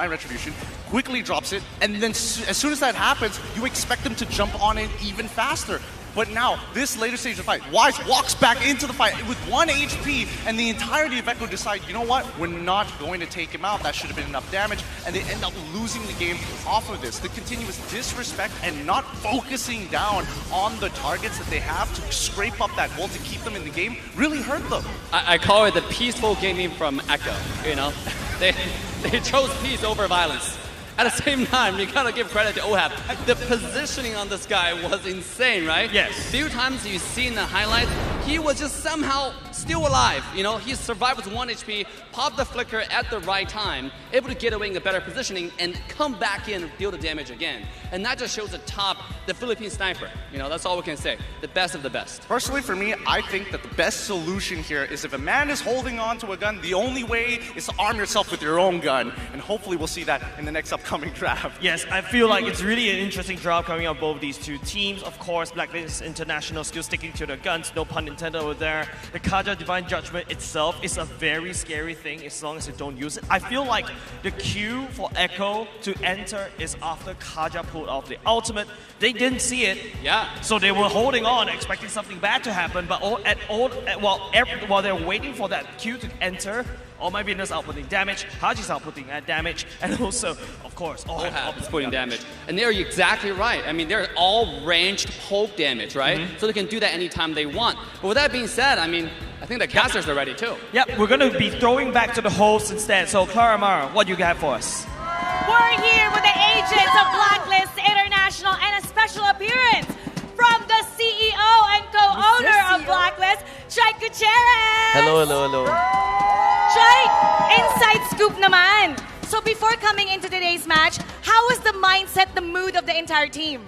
Retribution, quickly drops it. And then as soon as that happens, you expect them to jump on it even faster. But now, this later stage of the fight, Wise walks back into the fight with 1 HP, and the entirety of Echo decide, you know what, we're not going to take him out. That should have been enough damage, and they end up losing the game off of this. The continuous disrespect and not focusing down on the targets that they have to scrape up that gold to keep them in the game really hurt them. I call it the peaceful gaming from Echo, you know? They chose peace over violence. At the same time, you gotta give credit to OHAB. The positioning on this guy was insane, right? Yes. Few times you've seen the highlights, he was just somehow still alive. You know, he survived with 1 HP, popped the flicker at the right time, able to get away in a better positioning, and come back in and deal the damage again. And that just shows the Philippine sniper. You know, that's all we can say. The best of the best. Personally, for me, I think that the best solution here is if a man is holding on to a gun, the only way is to arm yourself with your own gun. And hopefully we'll see that in the next upcoming draft. Yes, I feel like it's really an interesting draft coming out of both these two teams. Of course, BLACKLIST International still sticking to their guns, no pun intended over there. The Kaja Divine Judgment itself is a very scary thing as long as you don't use it. I feel like the cue for Echo to enter is after Kaja pulled off the ultimate. They didn't see it, Yeah. so they were holding on, expecting something bad to happen. But while they're waiting for that cue to enter, Oh My Venus outputting damage, Haji's outputting damage, and also, of course, OHAB is putting damage. And they're exactly right. I mean, they're all ranged poke damage, right? So they can do that anytime they want. But with that being said, I mean, I think the casters are ready too. Yep, we're going to be throwing back to the host instead. So, Clara Mara, what do you have for us? We're here with the agents of BLACKLIST International and a special appearance from the CEO and co-owner of BLACKLIST, Chai Gutierrez. Hello, hello, hello. Chai, inside scoop naman. So before coming into today's match, how was the mindset, the mood of the entire team?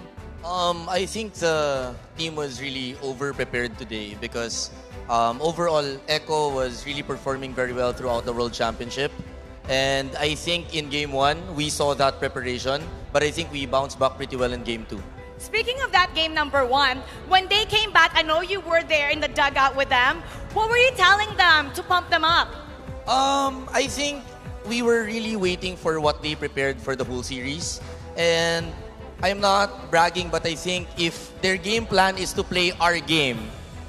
I think the team was really over-prepared today because overall, Echo was really performing very well throughout the World Championship. And I think in Game 1, we saw that preparation, but I think we bounced back pretty well in Game 2. Speaking of that game number 1, when they came back, I know you were there in the dugout with them. What were you telling them to pump them up? I think we were really waiting for what they prepared for the whole series. And I'm not bragging, but I think if their game plan is to play our game,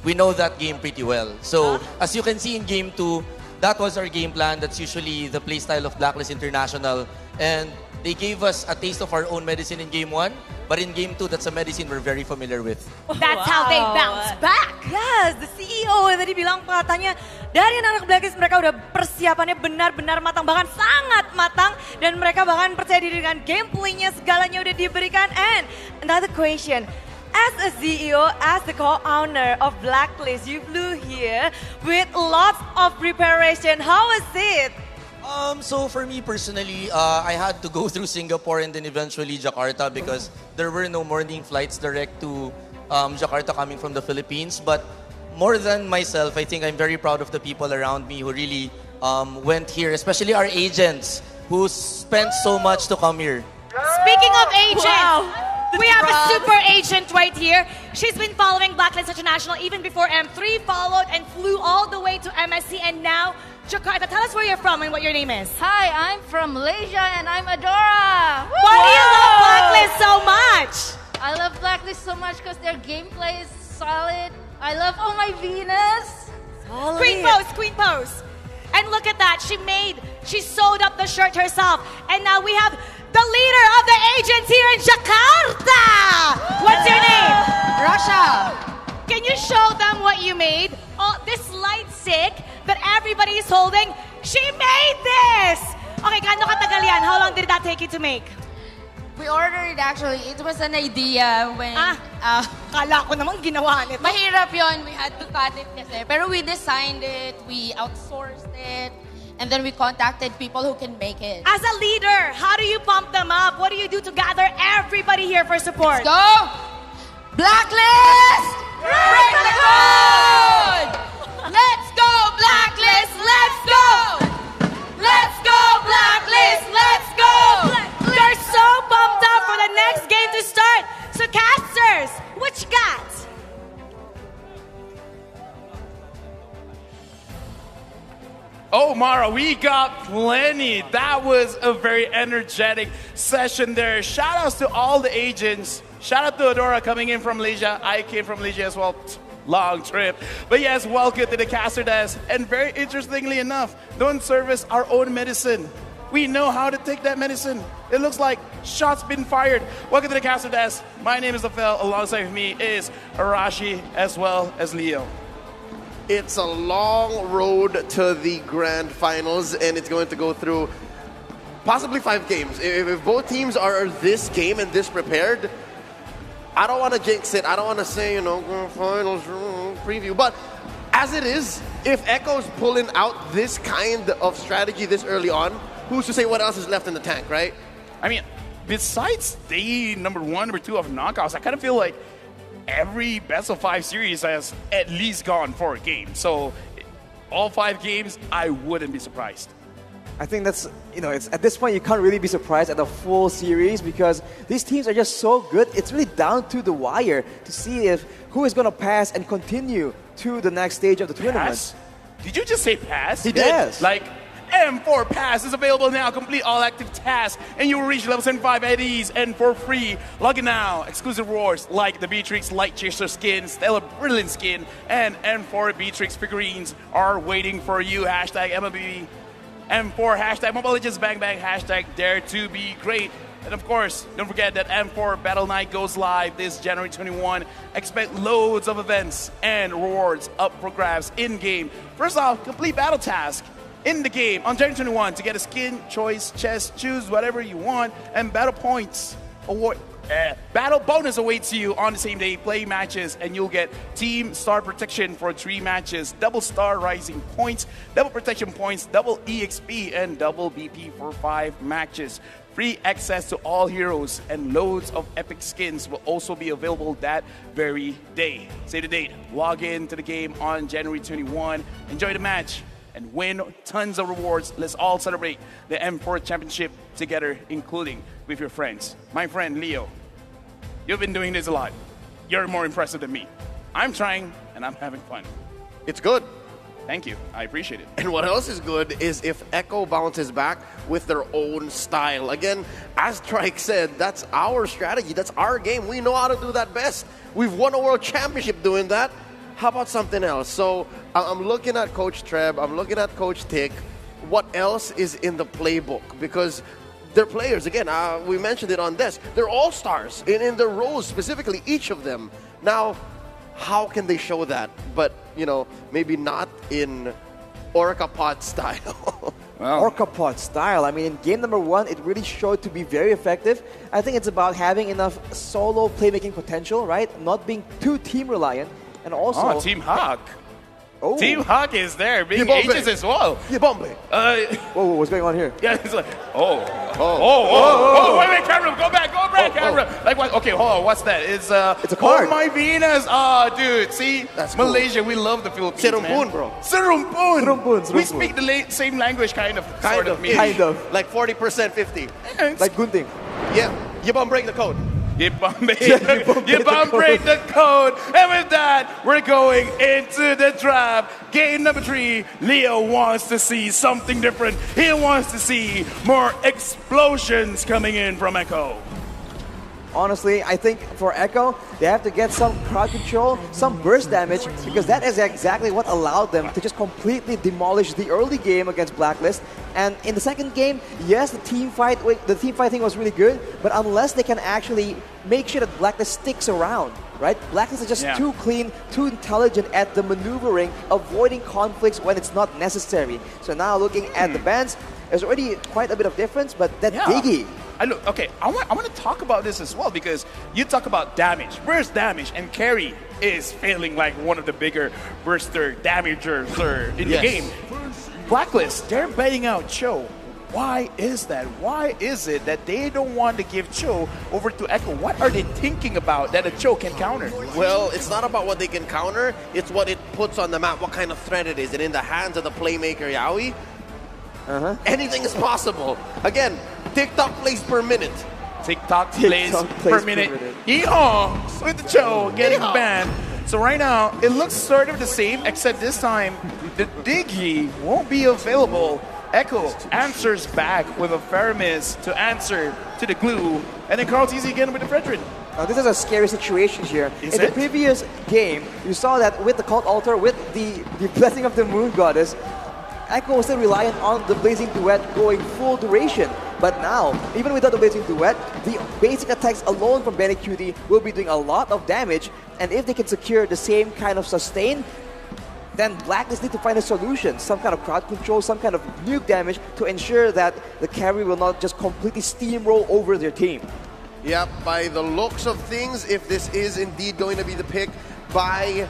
we know that game pretty well. So, as you can see in Game 2, that was our game plan. That's usually the playstyle of BLACKLIST International. And they gave us a taste of our own medicine in Game 1. But in Game 2, that's a medicine we're very familiar with. That's how they bounce back. Yes, the CEO yang tadi bilang katanya dari anak BLACKLIST mereka udah persiapannya benar-benar matang, bahkan sangat matang, dan mereka bahkan percaya diri dengan gameplaynya, segalanya udah diberikan. And another question, as a CEO, as the co-owner of BLACKLIST, you flew here with lots of preparation. How was it? So for me personally, I had to go through Singapore and then eventually Jakarta because there were no morning flights direct to Jakarta coming from the Philippines. But more than myself, I think I'm very proud of the people around me who really went here, especially our agents who spent so much to come here. Speaking of agents, we have a super agent right here. She's been following BLACKLIST International even before M3 followed and flew all the way to MSC and now Jakarta. Tell us where you're from and what your name is. Hi, I'm from Malaysia and I'm Adora. Why do you love BLACKLIST so much? I love BLACKLIST so much because their gameplay is solid. I love Oh My Venus. Queen pose, queen pose. And look at that. She sewed up the shirt herself. And now we have the leader of the agents here in Jakarta. What's your name? Russia. Can you show them what you made? Oh, this light stick that everybody is holding, she made this! Okay, gaano katagal yan? How long did that take you to make? We ordered actually. It was an idea when... Kala ko naman ginawa nito. Mahirap yun. We had to cut it kasi. Pero we designed it, we outsourced it, and then we contacted people who can make it. As a leader, how do you pump them up? What do you do to gather everybody here for support? Let's go! Blacklist! Break the code! Let's go, Blacklist! Let's go! Let's go, Blacklist! Let's go! They're so pumped up for the next game to start. So casters, what you got? Oh, Mara, we got plenty. That was a very energetic session there. Shout outs to all the agents. Shout out to Adora coming in from Malaysia. I came from Malaysia as well. Long trip. But yes, welcome to the caster desk. And very interestingly enough, don't service our own medicine. We know how to take that medicine. It looks like shots been fired. Welcome to the caster desk. My name is Afel. Alongside me is Arashi as well as Leo. It's a long road to the grand finals, and it's going to go through possibly 5 games. If both teams are this game and this prepared, I don't want to jinx it. I don't want to say, grand finals preview. But as it is, if Echo's pulling out this kind of strategy this early on, who's to say what else is left in the tank, right? I mean, besides day number 1, number 2 of knockouts, I kind of feel like every best of 5 series has at least gone for a game. So all 5 games, I wouldn't be surprised. I think that's, it's at this point you can't really be surprised at the full series because these teams are just so good. It's really down to the wire to see if who is going to pass and continue to the next stage of the tournament. Pass? Did you just say pass? He did. Yes. Like, M4 Pass is available now. Complete all active tasks, and you will reach level 75 at ease and for free. Log in now. Exclusive rewards like the Beatrix Light Chaser skin, Stellar Brilliant skin, and M4 Beatrix figurines are waiting for you. Hashtag MLB M4, hashtag Mobile Legends Bang Bang, hashtag Dare to Be Great. And of course, don't forget that M4 Battle Night goes live this January 21. Expect loads of events and rewards up for grabs in-game. First off, complete battle task in the game on January 21 to get a skin, choice, chest, choose whatever you want, and battle points award. Battle bonus awaits you on the same day. Play matches and you'll get team star protection for 3 matches, double star rising points, double protection points, double EXP, and double BP for 5 matches. Free access to all heroes and loads of epic skins will also be available that very day. Say the date. Log in to the game on January 21. Enjoy the match and win tons of rewards. Let's all celebrate the M4 Championship together, including with your friends. My friend Leo, you've been doing this a lot. You're more impressive than me. I'm trying and I'm having fun. It's good. Thank you. I appreciate it. And what else is good is if Echo bounces back with their own style. Again, as Trike said, that's our strategy. That's our game. We know how to do that best. We've won a world championship doing that. How about something else? So I'm looking at Coach Treb. I'm looking at Coach Tick. What else is in the playbook? Because they're players. Again, we mentioned it on this. They're all-stars in their roles, specifically, each of them. Now, how can they show that? But, maybe not in Orca Pod style. Well, Orca Pod style. I mean, in game number 1, it really showed to be very effective. I think it's about having enough solo playmaking potential, right? Not being too team reliant. And also... Team Hawk. Oh. Team Hawk is there, being ages as well. Whoa, what's going on here? Yeah, it's like, wait, camera, go back, camera. Like what? Okay, hold on, what's that? It's a card. Oh, my Venus. Oh, dude, see? That's Malaysia, cool. we love the Philippines, Serumpun, man. bro. Serumpun. We speak the same language, kind of. Kind of. Like 40%, 50. Like Gunting. Yeah, Yabam break the code. Yabam break the code. And with that, we're going into the draft. Game number 3. Leo wants to see something different. He wants to see more explosions coming in from Echo. Honestly, I think for Echo, they have to get some crowd control, some burst damage, because that is exactly what allowed them to just completely demolish the early game against Blacklist. And in the second game, yes, the team fighting was really good, but unless they can actually make sure that Blacklist sticks around, right? Blacklist is just too clean, too intelligent at the maneuvering, avoiding conflicts when it's not necessary. So now looking at the bans, there's already quite a bit of difference, but that Diggy I want to talk about this as well because you talk about damage. Where's damage? And Carry is failing like one of the bigger burster damagers in the game. Blacklist, they're betting out Cho. Why is that? Why is it that they don't want to give Cho over to Echo? What are they thinking about that a Cho can counter? Well, it's not about what they can counter, it's what it puts on the map, what kind of threat it is. And in the hands of the playmaker Yawi, anything is possible. Again, TikTok plays per minute. TikTok plays per minute. Yeehaw! With the Cho getting banned. So right now, it looks sort of the same, except this time, the Diggy won't be available. Echo answers back with a Faramis to answer to the glue, and then Carl TZ again with the Fredrin. Now this is a scary situation here. In the previous game, you saw that with the Cult Altar, with the Blessing of the Moon Goddess, Echo was still reliant on the Blazing Duet going full duration. But now, even without the Blazing Duet, the basic attacks alone from Benny Cutie will be doing a lot of damage, and if they can secure the same kind of sustain, then Blacklist need to find a solution, some kind of crowd control, some kind of nuke damage to ensure that the carry will not just completely steamroll over their team. Yep, by the looks of things, if this is indeed going to be the pick by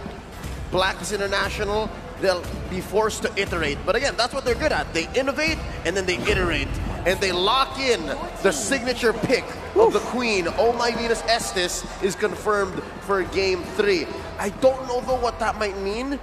Blacklist International, they'll be forced to iterate. But again, that's what they're good at. They innovate and then they iterate. And they lock in the signature pick of the Queen. Oh My Venus Estes is confirmed for Game 3. I don't know though what that might mean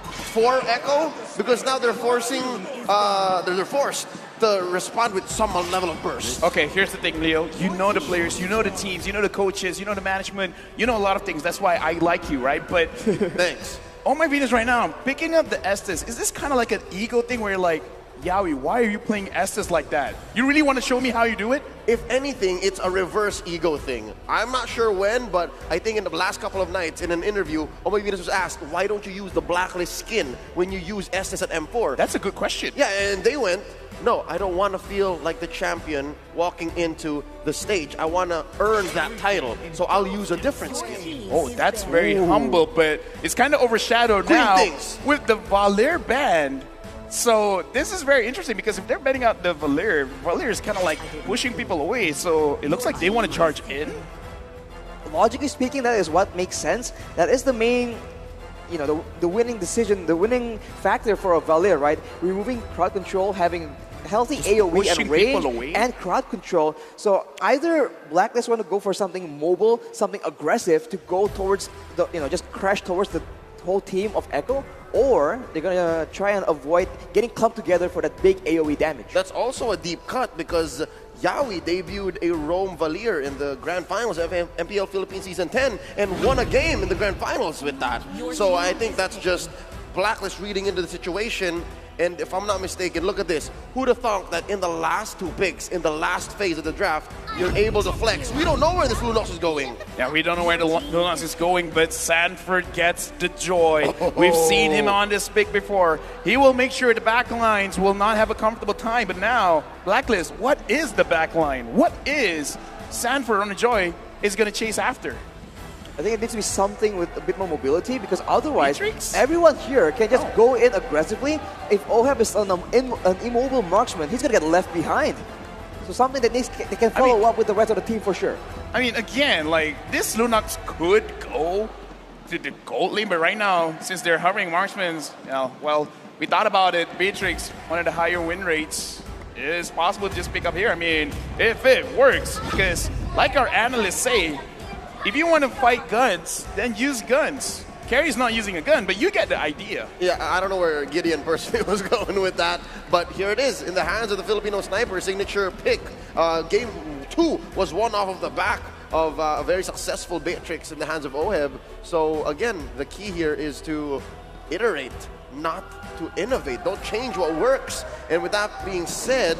for Echo, because now they're forcing, they're forced to respond with some level of burst. Okay, here's the thing, Leo. You know the players, you know the teams, you know the coaches, you know the management, you know a lot of things. That's why I like you, right? But thanks. Oh My Venus right now, picking up the Estes, is this kind of like an ego thing where you're like, Yawi, why are you playing Estes like that? You really want to show me how you do it? If anything, it's a reverse ego thing. I'm not sure when, but I think in the last couple of nights in an interview, Oh My Venus was asked, why don't you use the Blacklist skin when you use Estes at M4? That's a good question. Yeah, and they went, no, I don't want to feel like the champion walking into the stage. I want to earn that title, so I'll use a different skin. Oh, that's very humble, but it's kind of overshadowed now with the Valir band. So this is very interesting because if they're betting out the Valir is kind of like pushing people away. So it looks like they want to charge in. Logically speaking, that is what makes sense. That is the main, you know, the winning decision, the winning factor for a Valir, right? Removing crowd control, having healthy AoE and range and crowd control. So either Blacklist want to go for something mobile, something aggressive to go towards the, you know, just crash towards the whole team of Echo, or they're gonna try and avoid getting clumped together for that big AoE damage. That's also a deep cut because Yawi debuted a Rome Valir in the Grand Finals of MPL Philippines Season 10 and won a game in the Grand Finals with that. So I think that's just Blacklist reading into the situation. And if I'm not mistaken, look at this. Who'd have thought that in the last two picks, in the last phase of the draft, you're able to flex? We don't know where this Lunox is going. Yeah, we don't know where the Lunox is going, but Sanford gets the joy. We've seen him on this pick before. He will make sure the back lines will not have a comfortable time. But now, Blacklist, what is the back line? What is Sanford on the joy is going to chase after? I think it needs to be something with a bit more mobility, because otherwise everyone here can just go in aggressively. If Oheb is an immobile marksman, he's going to get left behind. So something that they can follow up with the rest of the team for sure. I mean, again, like, this Lunox could go to the gold lane, but right now, since they're hovering marksmen, you know, well, we thought about it. Beatrix, one of the higher win rates, is possible to just pick up here. I mean, if it works, because like our analysts say, if you want to fight guns, then use guns. Carrie's not using a gun, but you get the idea. Yeah, I don't know where Gideon personally was going with that, but here it is in the hands of the Filipino sniper, signature pick. Game 2 was won off of the back of a very successful Beatrix in the hands of Oheb. So again, the key here is to iterate, not to innovate. Don't change what works. And with that being said,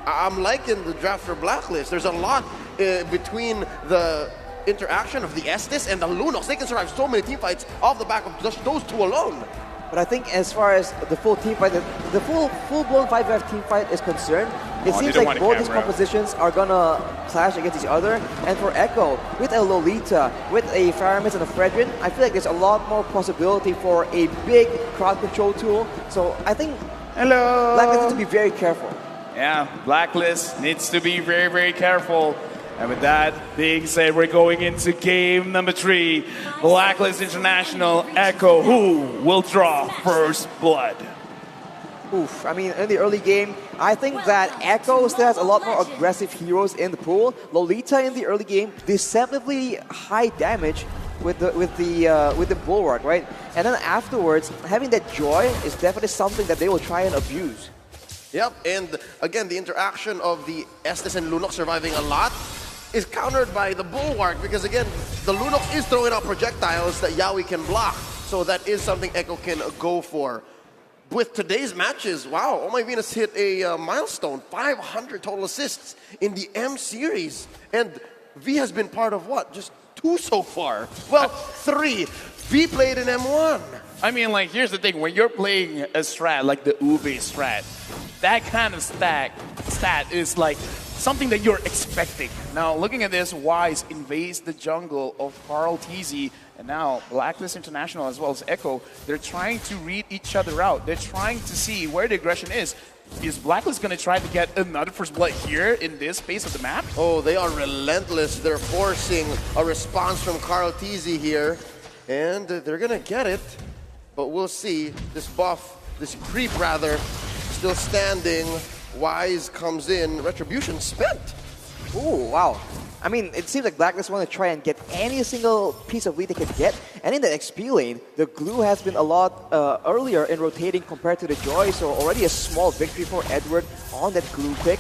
I'm liking the draft for Blacklist. There's a lot between the interaction of the Estes and the Lunox. They can survive so many team fights off the back of just those two alone. But I think as far as the full team fight, the full-blown 5v5 team fight is concerned, it seems like both these compositions are gonna clash against each other. And for Echo, with a Lolita, with a Faramis and a Fredrin, I feel like there's a lot more possibility for a big crowd control tool. So I think Blacklist needs to be very careful. Yeah, Blacklist needs to be very, very careful. And with that being said, we're going into game number 3. Blacklist International, Echo. Who will draw first blood? Oof, I mean, in the early game, I think that Echo still has a lot more aggressive heroes in the pool. Lolita in the early game, deceptively high damage with the Bulwark, right? And then afterwards, having that Joy is definitely something that they will try and abuse. Yep, and again, the interaction of the Estes and Lunok surviving a lot is countered by the Bulwark because, again, the Lunok is throwing out projectiles that Yaoi can block. So that is something Echo can go for. With today's matches, wow, Oh My Venus hit a milestone, 500 total assists in the M series. And V has been part of what? Just 2 so far. Well, 3. V played in M1. I mean, like, here's the thing. When you're playing a strat like the Ube strat, that kind of stat is like something that you're expecting. Now, looking at this, Wise invades the jungle of Carl TZ, and now Blacklist International as well as Echo, they're trying to read each other out. They're trying to see where the aggression is. Is Blacklist going to try to get another first blood here in this space of the map? Oh, they are relentless. They're forcing a response from Carl TZ here, and they're going to get it. But we'll see. This buff, this creep rather, still standing. Wise comes in. Retribution spent. Ooh, wow. I mean, it seems like Blacklist want to try and get any single piece of lead they can get. And in the XP lane, the glue has been a lot earlier in rotating compared to the Joy. So already a small victory for Edward on that glue pick.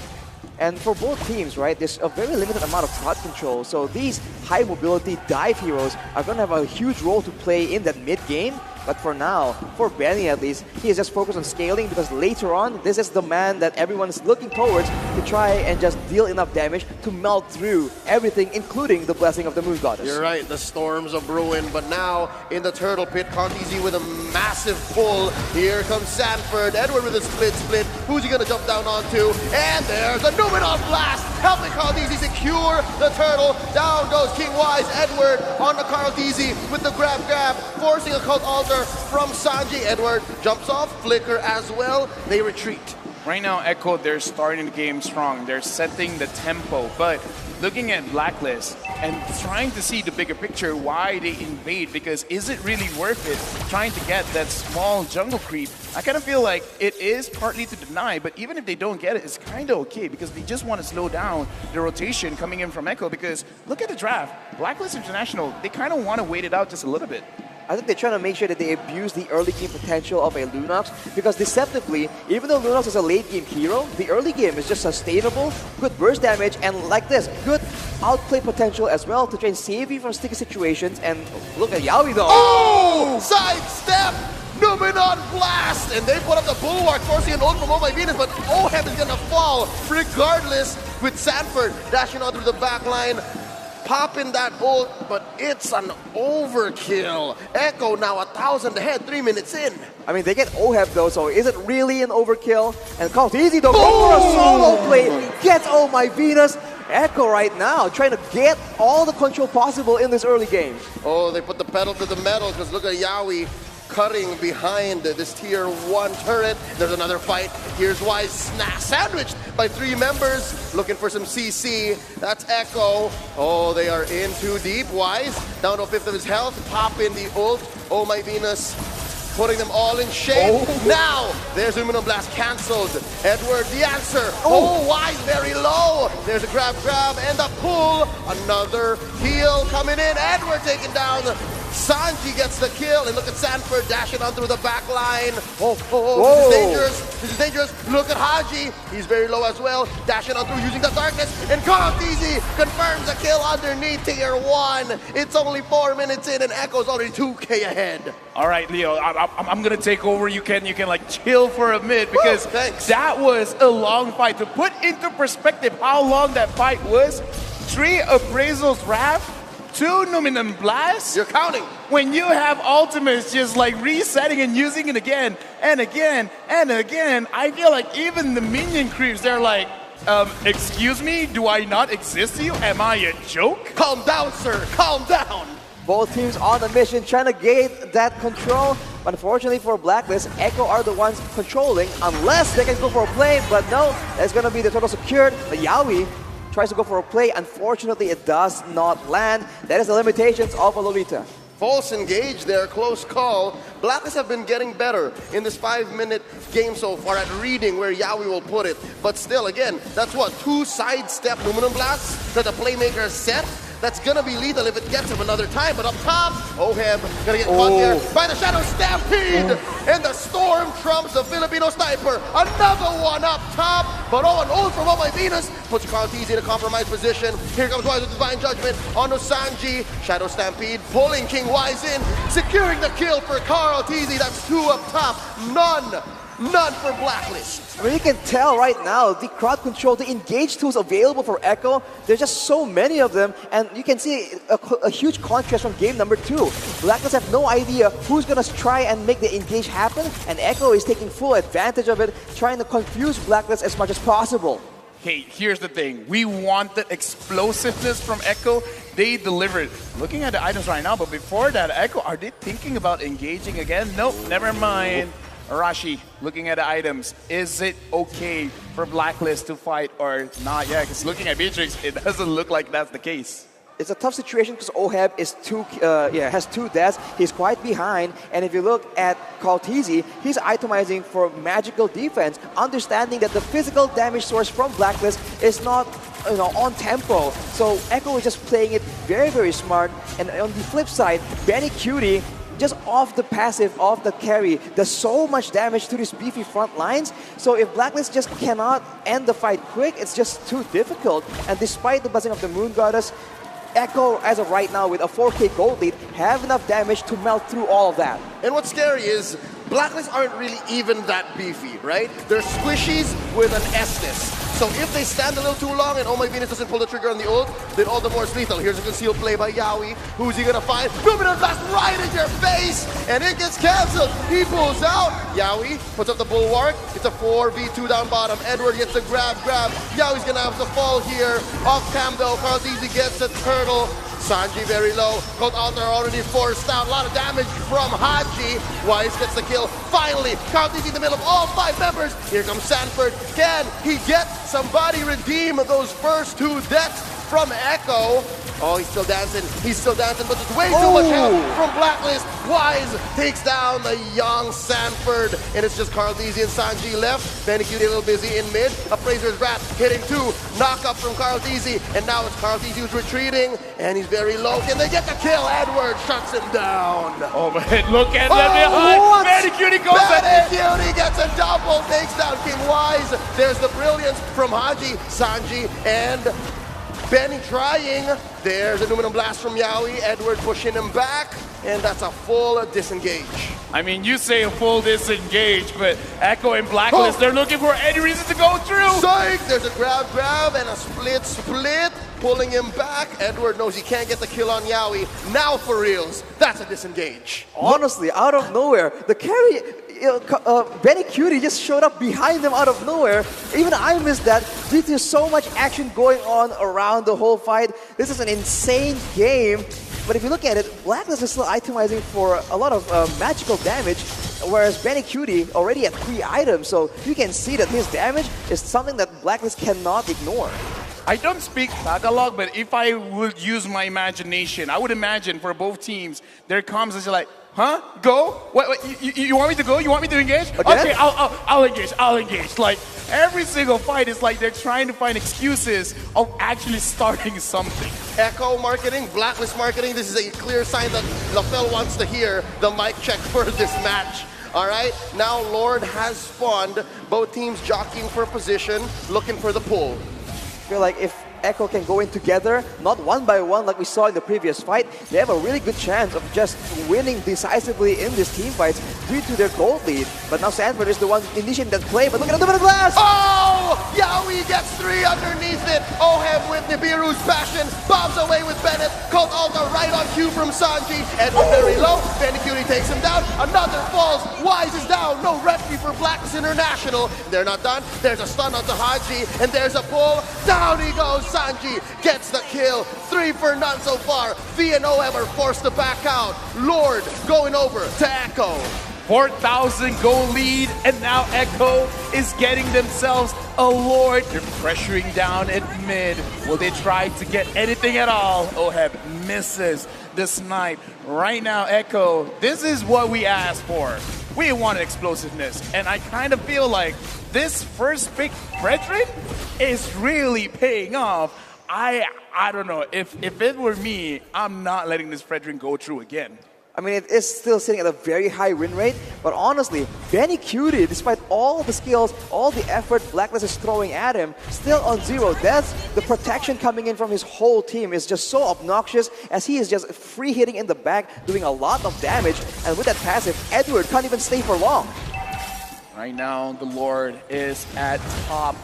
And for both teams, right, there's a very limited amount of crowd control. So these high mobility dive heroes are going to have a huge role to play in that mid game. But for now, for Benny at least, he is just focused on scaling because later on, this is the man that everyone is looking towards to try and just deal enough damage to melt through everything, including the Blessing of the Moon Goddess. You're right, the storms are brewing, but now in the Turtle Pit, Contizi with a massive pull. Here comes Sanford, Edward with a split. Who's he gonna jump down onto? And there's a Numenor Blast, helping Contizi secure the turtle. Down goes King Wise, Edward on the Contizi with the grab, forcing a cult altar from Sanji. Edward jumps off, Flicker as well. They retreat. Right now, Echo, they're starting the game strong. They're setting the tempo. But looking at Blacklist and trying to see the bigger picture, why they invade, because is it really worth it trying to get that small jungle creep? I kind of feel like it is partly to deny, but even if they don't get it, it's kind of okay because they just want to slow down the rotation coming in from Echo because look at the draft. Blacklist International, they kind of want to wait it out just a little bit. I think they're trying to make sure that they abuse the early game potential of a Lunox because deceptively, even though Lunox is a late game hero, the early game is just sustainable, good burst damage, and like this, good outplay potential as well to try and save you from sticky situations. And look at Yaoi though. Oh! Sidestep! Numenor Blast! And they put up the Bulwark, forcing an ult from Oh My Venus, but Oheb is gonna fall regardless with Sanford dashing on through the back line. Popping that ult, but it's an overkill. Echo now 1,000 ahead, 3 minutes in. I mean, they get Oheb though, so is it really an overkill? And Carl easy though, go for a solo play, gets Oh My Venus. Echo right now trying to get all the control possible in this early game. Oh, they put the pedal to the metal because look at Yaoi cutting behind this tier 1 turret. There's another fight. Here's Wise sandwiched by 3 members looking for some CC. That's Echo. Oh, they are in too deep. Wise down to a fifth of his health. Pop in the ult. Oh My Venus putting them all in shape. Oh. Now, there's Numenor Blast cancelled. Edward, the answer. Oh, Wise very low. There's a grab, and a pull. Another heal coming in. Edward taken down. Sanji gets the kill, and look at Sanford dashing on through the back line. This is dangerous. This is dangerous. Look at Haji. He's very low as well. Dashing on through using the darkness. And Contizi confirms a kill underneath tier 1. It's only 4 minutes in, and Echo's already 2K ahead. All right, Leo, I'm going to take over. You can like chill for a minute because that was a long fight. To put into perspective how long that fight was, 3 appraisals wrapped, 2 Numenor Blasts. You're counting. When you have ultimates just like resetting and using it again and again and again, I feel like even the minion creeps, they're like, excuse me, do I not exist to you? Am I a joke? Calm down, sir. Calm down. Both teams on the mission trying to gain that control. But unfortunately for Blacklist, Echo are the ones controlling unless they can go for a play. But no, that's going to be the total secured. But Yawi tries to go for a play. Unfortunately, it does not land. That is the limitations of a Lolita. False engage there, close call. Blacklist have been getting better in this 5-minute game so far at reading where Yawi will put it. But still, again, that's what, 2 sidestep aluminum blasts that the playmaker set. That's gonna be lethal if it gets him another time. But up top, Oheb gonna get caught there by the Shadow Stampede. And the Storm trumps the Filipino Sniper. Another one up top. But an ult from Oh My Venus puts Carl TZ in a compromised position. Here comes Wise with Divine Judgment onto Sanji. Shadow Stampede pulling King Wise in. Securing the kill for Carl TZ. That's 2 up top. None for Blacklist. I mean, you can tell right now the crowd control, the engage tools available for Echo, there's just so many of them, and you can see a huge contrast from game number 2. Blacklist have no idea who's going to try and make the engage happen, and Echo is taking full advantage of it, trying to confuse Blacklist as much as possible. Hey, here's the thing. We want the explosiveness from Echo. They delivered. Looking at the items right now, but before that, Echo, are they thinking about engaging again? Nope, never mind. Arashi, looking at the items, is it okay for Blacklist to fight or not? Yeah, because looking at Beatrix, it doesn't look like that's the case. It's a tough situation because Oheb is has 2 deaths. He's quite behind, and if you look at Kaltizi, he's itemizing for magical defense, understanding that the physical damage source from Blacklist is not on tempo. So Echo is just playing it very, very smart. And on the flip side, Benny Cutie, just off the passive, off the carry, does so much damage to these beefy front lines. So if Blacklist just cannot end the fight quick, it's just too difficult. And despite the Blessing of the Moon Goddess, Echo, as of right now, with a 4K gold lead, have enough damage to melt through all of that. And what's scary is Blacklist aren't really even that beefy, right? They're squishies with an S-ness. So if they stand a little too long and Oh My Venus doesn't pull the trigger on the ult, then all the more it's lethal. Here's a concealed play by Yawi. Who's he gonna find? Luminous Blast right in your face! And it gets cancelled. He pulls out. Yawi puts up the bulwark. It's a 4v2 down bottom. Edward gets the grab. Yawi's gonna have to fall here. Off cam though, Carl TZ gets a turtle. Sanji very low. Cold Altar already forced out. A lot of damage from Haji. Wise gets the kill. Finally, Carl TZ in the middle of all 5 members. Here comes Sanford. Can he get somebody redeem those first 2 deaths from Echo? Oh, he's still dancing, but there's way too much help from Blacklist. Wise takes down the young Sanford, and it's just Carl TZ and Sanji left. Benny Cutie a little busy in mid. Appraiser's Rat hitting 2. Knock up from Carl TZ, and now it's Carl TZ who's retreating, and he's very low. Can they get the kill? Edward shuts him down. Oh, man, look at that behind. Benny Cutie goes Benny Cutie gets a double, takes down King Wise. There's the brilliance from Haji, Sanji, and Benny trying. There's an aluminum blast from Yawi. Edward pushing him back, and that's a full disengage. I mean, you say a full disengage, but Echo and Blacklist, they're looking for any reason to go through. Psych! There's a grab, and a split, pulling him back. Edward knows he can't get the kill on Yawi. Now for reals, that's a disengage. Honestly, out of nowhere, the carry, Benny Cutie just showed up behind them out of nowhere. Even I missed that due to so much action going on around the whole fight. This is an insane game. But if you look at it, Blacklist is still itemizing for a lot of magical damage, whereas Benny Cutie already at 3 items. So you can see that his damage is something that Blacklist cannot ignore. I don't speak Tagalog, but if I would use my imagination, I would imagine for both teams, there comes as like, huh? Go? What you want me to go? You want me to engage? Again? Okay, I'll engage. Like, every single fight is like they're trying to find excuses of actually starting something. Echo marketing, Blacklist marketing, this is a clear sign that LaFell wants to hear the mic check for this match. All right, now Lord has spawned, both teams jockeying for position, looking for the pull. I feel like if Echo can go in together, not one by one like we saw in the previous fight, they have a really good chance of just winning decisively in these team fights due to their gold lead. But now Sanford is the one initiating that play, but look at the glass! Oh! Yawi gets 3 underneath it. Oheb with Nibiru's passion, bombs away with Bennett. Called Alta right on cue from Sanji. Edward very low. Cutie takes him down. Another falls. Wise is down. No rescue for Blacklist International. They're not done. There's a stun onto Haji. And there's a pull. Down he goes. Sanji gets the kill. 3 for none so far. V and OM are forced to back out. Lord going over to Echo. 4,000 goal lead, and now Echo is getting themselves a Lord. They're pressuring down at mid. Will they try to get anything at all? Oheb misses the snipe. Right now, Echo, this is what we asked for. We wanted explosiveness, and I kind of feel like this first pick, Frederick, is really paying off. I don't know. If it were me, I'm not letting this Frederick go through again. I mean, it is still sitting at a very high win rate, but honestly, Benny Cutie, despite all the skills, all the effort Blacklist is throwing at him, still on 0 deaths. The protection coming in from his whole team is just so obnoxious as he is just free hitting in the back, doing a lot of damage, and with that passive, Edward can't even stay for long. Right now, the Lord is at top.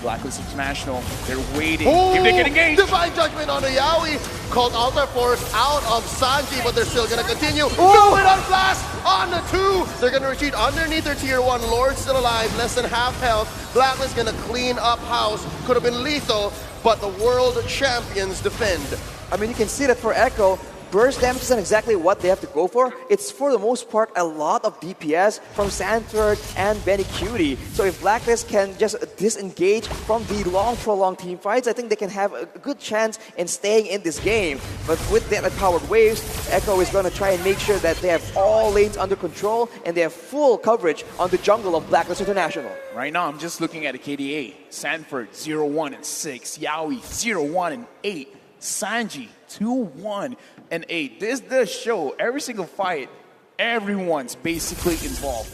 Blacklist International, they're waiting. Ooh, if they get engaged. Divine Judgment on the Yaoi. Called Altar Force out of Sanji, but they're still going to continue. Going on blast on the 2. They're going to retreat underneath their tier 1. Lord still alive, less than half health. Blacklist going to clean up house. Could have been lethal, but the world champions defend. I mean, you can see that for Echo, burst damage isn't exactly what they have to go for. It's for the most part a lot of DPS from Sanford and Benny Cutie. So if Blacklist can just disengage from the long prolonged team fights, I think they can have a good chance in staying in this game. But with that powered waves, Echo is going to try and make sure that they have all lanes under control and they have full coverage on the jungle of Blacklist International. Right now, I'm just looking at a KDA. Sanford 0-1 and 6, Yaoi 0-1 and 8, Sanji 2-1 and 8. This does show every single fight, everyone's basically involved.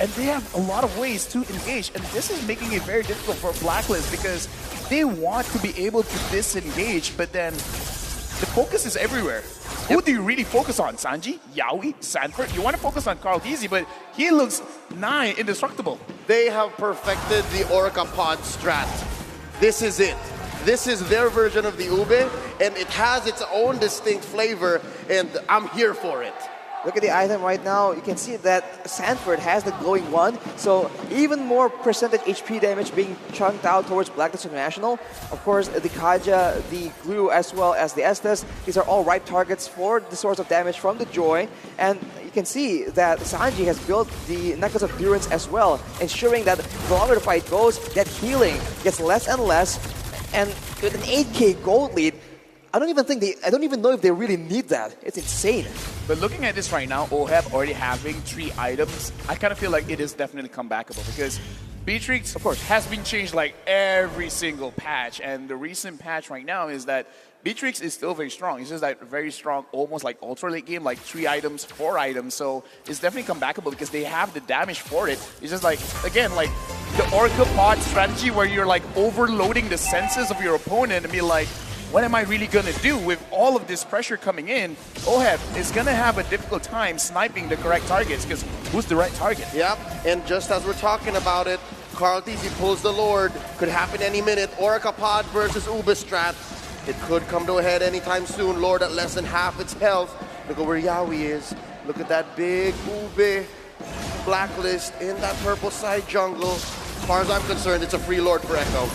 And they have a lot of ways to engage. And this is making it very difficult for Blacklist because they want to be able to disengage, but then the focus is everywhere. Who do you really focus on? Sanji? Yaoi? Sanford? You want to focus on Carl Deasy, but he looks nigh indestructible. They have perfected the Orca Pod strat. This is it. This is their version of the Ube, and it has its own distinct flavor, and I'm here for it. Look at the item right now. You can see that Sanford has the glowing one, so even more percentage HP damage being chunked out towards Blacklist International. Of course, the Kaja, the Glue, as well as the Estes, these are all right targets for the source of damage from the Joy. And you can see that Sanji has built the Necklace of Durance as well, ensuring that the longer the fight goes, that healing gets less and less. And with an 8k gold lead, I don't even know if they really need that. It's insane. But looking at this right now, Oheb already having 3 items, I kind of feel like it is definitely comebackable because Beatrix, of course, has been changed like every single patch. And the recent patch right now is that Beatrix is still very strong. It's just like very strong, almost like ultra late game, like 3 items, 4 items. So it's definitely comebackable because they have the damage for it. It's just like, again, like the Orca Pod strategy where you're like overloading the senses of your opponent and be like, what am I really going to do with all of this pressure coming in? Oheb is going to have a difficult time sniping the correct targets because who's the right target? Yep, and just as we're talking about it, Carl Deasy pulls the Lord. Could happen any minute. Orca Pod versus Ube strat. It could come to a head anytime soon. Lord at less than half its health. Look at where Yaoi is. Look at that big Ube Blacklist in that purple side jungle. As far as I'm concerned, it's a free Lord for Echo.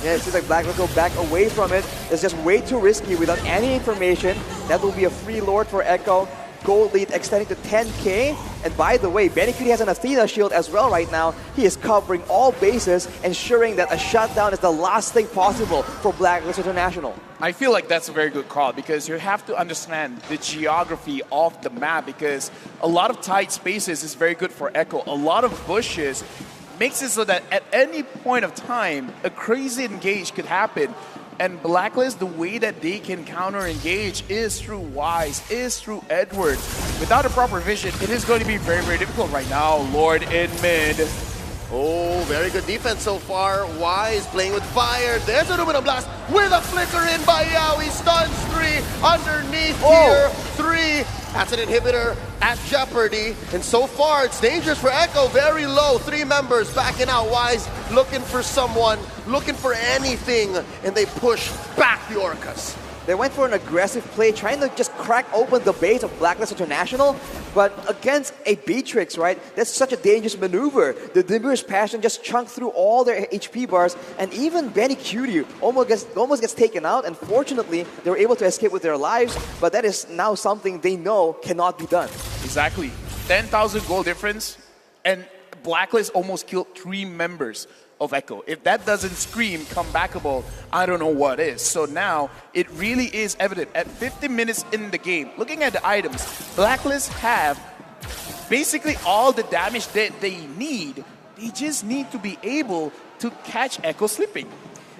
Yeah, it seems like Blacklist will back away from it. It's just way too risky without any information. That will be a free Lord for Echo. Gold lead extending to 10k. And by the way, Benny Cutie has an Athena shield as well right now. He is covering all bases, ensuring that a shutdown is the last thing possible for Blacklist International. I feel like that's a very good call because you have to understand the geography of the map because a lot of tight spaces is very good for Echo. A lot of bushes makes it so that at any point of time, a crazy engage could happen. And Blacklist, the way that they can counter-engage is through Wise, is through Edward. Without a proper vision, it is going to be very, very difficult right now. Lord in mid. Oh, very good defense so far. Wise playing with fire. There's a Lumina Blast with a flicker in by Yaoi. Stuns 3 underneath here. 3. That's an inhibitor at jeopardy. And so far, it's dangerous for Echo. Very low. 3 members backing out. Wise looking for someone, looking for anything. And they push back the Orcas. They went for an aggressive play, trying to just crack open the base of BLACKLIST International. But against a Beatrix, right, that's such a dangerous maneuver. The Dimmer's Passion just chunked through all their HP bars, and even Benny Cutie almost gets taken out. And fortunately, they were able to escape with their lives, but that is now something they know cannot be done. Exactly. 10,000 goal difference, and BLACKLIST almost killed 3 members of Echo. If that doesn't scream comebackable, I don't know what is. So now it really is evident at 50 minutes in the game. Looking at the items, BLACKLIST have basically all the damage that they need. They just need to be able to catch Echo slipping.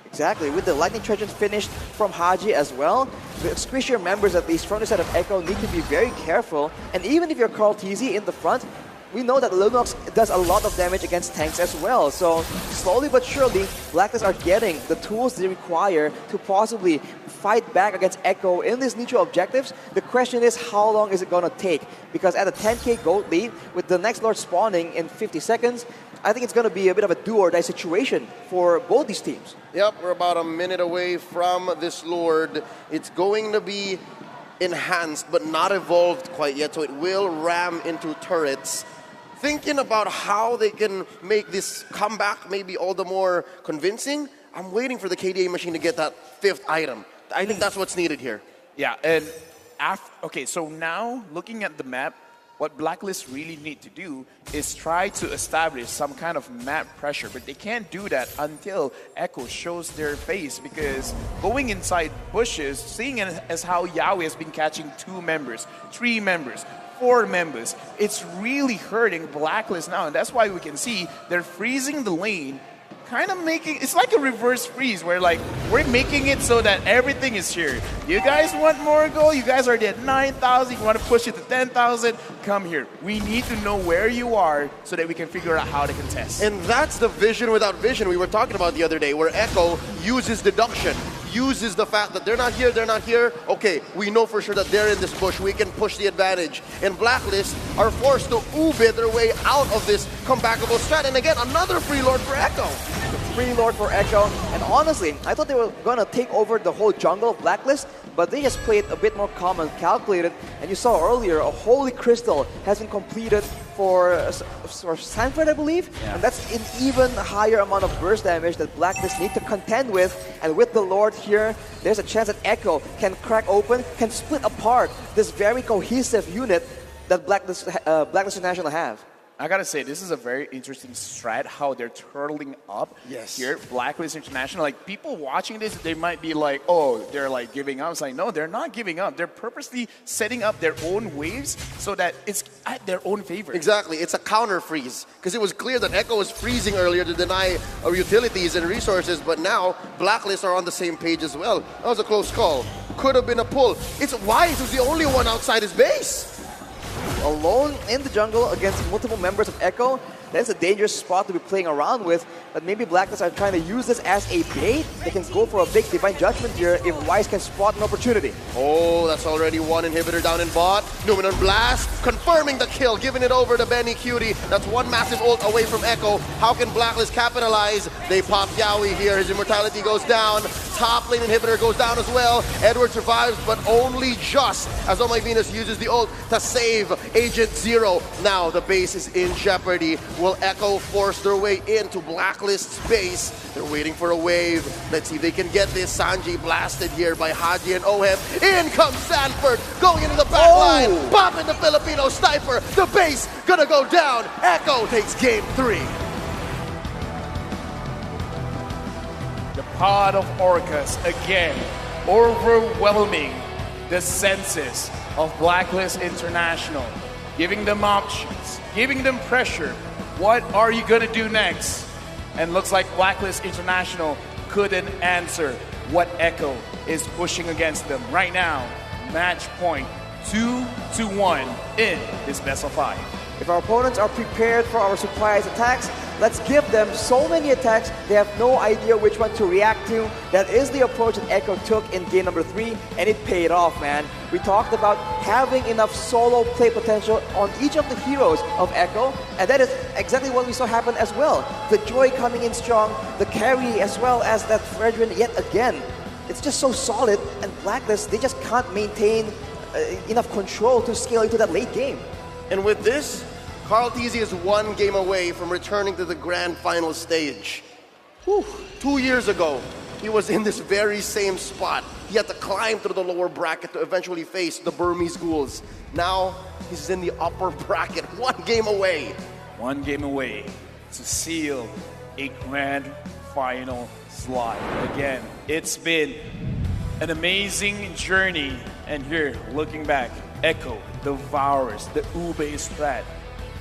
Exactly, with the Lightning Trojans finished from Haji as well, the Squishier members at least from the side of Echo need to be very careful. And even if you're Carl TZ in the front, we know that Lunox does a lot of damage against tanks as well. So slowly but surely, BLACKLIST are getting the tools they require to possibly fight back against Echo in these neutral objectives. The question is, how long is it going to take? Because at a 10k gold lead, with the next Lord spawning in 50 seconds, I think it's going to be a bit of a do-or-die situation for both these teams. Yep, we're about a minute away from this Lord. It's going to be enhanced, but not evolved quite yet, so it will ram into turrets. Thinking about how they can make this comeback maybe all the more convincing, I'm waiting for the KDA machine to get that 5th item. I think that's what's needed here. Yeah, and okay, so now looking at the map, what BLACKLIST really need to do is try to establish some kind of map pressure, but they can't do that until Echo shows their face, because going inside bushes, seeing it as how Yahweh has been catching 2 members, 3 members, 4 members, it's really hurting BLACKLIST now, and that's why we can see they're freezing the lane, kind of making, it's like a reverse freeze where like, we're making it so that everything is here. You guys want more gold? You guys are at 9,000, you want to push it to 10,000? Come here. We need to know where you are so that we can figure out how to contest. And that's the vision without vision we were talking about the other day, where Echo uses deduction, uses the fact that they're not here. Okay, we know for sure that they're in this bush. We can push the advantage. And BLACKLIST are forced to ube their way out of this comebackable strat. And again, another free Lord for Echo. Free Lord for Echo. And honestly, I thought they were going to take over the whole jungle of BLACKLIST, but they just played a bit more calm and calculated. And you saw earlier, a Holy Crystal has been completed for Sanford, I believe. Yeah. And that's an even higher amount of burst damage that BLACKLIST need to contend with. And with the Lord here, there's a chance that Echo can crack open, can split apart this very cohesive unit that BLACKLIST International have. I gotta say, this is a very interesting strat, how they're turtling up here, BLACKLIST International. Like, people watching this, they might be like, oh, they're like giving up. It's like, no, they're not giving up. They're purposely setting up their own waves so that it's at their own favor. Exactly, it's a counter freeze. Because it was clear that Echo was freezing earlier to deny our utilities and resources, but now BLACKLIST are on the same page as well. That was a close call. Could have been a pull. It's Wise who's the only one outside his base. Alone in the jungle against multiple members of Echo, that's a dangerous spot to be playing around with. But maybe BLACKLIST are trying to use this as a bait. They can go for a big Divine Judgment here if Wise can spot an opportunity. Oh, that's already 1 inhibitor down in bot. Numenon Blast confirming the kill, giving it over to Benny Cutie. That's 1 massive ult away from Echo. How can BLACKLIST capitalize? They pop Yaoi here. His immortality goes down. Top lane inhibitor goes down as well. Edward survives, but only just as Oh My Venus uses the ult to save Agent Zero. Now the base is in jeopardy. Will Echo force their way into BLACKLIST's base? They're waiting for a wave. Let's see if they can get this. Sanji blasted here by Haji and Oheb. In comes Sanford, going into the back line. Popping the Filipino sniper. The base gonna go down. Echo takes game 3. The pod of Orcas again, overwhelming the senses of BLACKLIST International, giving them options, giving them pressure. What are you gonna do next? And looks like BLACKLIST International couldn't answer what Echo is pushing against them. Right now, match point 2-1 in this best of 5. If our opponents are prepared for our surprise attacks, let's give them so many attacks they have no idea which one to react to. That is the approach that Echo took in game number 3, and it paid off, man. We talked about having enough solo play potential on each of the heroes of Echo, and that is exactly what we saw happen as well. The Joy coming in strong, the carry as well as that Fredrin yet again it's just so solid, and BLACKLIST, they just can't maintain enough control to scale into that late game. And with this, Carl Teasy is one game away from returning to the grand final stage. Whew. 2 years ago, he was in this very same spot. He had to climb through the lower bracket to eventually face the Burmese Ghouls. Now, he's in the upper bracket, one game away. One game away to seal a grand final slot. Again, it's been an amazing journey. And here, looking back, Echo, the Devourers, the Ube Strat,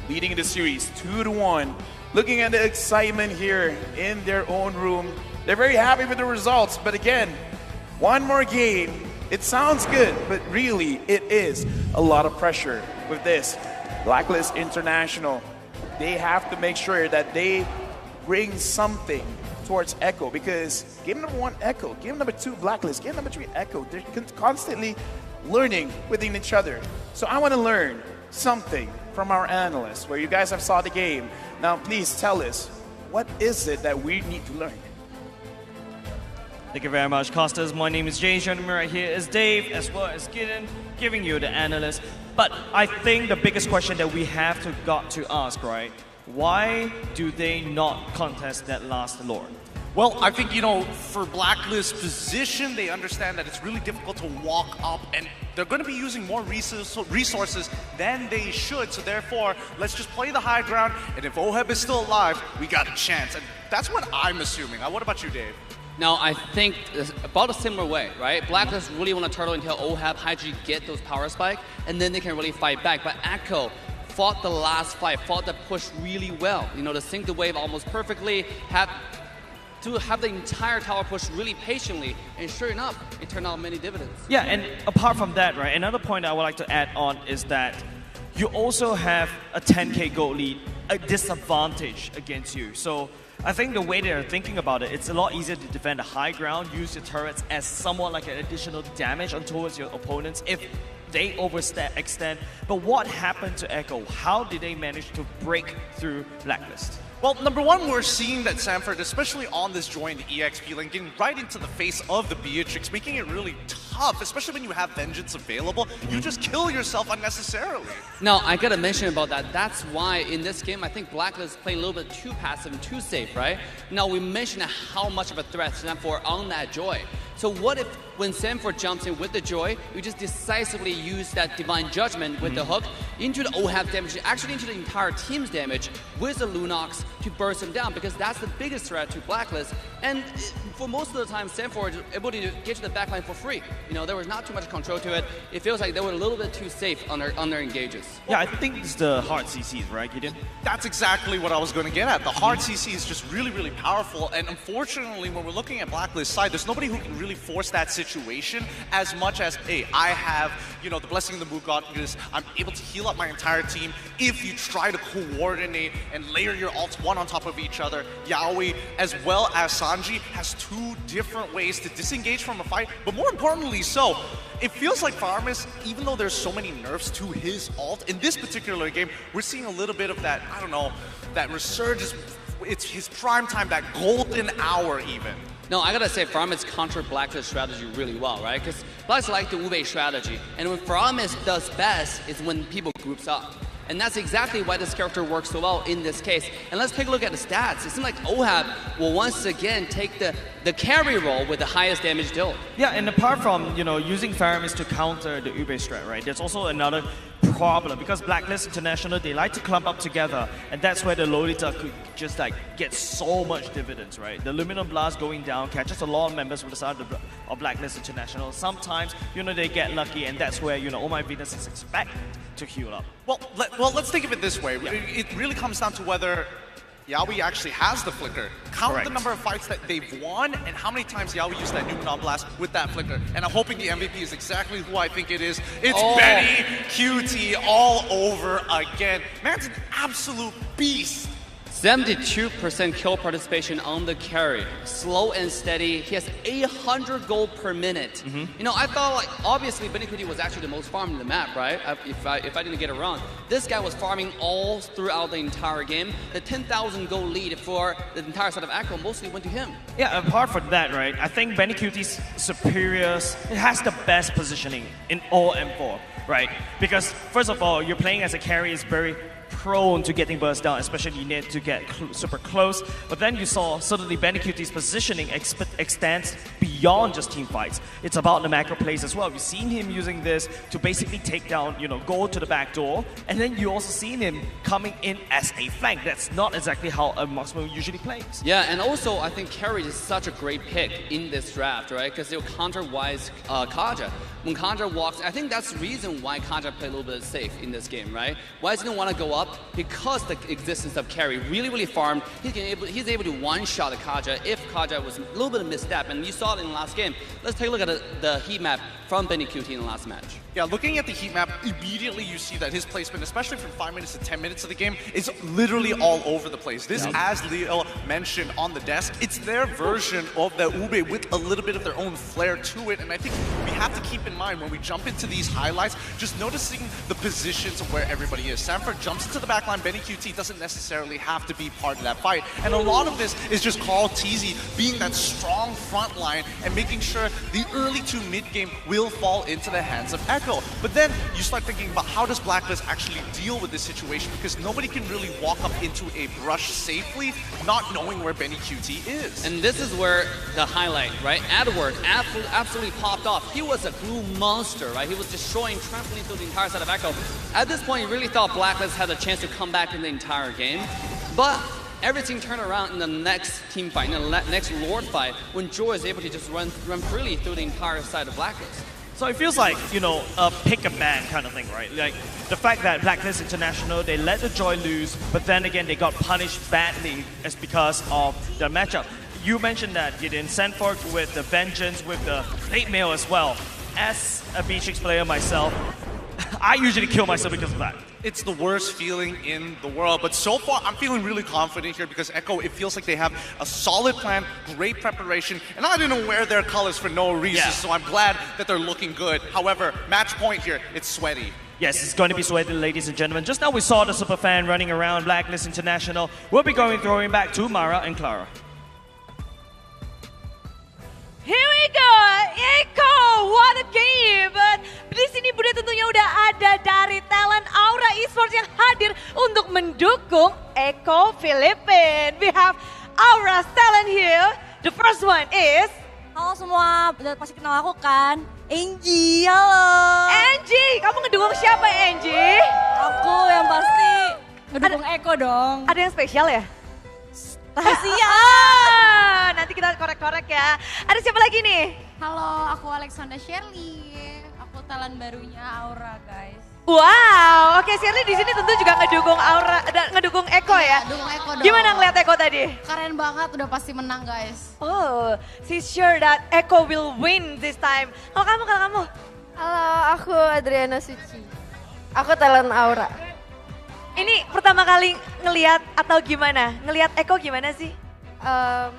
leading the series 2-1. Looking at the excitement here in their own room, they're very happy with the results. But again, one more game. It sounds good, but really it is a lot of pressure with this. BLACKLIST International, they have to make sure that they bring something towards Echo, because game number 1, Echo, game number 2, BLACKLIST, game number 3, Echo, they're constantly learning within each other. So I want to learn something from our analysts, where you guys have saw the game. Now, please tell us, what is it that we need to learn? Thank you very much, Costas. My name is James. Joining me right here is Dave, as well as Gideon, giving you the analyst. But I think the biggest question that we have got to ask, right? Why do they not contest that last Lord? Well, I think, for BLACKLIST's position, they understand that it's really difficult to walk up, and they're going to be using more resources than they should. So therefore, let's just play the high ground, and if OHEB is still alive, we got a chance. And that's what I'm assuming. What about you, Dave? Now, I think it's about a similar way, right? BLACKLIST really want to turtle until OHAB Hydra get those power spike, and then they can really fight back. But Echo fought the last fight, fought the push really well. To sync the wave almost perfectly, to have the entire tower push really patiently, and sure enough, it turned out many dividends. Yeah, and apart from that, right, another point I would like to add on is that you also have a 10k gold lead, a disadvantage against you. So I think the way they're thinking about it, it's a lot easier to defend the high ground, use your turrets as somewhat like an additional damage towards your opponents if they overextend. But what happened to Echo? How did they manage to break through BLACKLIST? Well, number one, we're seeing that Sanford, especially on this joint EXP lane, getting right into the face of the Beatrix, making it really tough, especially when you have Vengeance available. You just kill yourself unnecessarily. Now, I gotta mention about that. That's why in this game, I think BLACKLIST is playing a little bit too passive and too safe, right? Now, we mentioned how much of a threat Sanford on that Joy. So what if when Sanford jumps in with the Joy, we just decisively use that Divine Judgment with the hook into the OHAB damage, actually into the entire team's damage with the Lunox to burst him down, because that's the biggest threat to BLACKLIST. And for most of the time, Sanford was able to get to the backline for free. There was not too much control to it. It feels like they were a little bit too safe on their engages. Yeah, I think it's the hard CCs, right, Gideon? That's exactly what I was going to get at. The hard CC is just really, really powerful. And unfortunately, when we're looking at BLACKLIST's side, there's nobody who can really force that situation as much as, hey, I have, the Blessing of the Moon Goddess. I'm able to heal up my entire team. If you try to coordinate and layer your ults one on top of each other, Yaoi as well as Sanji has two different ways to disengage from a fight. But more importantly so, it feels like Farmus, even though there's so many nerfs to his ult, in this particular game, we're seeing a little bit of that, that resurgence. It's his prime time, that golden hour even. No, I gotta say, Farmus countered BLACKLIST strategy really well, right? Because BLACKLIST like the Ube strategy, and when Farmus does best is when people groups up. And that's exactly why this character works so well in this case. And let's take a look at the stats. It seems like OHAB will once again take the carry role with the highest damage deal. Yeah, and apart from, using Farmus to counter the Ube strat, right, there's also another problem, because BLACKLIST International, they like to clump up together, and that's where the Lolita could just get so much dividends, right? The Luminum Blast going down catches a lot of members with the side of BLACKLIST International. Sometimes, they get lucky, and that's where, Oh My Venus is expected to heal up. Well, let's think of it this way. Yeah. It really comes down to whether Yaoi actually has the flicker. Count the number of fights that they've won and how many times Yaoi used that Numenon Blast with that flicker. And I'm hoping the MVP is exactly who I think it is. It's Benny QT all over again. Man's an absolute beast. 72% kill participation on the carry. Slow and steady. He has 800 gold per minute. You know, I thought like obviously BLACKLIST was actually the most farmed in the map, right? If I didn't get it wrong. This guy was farming all throughout the entire game. The 10,000 gold lead for the entire side of Echo mostly went to him. Yeah, apart from that, right, I think BLACKLIST's superiors, it has the best positioning in all M4, right? Because first of all, you're playing as a carry is very prone to getting burst down, especially you need to get super close. But then you saw suddenly BLACKLIST's positioning extends beyond just team fights. It's about the macro plays as well. You've seen him using this to basically take down, you know, go to the back door, and then you also seen him coming in as a flank. That's not exactly how a marksman usually plays. Yeah, and also I think carry is such a great pick in this draft, right? Because they'll counter-wise Kaja. When Kaja walks, I think that's the reason why Kaja played a little bit safe in this game, right? Why didn't want to go up? Because the existence of carry really farmed. He's able to one-shot the Kaja if Kaja was a little bit of misstep, and you saw it in the last game. Let's take a look at the heat map from BLACKLIST in the last match. Yeah, looking at the heat map, immediately you see that his placement, especially from 5 minutes to 10 minutes of the game, is literally all over the place. This, as Leo mentioned on the desk, it's their version of the Ube with a little bit of their own flair to it. And I think we have to keep in mind when we jump into these highlights, just noticing the positions of where everybody is. Sanford jumps into the backline, BLACLIST doesn't necessarily have to be part of that fight. And a lot of this is just Carl TZ being that strong front line and making sure the early to mid game will fall into the hands of Echo. But then you start thinking about how does BLACKLIST actually deal with this situation, because nobody can really walk up into a brush safely not knowing where BLACLIST is. And this is where the highlight, right? Edward absolutely popped off. He was a glue monster, right? He was destroying, trampling through the entire side of Echo. At this point, you really thought BLACKLIST had a chance to come back in the entire game. But everything turned around in the next team fight, in the next Lord fight, when Joy is able to just run freely through the entire side of BLACKLIST. So it feels like, you know, a pick a ban kind of thing, right? Like the fact that BLACKLIST International, they let the Joy lose, but then again, they got punished badly as because of the matchup. You mentioned that, Gideon, Sanford with the Vengeance, with the late mail as well. As a B6 player myself, I usually kill myself because of that. It's the worst feeling in the world, but so far I'm feeling really confident here because Echo, it feels like they have a solid plan, great preparation, and I didn't wear their colors for no reason, so I'm glad that they're looking good. However, match point here, it's sweaty. Yes, it's going to be sweaty, ladies and gentlemen. Just now we saw the super fan running around BLACKLIST International. We'll be throwing back to Mara and Clara. Here we go, Echo, what a game! But di sini Bunda tentunya udah ada dari talent Aura Esports yang hadir untuk mendukung Echo Philippines. We have Aura's talent here. The first one is... Halo semua, udah pasti kenal aku kan? Angie, halo! Angie, kamu ngedukung siapa Angie? Aku yang pasti ngedukung Echo dong. Ada yang spesial ya? Rahasia! Nanti kita korek-korek ya. Ada siapa lagi nih? Halo, aku Alexandra Shirley. Aku talent barunya Aura, guys. Wow, oke Shirley di sini tentu juga ngedukung Aura, ngedukung Echo ya. Dukung Echo dong. Gimana ngeliat Echo tadi? Keren banget, udah pasti menang, guys. Oh, she's sure that Echo will win this time. Kalau kamu? Halo, aku Adriana Suci. Aku talent Aura. Ini pertama kali ngelihat atau gimana? Ngelihat Echo gimana sih?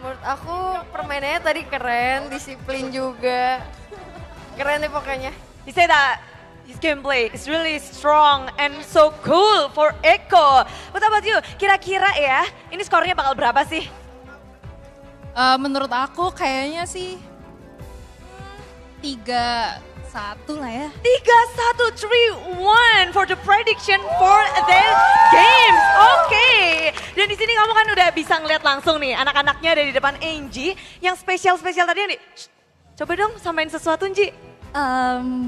Menurut aku permainannya tadi keren, disiplin juga. Keren deh pokoknya. You say that his gameplay is really strong and so cool for Echo. What about you? Kira-kira ya, ini skornya bakal berapa sih? Menurut aku kayaknya sih 3-1 lah ya. 3-1, 3-1 for the prediction for the games. Oke. Dan di sini kamu kan udah bisa ngeliat langsung nih anak-anaknya ada di depan Angie. Yang spesial-spesial tadi yang coba dong samain sesuatu Angie.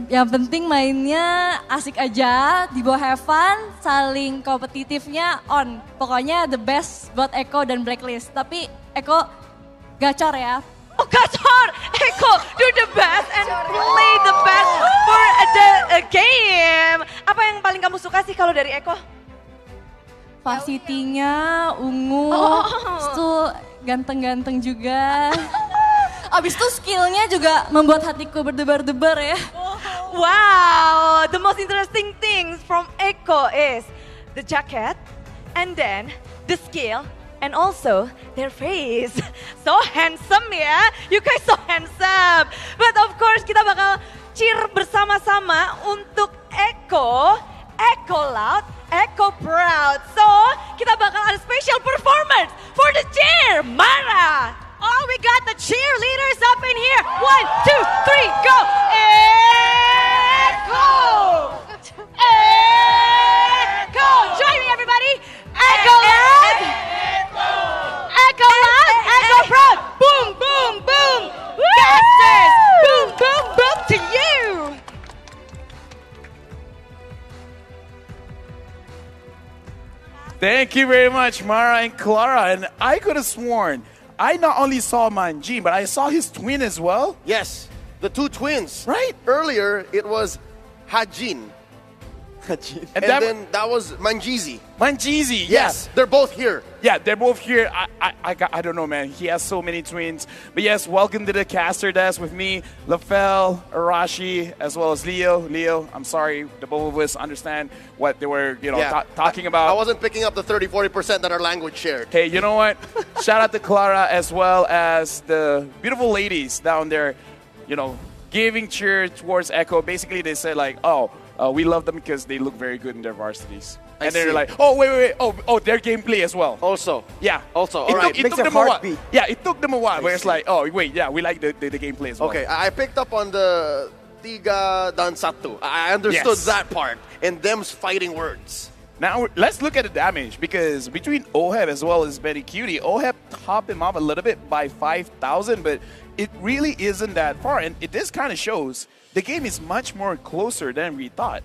Yang penting mainnya asik aja, di bawah have fun, saling kompetitifnya on. Pokoknya the best buat Echo dan BLACKLIST. Tapi Echo gacor ya. Oh gacor, Echo do the best and play the best for the game. Apa yang paling kamu suka sih kalau dari Echo? Varsity-nya ungu, itu ganteng-ganteng juga. Abis itu skillnya juga membuat hatiku berdebar-debar ya. Wow, the most interesting things from Echo is the jacket and then the skill And also, their face. So handsome ya. You guys so handsome. But of course, kita bakal cheer bersama-sama untuk Echo. Echo loud, Echo proud. So, kita bakal ada special performance for the cheer. Mara. Oh, we got the cheerleaders up in here. 1, 2, 3, go. Echo. Echo. Join me, everybody. Echo loud. Echo loud. Echo proud. Boom, boom, boom. Casters. Boom, boom, boom to you. Thank you very much, Mara and Clara. And I could have sworn I not only saw Manjin, but I saw his twin as well. Yes, the two twins. Right. Earlier, it was Hajin. And then that was Manjizi. Manjizi, Yes, they're both here. Yeah, they're both here. I don't know, man. He has so many twins. But yes, welcome to the caster desk with me, Lafel, Arashi, as well as Leo. Leo, I'm sorry, the both of us understand what they were, talking about. I wasn't picking up the 30-40% that our language shared. Hey, you know what? Shout out to Clara as well as the beautiful ladies down there, giving cheer towards Echo. Basically, they said like, we love them because they look very good in their varsities. And they're like, wait. Oh, their gameplay as well. Also. Yeah. Also, all right. It took them a while. Yeah, it took them a while. Where it's like, we like the gameplay as well. Okay, I picked up on the Tiga Dansatu. I understood that part. And them's fighting words. Now, let's look at the damage, because between Oheb as well as Benny Cutie, Oheb topped him up a little bit by 5,000, but it really isn't that far. And this kind of shows the game is much more closer than we thought.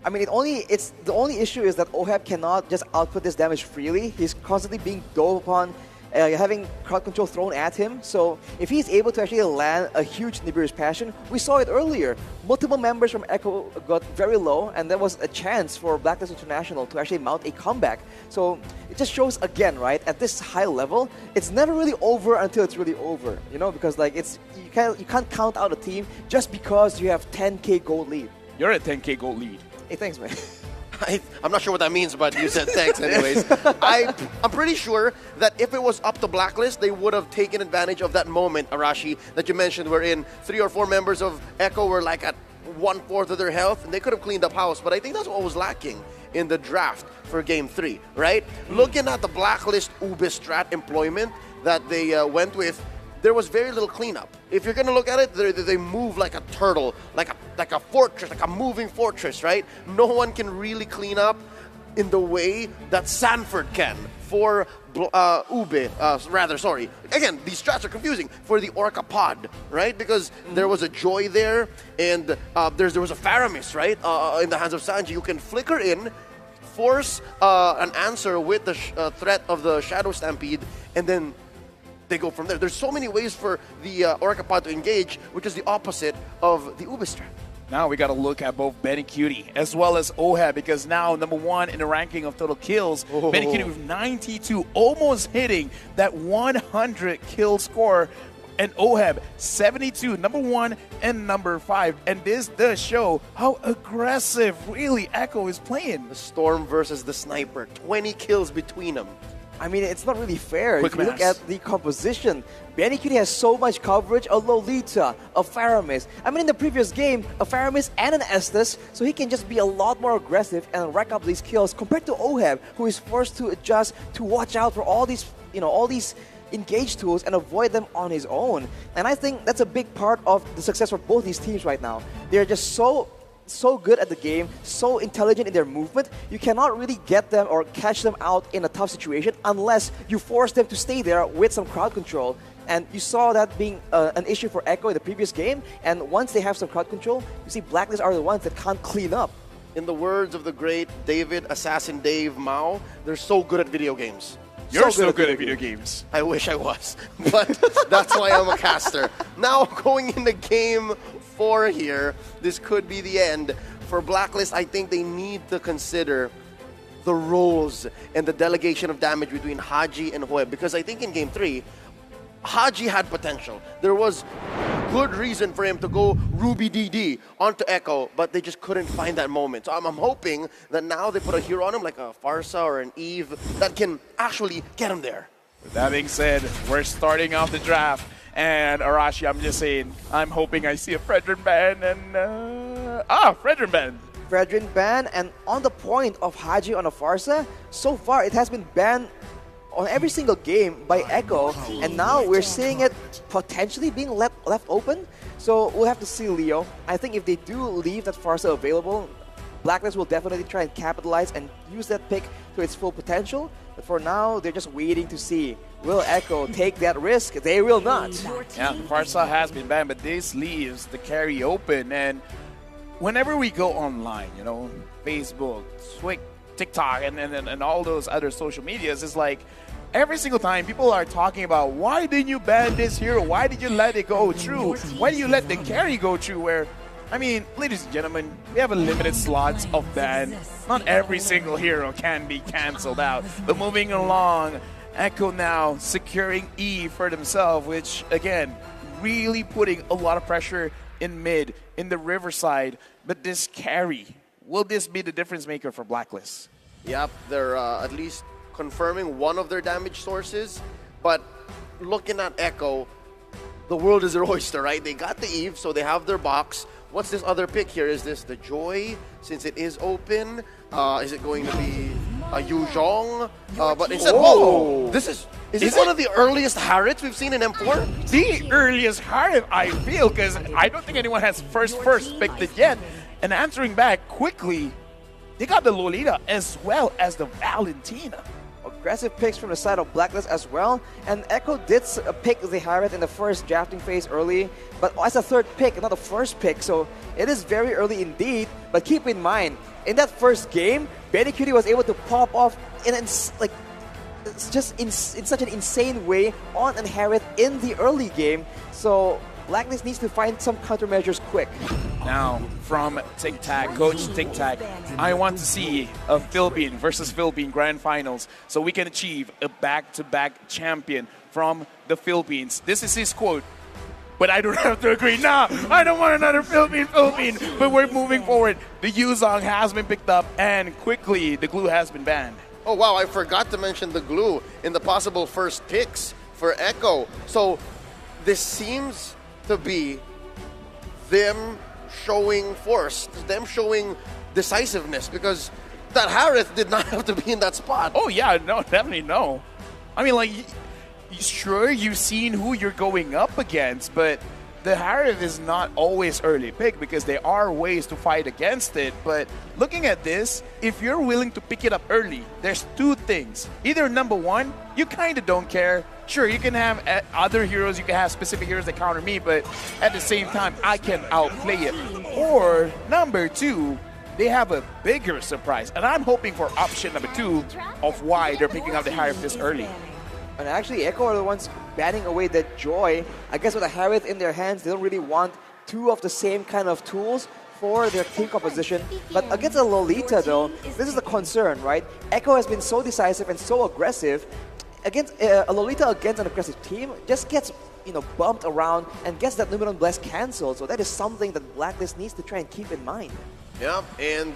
I mean, the only issue is that Oheb cannot just output this damage freely. He's constantly being dove upon, having crowd control thrown at him. So if he's able to actually land a huge Nibiru's Passion, we saw it earlier. Multiple members from Echo got very low, and there was a chance for BLACKLIST International to actually mount a comeback. So it just shows again, right? At this high level, it's never really over until it's really over. Because like you can't count out a team just because you have 10K gold lead. You're at 10K gold lead. Hey, thanks, man. I'm not sure what that means, but you said thanks anyways. I'm pretty sure that if it was up to BLACKLIST, they would have taken advantage of that moment, Arashi, that you mentioned, wherein 3 or 4 members of Echo were like at 1/4 of their health, and they could have cleaned up house. But I think that's what was lacking in the draft for Game 3, right? Looking at the BLACKLIST Ube strat employment that they went with, there was very little cleanup. If you're gonna look at it, they move like a turtle, like a fortress, like a moving fortress, right? No one can really clean up in the way that Sanford can for Ube. Again, these strats are confusing for the Orca Pod, right? Because there was a Joy there, and there was a Faramis, right? In the hands of Sanji, you can flicker in, force an answer with the threat of the Shadow Stampede, and then they go from there. There's so many ways for the Orca Pod to engage, which is the opposite of the Ube strat. Now we got to look at both Benny Cutie as well as Oheb, because now number 1 in the ranking of total kills, Benny Cutie with 92, almost hitting that 100 kill score, and Oheb 72, number 1 and number 5. And this does show how aggressive really Echo is playing. The Storm versus the Sniper, 20 kills between them. I mean, it's not really fair. Quick if you look maths. at the composition, Benny Cutie has so much coverage, a Lolita, a Faramis. I mean, in the previous game, a Faramis and an Estes, so he can just be a lot more aggressive and rack up these kills compared to Oheb, who is forced to adjust, to watch out for all these, all these engage tools and avoid them on his own. And I think that's a big part of the success for both these teams right now. They're just so good at the game, so intelligent in their movement. You cannot really get them or catch them out in a tough situation unless you force them to stay there with some crowd control. And you saw that being an issue for Echo in the previous game. And once they have some crowd control, you see BLACKLIST are the ones that can't clean up. In the words of the great David Assassin Dave Mao, they're so good at video games. You're so good at video games. I wish I was, but that's why I'm a caster. Now going into Game 4 here, this could be the end. For BLACKLIST, I think they need to consider the roles and the delegation of damage between Haji and Hoeb, because I think in Game 3, Haji had potential. There was good reason for him to go Ruby DD onto Echo, but they just couldn't find that moment. So I'm hoping that now they put a hero on him, like a Farsa or an Eve, that can actually get him there. With that being said, we're starting off the draft. And Arashi, I'm just saying, I'm hoping I see a Fredrin ban and... Fredrin ban! Fredrin ban, and on the point of Haji on a Farsa, so far it has been banned on every single game by Echo, and now we're seeing it potentially being left open. So we'll have to see, Leo. I think if they do leave that Farsa available, BLACKLIST will definitely try and capitalize and use that pick to its full potential. But for now, they're just waiting to see. Will Echo take that risk? They will not. Yeah, Farsa has been banned, but this leaves the carry open. And whenever we go online, you know, Facebook, TikTok, and all those other social medias, it's like every single time people are talking about, why didn't you ban this hero? Why did you let it go through? Why did you let the carry go through? Where, I mean, ladies and gentlemen, we have a limited slots of ban. Not every single hero can be cancelled out. But moving along, Echo now securing E for themselves, which, again, really putting a lot of pressure in mid, in the Riverside. But this carry, will this be the difference maker for BLACKLIST? Yep, they're at least confirming one of their damage sources. But looking at Echo, the world is their oyster, right? They got the Eve, so they have their box. What's this other pick here? Is this the Joy, since it is open? Is it going to be a Yuzhong? But instead, this is this one of the earliest Harrods we've seen in M4? The earliest Harrod, I feel, because I don't think anyone has first picked it yet. And answering back quickly, they got the Lolita as well as the Valentina. Aggressive picks from the side of BLACKLIST as well, and Echo did pick the Harith in the first drafting phase early, but as a third pick, not the first pick, so it is very early indeed. But keep in mind, in that first game, Benny Cutie was able to pop off in such an insane way on an Harith in the early game, so BLACKLIST needs to find some countermeasures quick. Now, from Tic Tac, Coach Tic Tac, I want to see a Philippine versus Philippine Grand Finals so we can achieve a back-to-back champion from the Philippines. This is his quote, but I don't have to agree. Nah, I don't want another Philippine, but we're moving forward. The Yuzhong has been picked up, and quickly, the glue has been banned. Oh, wow, I forgot to mention the glue in the possible first picks for Echo. So this seems to be them showing force, them showing decisiveness, because that Harith did not have to be in that spot. Oh yeah, no, definitely no. I mean, like, sure, you've seen who you're going up against, but the Harith is not always early pick because there are ways to fight against it. But looking at this, if you're willing to pick it up early, there's two things. Either number one, you kind of don't care. Sure, you can have other heroes, you can have specific heroes that counter me, but at the same time, I can outplay it. Or number two, they have a bigger surprise. And I'm hoping for option number two of why they're picking up the Harith this early. And actually, Echo are the ones banning away that Joy. I guess with a Harith in their hands, they don't really want two of the same kind of tools for their team composition. But against a Lolita, though, this is a concern, right? Echo has been so decisive and so aggressive. Against a Lolita against an aggressive team just gets, bumped around and gets that Luminous Blast cancelled. So that is something that BLACKLIST needs to try and keep in mind. Yeah, and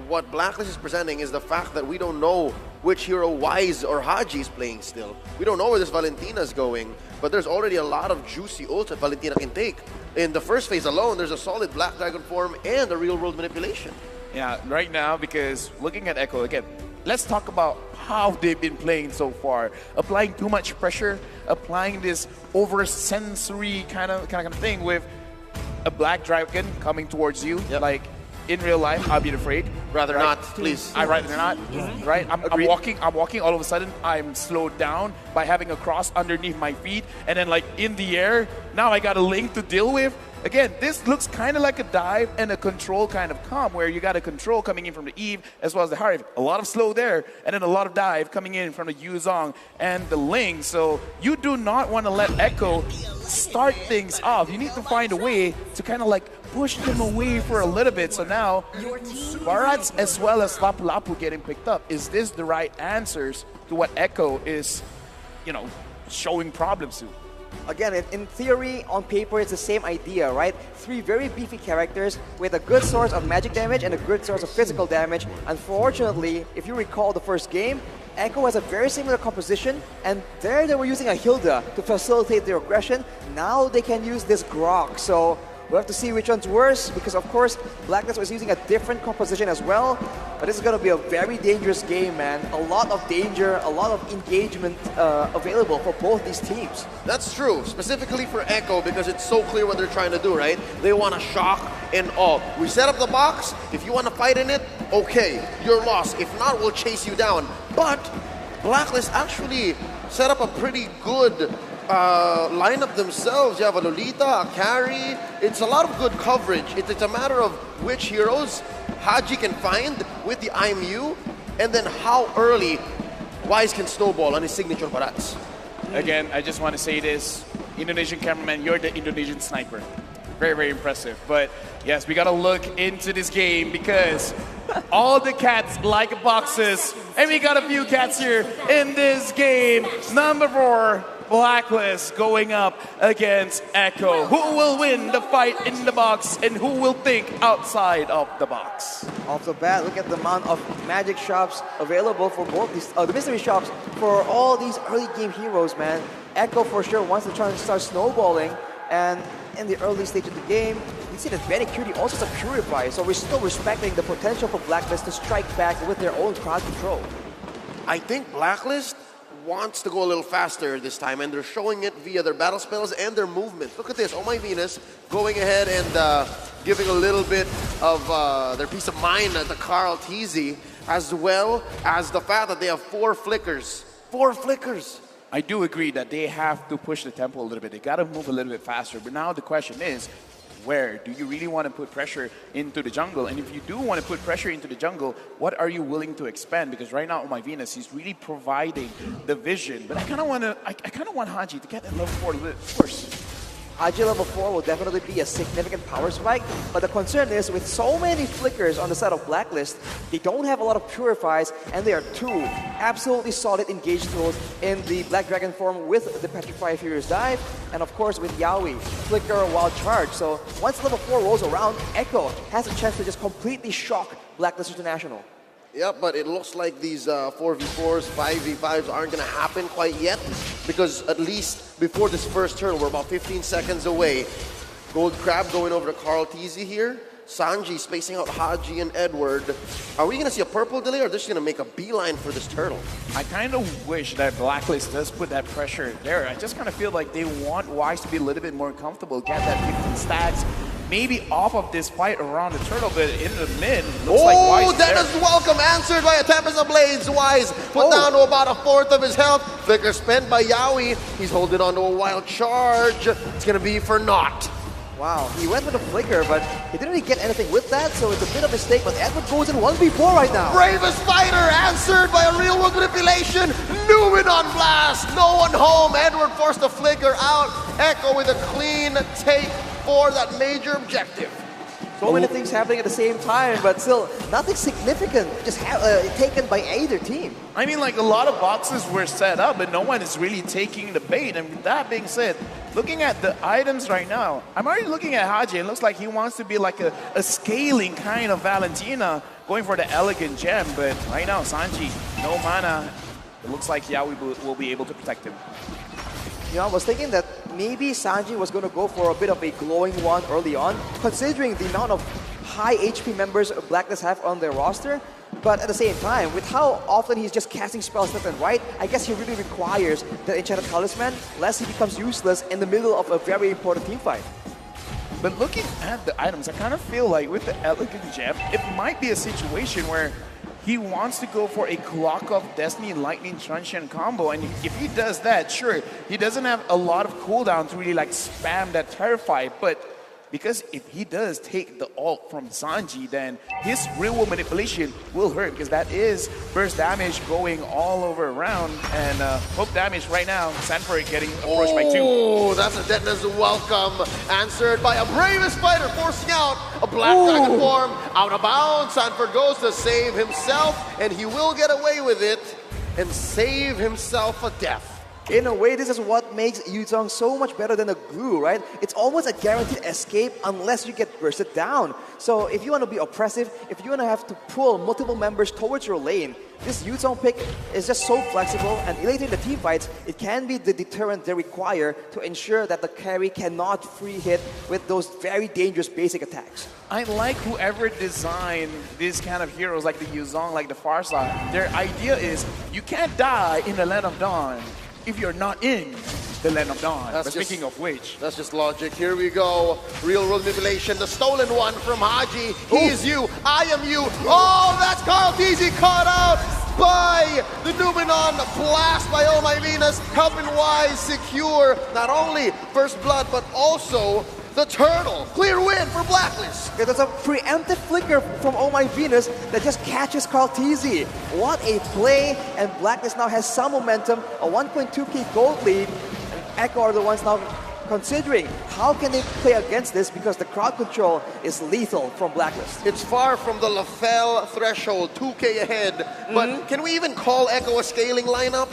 what BLACKLIST is presenting is the fact that we don't know which hero Wise or Haji is playing still. We don't know where this Valentina is going, but there's already a lot of juicy ults that Valentina can take. In the first phase alone, there's a solid Black Dragon form and a real-world manipulation. Yeah, right now, because looking at Echo, again, let's talk about how they've been playing so far. Applying too much pressure, applying this over-sensory kind of thing with a Black Dragon coming towards you. Yep. Like, in real life, I'll be afraid. Rather not, please. I'd rather not, right? I'm walking, all of a sudden, I'm slowed down by having a cross underneath my feet, and then, like, in the air, now I got a link to deal with. Again, this looks kind of like a dive and a control kind of comp, where you got a control coming in from the Eve as well as the Harith. A lot of slow there, and then a lot of dive coming in from the Yuzhong and the Ling. So you do not want to let Echo start things off. You need to find a way to kind of like push them away for a little bit. So now, Barats as well as Lapu Lapu getting picked up. Is this the right answers to what Echo is, showing problems to? Again, in theory, on paper, it's the same idea, right? Three very beefy characters with a good source of magic damage and a good source of physical damage. Unfortunately, if you recall the first game, Echo has a very similar composition, and there they were using a Hilda to facilitate their aggression. Now they can use this Grok, so we'll have to see which one's worse, because of course BLACKLIST was using a different composition as well. But this is going to be a very dangerous game, man. A lot of danger, a lot of engagement available for both these teams. That's true, specifically for Echo, because it's so clear what they're trying to do, right? They want to shock and awe. We set up the box. If you want to fight in it, okay, you're lost. If not, we'll chase you down. But BLACKLIST actually set up a pretty good lineup themselves. You have a Lolita, a carry. It's a lot of good coverage. It's a matter of which heroes Haji can find with the IMU, and then how early Wise can snowball on his signature barats. Again, I just want to say this. Indonesian cameraman, you're the Indonesian sniper. Very, very impressive. But yes, we got to look into this game because all the cats like boxes. And we got a few cats here in this game. Number 4. BLACKLIST going up against Echo. Who will win the fight in the box and who will think outside of the box? Off the bat, look at the amount of magic shops available for both these, the mystery shops for all these early game heroes, man. Echo for sure wants to try to start snowballing, and in the early stage of the game, you see that Benny Cutie also has a Purify, so we're still respecting the potential for BLACKLIST to strike back with their own crowd control. I think BLACKLIST wants to go a little faster this time, and they're showing it via their battle spells and their movement. Look at this, Oh My Venus going ahead and giving a little bit of their peace of mind to Carl TZ, as well as the fact that they have 4 flickers. 4 flickers. I do agree that they have to push the tempo a little bit. They got to move a little bit faster. But now the question is, where? Do you really want to put pressure into the jungle? And if you do want to put pressure into the jungle, what are you willing to expend? Because right now, Oh My Venus, he's really providing the vision. But I kind of want Haji to get that level 4 a little bit first. Haji level 4 will definitely be a significant power spike, but the concern is with so many flickers on the side of BLACKLIST, they don't have a lot of purifies, and they are 2 absolutely solid engaged tools in the Black Dragon form with the Petrify Furious Dive, and of course with Yaoi, Flicker, Wild Charge. So once level 4 rolls around, Echo has a chance to just completely shock BLACKLIST International. Yep, but it looks like these 4v4s, 5v5s aren't going to happen quite yet, because at least before this first turn, we're about 15 seconds away. Gold Crab going over to Carl TZ here. Sanji spacing out Haji and Edward. Are we going to see a purple delay, or are they just going to make a beeline for this turtle? I kind of wish that BLACKLIST does put that pressure there. I just kind of feel like they want Wise to be a little bit more comfortable, get that 15 stacks, maybe off of this fight around the turtle, but in the mid, looks like Wise Dennis there. Welcome answered by a Tempest of Blades. Wise put down to about 1/4 of his health. Flicker spent by Yaoi. He's holding on to a Wild Charge. It's going to be for naught. Wow, he went with a flicker, but he didn't really get anything with that, so it's a bit of a mistake, but Edward goes in 1v4 right now. Bravest fighter answered by a real world manipulation. Newman on blast. No one home. Edward forced the flicker out. Echo with a clean take for that major objective. So many things happening at the same time, but still nothing significant just taken by either team. I mean, like, a lot of boxes were set up, but no one is really taking the bait. And with that being said, looking at the items right now, I'm already looking at Haji. It looks like he wants to be like a scaling kind of Valentina, going for the elegant gem. But right now, Sanji, no mana. It looks like Yaoi will be able to protect him. You know, I was thinking that maybe Sanji was going to go for a bit of a glowing one early on, considering the amount of high HP members BLACKLIST have on their roster. But at the same time, with how often he's just casting spells left and right, I guess he really requires the Enchanted Talisman, lest he becomes useless in the middle of a very important team fight. But looking at the items, I kind of feel like with the Elegant Gem, it might be a situation where he wants to go for a Clock of Destiny Lightning Truncheon combo, and if he does that, sure, he doesn't have a lot of cooldown to really like spam that Terrify, but because if he does take the ult from Sanji, then his real world manipulation will hurt, because that is burst damage going all over around, and hook damage right now, Sanford getting approached by 2. Oh, that's a Dennis Welcome answered by a Bravest fighter forcing out a Black Dragon form out of bounds. Sanford goes to save himself, and he will get away with it and save himself a death. In a way, this is what makes Yuzong so much better than a glue, right? It's almost a guaranteed escape unless you get bursted down. So if you want to be oppressive, if you want to have to pull multiple members towards your lane, this Yuzong pick is just so flexible, and later in the team fights, it can be the deterrent they require to ensure that the carry cannot free hit with those very dangerous basic attacks. I like whoever designed these kind of heroes like the Yuzong, like the Farsa. Their idea is you can't die in the Land of Dawn if you're not in the Land of Dawn. But speaking of which, that's just logic. Here we go. Real world manipulation. The stolen one from Haji. He is you. I am you. Oh, that's Carl TZ caught out by the Numenon. Blast by Oh My Venus. Helping Wise secure not only first blood, but also the turtle. Clear win for Blacklist. Yeah, there's a preemptive flicker from Oh My Venus that just catches Carl TZ. What a play, and Blacklist now has some momentum, a 1.2k gold lead, and Echo are the ones now considering how can they play against this because the crowd control is lethal from Blacklist. It's far from the LaFell threshold, 2k ahead, but can we even call Echo a scaling lineup?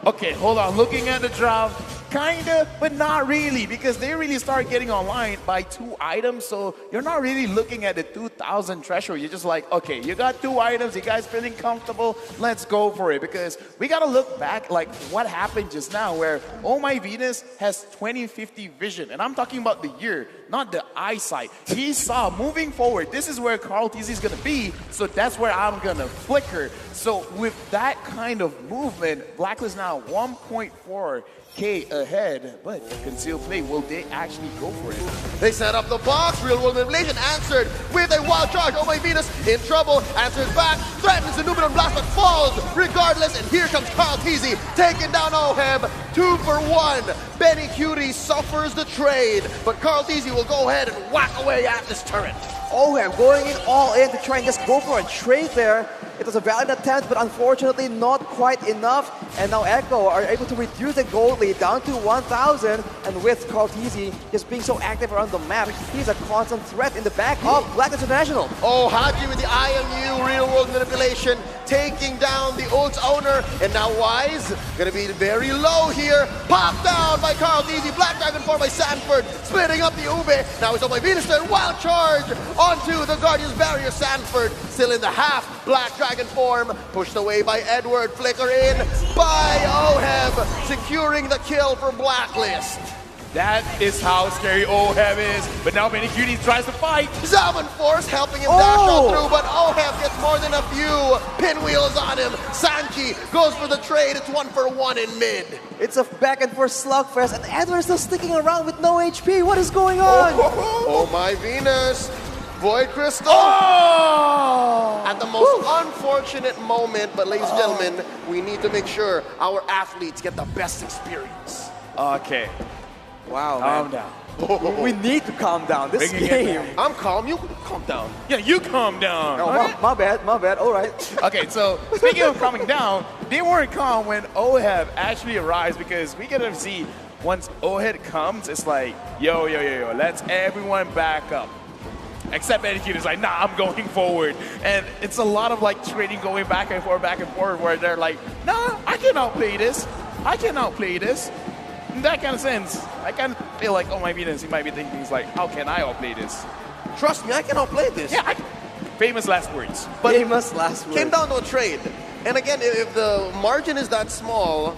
okay, hold on. Looking at the draft, kinda, but not really, because they really start getting online by 2 items, so you're not really looking at the 2,000 threshold. You're just like, okay, you got 2 items, you guys feeling comfortable, let's go for it, because we gotta look back like what happened just now, where Oh My Venus has 2050 vision, and I'm talking about the year, not the eyesight. He saw moving forward, this is where Carl TZ is gonna be, so that's where I'm gonna flicker. So with that kind of movement, Blacklist now 1.4k ahead, but concealed play, will they actually go for it? They set up the box, real world manipulation answered with a wild charge. Oh My Venus in trouble, answers back, threatens the Numenon blast but falls regardless, and here comes Carl TZ taking down Oheb, 2 for 1. Benny Cutie suffers the trade, but Carl TZ will go ahead and whack away at this turret. Oheb going in all in to try and just go for a trade there. It was a valiant attempt, but unfortunately not quite enough. And now Echo are able to reduce the gold lead down to 1,000. And with Carl TZ just being so active around the map, he's a constant threat in the back of Blacklist International. Oh, Haji with the IMU real world manipulation, taking down the ult's owner. And now Wise gonna be very low here. Popped down by Carl TZ. Black Dragon form by Sanford, splitting up the Ube. Now it's on my Venus turn. Wild charge onto the Guardian's barrier. Sanford still in the half. Black Dragon form pushed away by Edward. Flicker in by Oheb, securing the kill for Blacklist. That is how scary Oheb is. But now Benny Cutie tries to fight. Zalman Force helping him dash on through, but Oheb gets more than a few pinwheels on him. Sanchi goes for the trade. It's 1 for 1 in mid. It's a back and forth slugfest, and Edward's still sticking around with no HP. What is going on? Oh My Venus. Void Crystal! Oh! At the most unfortunate moment, but ladies and gentlemen, we need to make sure our athletes get the best experience. Okay. Wow, Calm man. down. We need to calm down. This game. I'm calm, you calm down. Yeah, you calm down. Oh, my bad, all right. Okay, so speaking of calming down, they weren't calm when Oheb actually arrives, because we gotta see once Oheb comes, it's like, yo, let's everyone back up. Except Benny Cutie is like, nah, I'm going forward. And it's a lot of like trading going back and forth, where they're like, nah, I can outplay this. In that kind of sense, I kind of feel like, oh my goodness, he might be thinking, he's like, how can I outplay this? Trust me, I can outplay this. Yeah, famous last words. But famous last words. Came down to a trade. And again, if the margin is that small,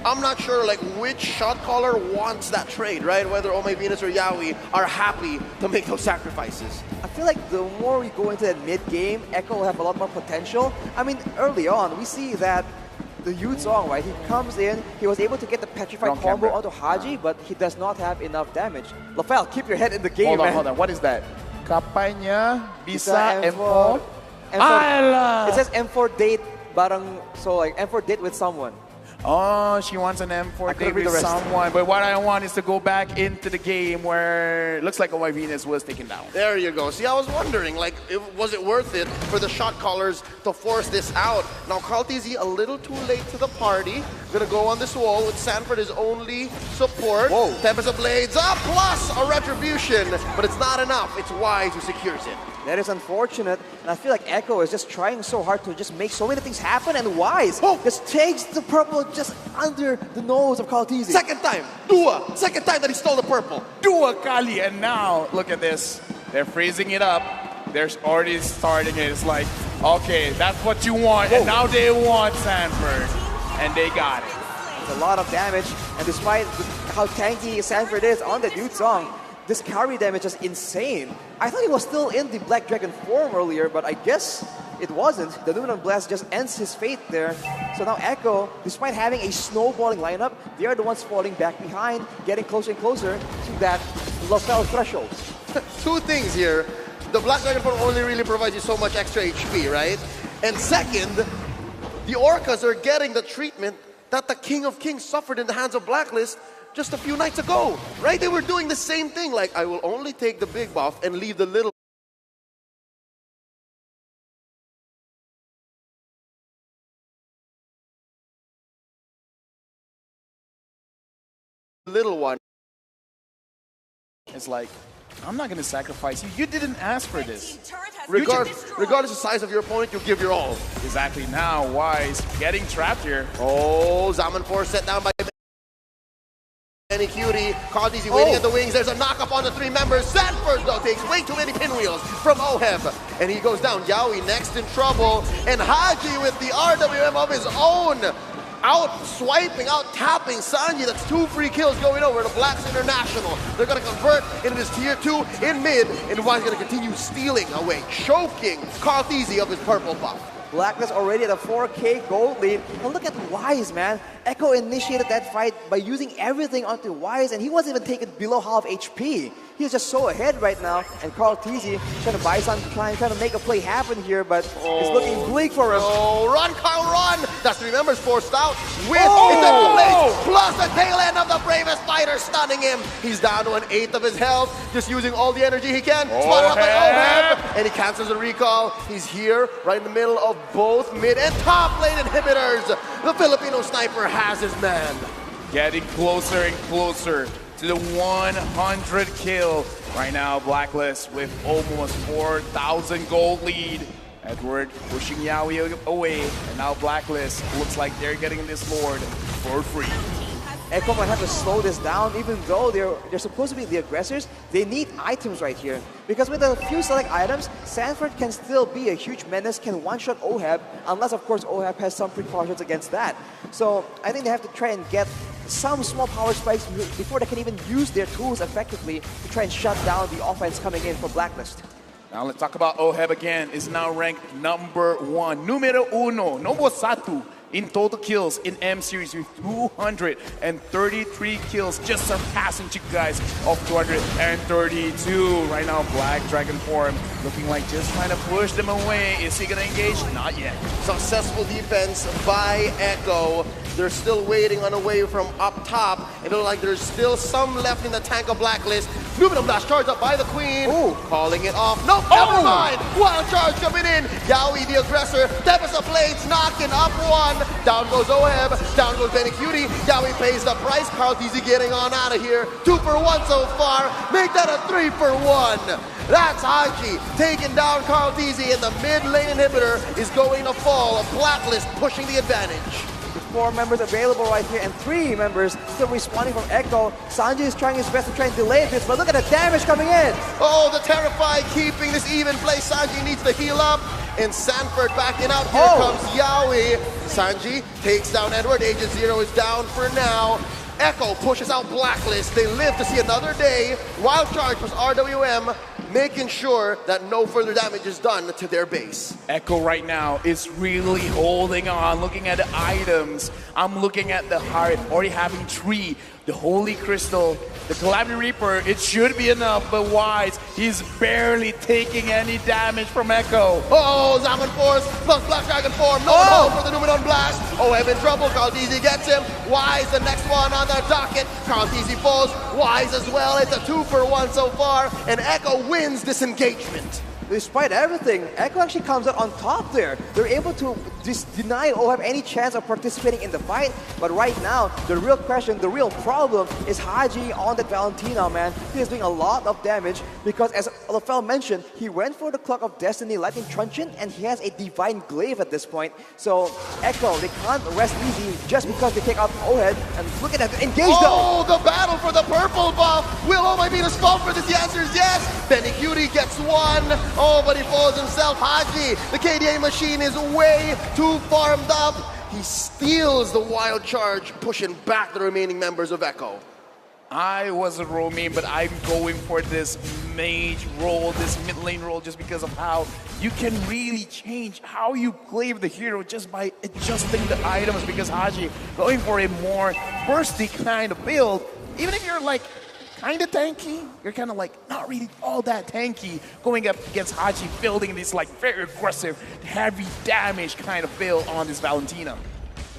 I'm not sure like which shot caller wants that trade, right? Whether Oh My Venus or Yaoi are happy to make those sacrifices. I feel like the more we go into that mid-game, Echo will have a lot more potential. I mean, early on, we see that the Yuzong, right? He comes in, he was able to get the Petrified combo onto Haji, but he does not have enough damage. LaFell, keep your head in the game, man. Hold on. What is that? Kapanya bisa M4. It says M4 date, barang, so like M4 date with someone. Oh, she wants an M4 date with someone. But what I want is to go back into the game where it looks like Oh My Venus was taken down. There you go. See, I was wondering, like, was it worth it for the shot callers to force this out? Now, Carl TZ a little too late to the party. Gonna go on this wall with Sanford as only support. Whoa. Tempest of Blades up, plus a Retribution. But it's not enough. It's Wise who secures it. That is unfortunate, and I feel like Echo is just trying so hard to just make so many things happen, and Wise just takes the purple just under the nose of Carl Tizzy. Second time, Dua. Second time that he stole the purple. Dua Kali, and now look at this. They're freezing it up. They're already starting it. It's like, okay, that's what you want, and now they want Sanford, and they got it. It's a lot of damage, and despite how tanky Sanford is on the Dude song, this carry damage is insane. I thought he was still in the Black Dragon form earlier, but I guess it wasn't. The Luminous Blast just ends his fate there. So now Echo, despite having a snowballing lineup, they are the ones falling back behind, getting closer and closer to that Lofel threshold. Two things here. The Black Dragon form only really provides you so much extra HP, right? And second, the Orcas are getting the treatment that the King of Kings suffered in the hands of Blacklist just a few nights ago, right? They were doing the same thing, like, I will only take the big buff and leave the little one. It's like, I'm not going to sacrifice you. You didn't ask for this. Regardless of the size of your opponent, you give your all. Exactly. Now, Wise getting trapped here. Oh, Zaman Force set down by Benny Cutie. Carl Tizzy waiting at the wings. There's a knock-up on the three members. Sanford, though, takes way too many pinwheels from Oheb. And he goes down. Yaoi next in trouble. And Haji with the RWM of his own. Out swiping, out tapping Sanji. That's 2 free kills going over to Blacks International. They're going to convert into this tier 2 in mid. And Wise going to continue stealing away, choking Carl Tizzy of his purple buff. Blacklist already at a 4K gold lead. And look at Wise, man. Echo initiated that fight by using everything onto Wise, and he wasn't even taken below half HP. He's just so ahead right now, and Carl Tizzy trying to buy some time, trying to make a play happen here, but it's looking bleak for him. Oh, run, Carl, run! That's 3 members forced out with the blades, plus the tail end of the bravest fighter stunning him. He's down to 1/8 of his health, just using all the energy he can. Spotted up by Oheb, and he cancels the recall. He's here, right in the middle of both mid and top lane inhibitors. The Filipino sniper has his man. Getting closer and closer to the 100 kill. Right now, Blacklist with almost 4,000 gold lead. Edward pushing Yaoi away, and now Blacklist looks like they're getting this Lord for free. Echo might have to slow this down, even though they're supposed to be the aggressors. They need items right here. Because with a few select items, Sanford can still be a huge menace, can one-shot Oheb, unless of course Oheb has some precautions against that. So I think they have to try and get some small power spikes before they can even use their tools effectively to try and shut down the offense coming in for Blacklist. Now let's talk about Oheb again. Is now ranked #1, numero uno, numero satu in total kills in M series with 233 kills, just surpassing you guys of 232. Right now, Black Dragon form looking like just trying to push them away. Is he gonna engage? Not yet. Successful defense by Echo. They're still waiting on a wave from up top. It looks like there's still some left in the tank of Blacklist. Luminum Blast charged up by the Queen. Ooh. Calling it off. Nope, never mind. Wild charge coming in. Yaoi the aggressor. Tempest of Blades knocking up one. Down goes Oheb. Down goes Benny Cutie. Yaoi pays the price. Carl Tizzy getting on out of here. 2 for 1 so far. Make that a 3 for 1. That's Haji taking down Carl Tizzy, and the mid lane inhibitor is going to fall. Blacklist pushing the advantage. 4 members available right here and 3 members still responding from Echo. Sanji is trying his best to try and delay this, but look at the damage coming in. Oh, the Terrified keeping this even play. Sanji needs to heal up, and Sanford backing out. Here comes Yaoi. Sanji takes down Edward. Agent Zero is down for now. Echo pushes out Blacklist. They live to see another day. Wild charge was RWM, making sure that no further damage is done to their base. Echo right now is really holding on, looking at the items. I'm looking at the heart, already having 3. The Holy Crystal, the Calamity Reaper, it should be enough, but Wise, he's barely taking any damage from Echo. Oh, Zaman Force plus Black Dragon form. No home for the Numenon Blast. Oheb in trouble. Carl Tizzy gets him. Wise, the next one on the docket. Carl Tizzy falls. Wise as well. It's a 2 for 1 so far, and Echo wins this engagement. despite everything, Echo actually comes out on top there. They're able to just deny OHEB any chance of participating in the fight. But right now, the real question, the real problem is Haji on that Valentina, man. He is doing a lot of damage because, as Lafel mentioned, he went for the Clock of Destiny Lightning Truncheon and he has a Divine Glaive at this point. So Echo, they can't rest easy just because they take out OHEB. And look at that, engage though! Oh, the battle for the purple buff! Will Oh My Venus fall for this? The answer is yes! Benny Cutie gets one. Oh, but he falls himself. Haji, the KDA machine is way too farmed up. He steals the wild charge, pushing back the remaining members of Echo. I was a roaming, but I'm going for this mage role, this mid lane role, just because of how you can really change how you play with the hero just by adjusting the items. Because Haji going for a more bursty kind of build, even if you're like kind of tanky, you're kind of like not really all that tanky going up against Haji, building this like very aggressive, heavy damage kind of build on this Valentina.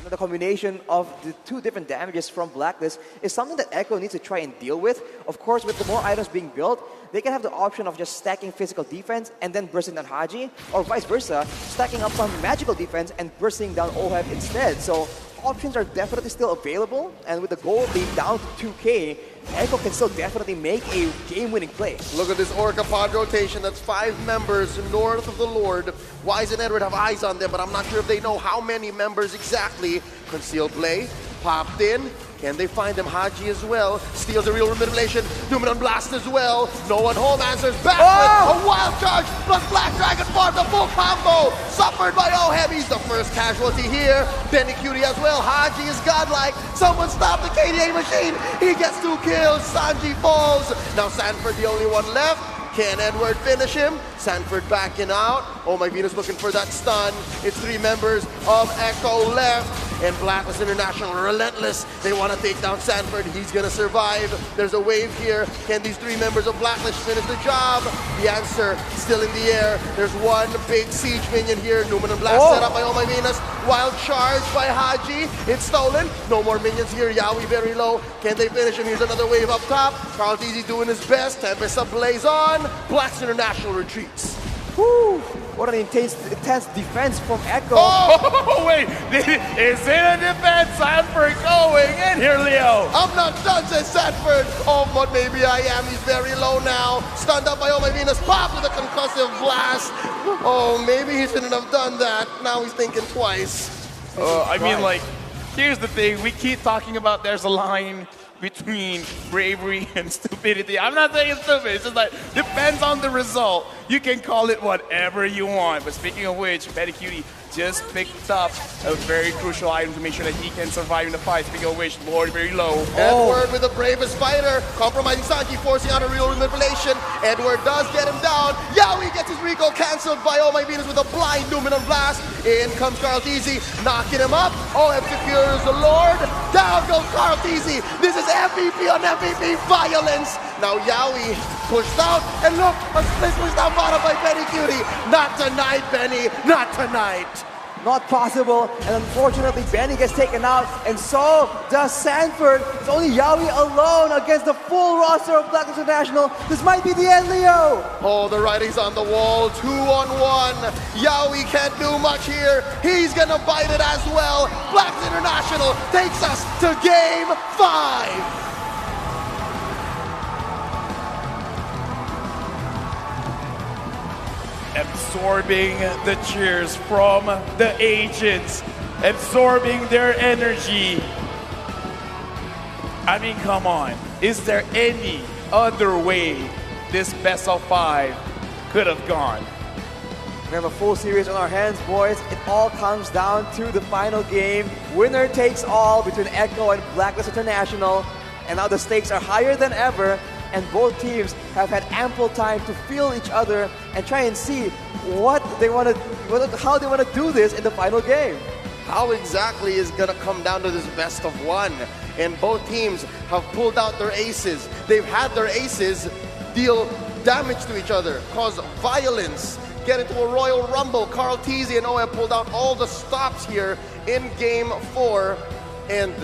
The combination of the two different damages from Blacklist is something that Echo needs to try and deal with. Of course, with the more items being built, they can have the option of just stacking physical defense and then bursting down Haji, or vice versa, stacking up some magical defense and bursting down OHEB instead. So options are definitely still available, and with the goal being down to 2K, Echo can still definitely make a game-winning play. Look at this Orca pod rotation. That's 5 members north of the Lord. Wise and Edward have eyes on them, but I'm not sure if they know how many members exactly. Concealed play, popped in. Can they find them? Haji as well. Steals a real manipulation. Numenon Blast as well. No one home answers back with a wild charge plus Black Dragon Farm. The full combo suffered by OHEB. He's the first casualty here. Benny Cutie as well. Haji is godlike. Someone stop the KDA machine. He gets 2 kills. Sanji falls. Now Sanford the only one left. Can Edward finish him? Sanford backing out. Oh My Venus looking for that stun. It's 3 members of Echo left. And Blacklist International relentless. They want to take down Sanford. He's going to survive. There's a wave here. Can these 3 members of Blacklist finish the job? The answer still in the air. There's one big siege minion here. Numen and Blast set up by Oh My Venus. Wild charge by Haji. It's stolen. No more minions here. Yawi very low. Can they finish him? Here's another wave up top. Carl Teasy doing his best. Tempest ablaze on. Blacks International retreats. Woo! What an intense defense from Echo. Oh, wait! Is it a defense? Sanford going in here, Leo. I'm not done, says Sanford. Oh, but maybe I am. He's very low now. Stunned up by Oh My Venus. Pop with a concussive blast. Oh, maybe he shouldn't have done that. Now he's thinking twice. I mean, like, here's the thing. We keep talking about there's a line between bravery and stupidity. I'm not saying it's stupid, it's just like, depends on the result. You can call it whatever you want. But speaking of which, Betty Cutie just picked up a very crucial item to make sure that he can survive in the fight. Speaking of which, Lord very low. Edward with the bravest fighter, compromising Sanji, forcing out a real manipulation. Edward does get him down. Yawi gets his recall cancelled by Oh My Venus with a blind Numenon Blast. In comes Carl Teasy, knocking him up. OHEB secures the Lord. Down goes Carl Teasy. This is MVP on MVP violence. Now Yawi pushed out, and look, a split pushed out bottom by Benny Cutie. Not tonight, Benny. Not tonight. Not possible, and unfortunately Benny gets taken out, and so does Sanford. It's only Yawi alone against the full roster of Blacklist International. This might be the end, Leo. Oh, the writing's on the wall, 2-on-1. Yawi can't do much here. He's gonna bite it as well. Blacklist International takes us to Game 5. Absorbing the cheers from the agents, absorbing their energy. I mean, come on. Is there any other way this best of 5 could have gone? We have a full series on our hands, boys. It all comes down to the final game. Winner takes all between Echo and Blacklist International. And now the stakes are higher than ever. And both teams have had ample time to feel each other and try and see what they want to, how they want to do this in the final game. How exactly is gonna come down to this best of 1? And both teams have pulled out their aces. They've had their aces deal damage to each other, cause violence, get into a Royal Rumble. Carl Teasy and OHEB pulled out all the stops here in Game 4. And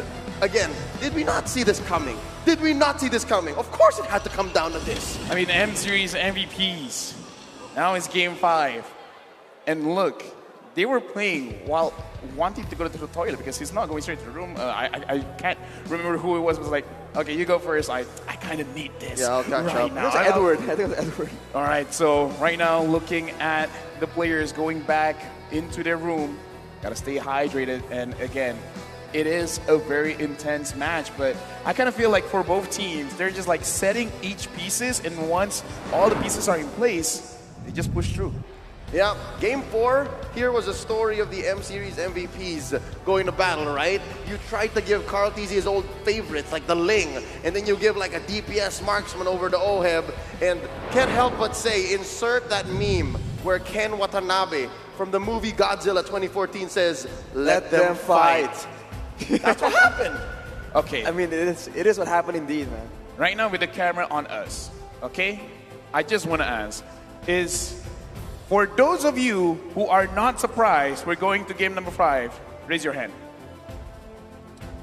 again, did we not see this coming? Did we not see this coming? Of course it had to come down to this. I mean, M-Series MVPs. Now it's game 5. And look, they were playing while wanting to go to the toilet because he's not going straight to the room. I can't remember who it was. It was like, okay, you go first. I kind of need this. Yeah, I'll catch right up. now. It was Edward. I think it was Edward. All right, so right now looking at the players going back into their room. Got to stay hydrated. And again, it is a very intense match, but I kind of feel like for both teams, they're just like setting each pieces, and once all the pieces are in place, they just push through. Yeah, game 4, here was a story of the M-Series MVPs going to battle, right? You tried to give Carl TZ his old favorites, like the Ling, and then you give like a DPS marksman over to Oheb, and can't help but say, insert that meme where Ken Watanabe from the movie Godzilla 2014 says, let them fight. That's what happened. Okay. I mean, it is what happened indeed, man. Right now with the camera on us, okay? I just want to ask, for those of you who are not surprised we're going to game number 5, raise your hand.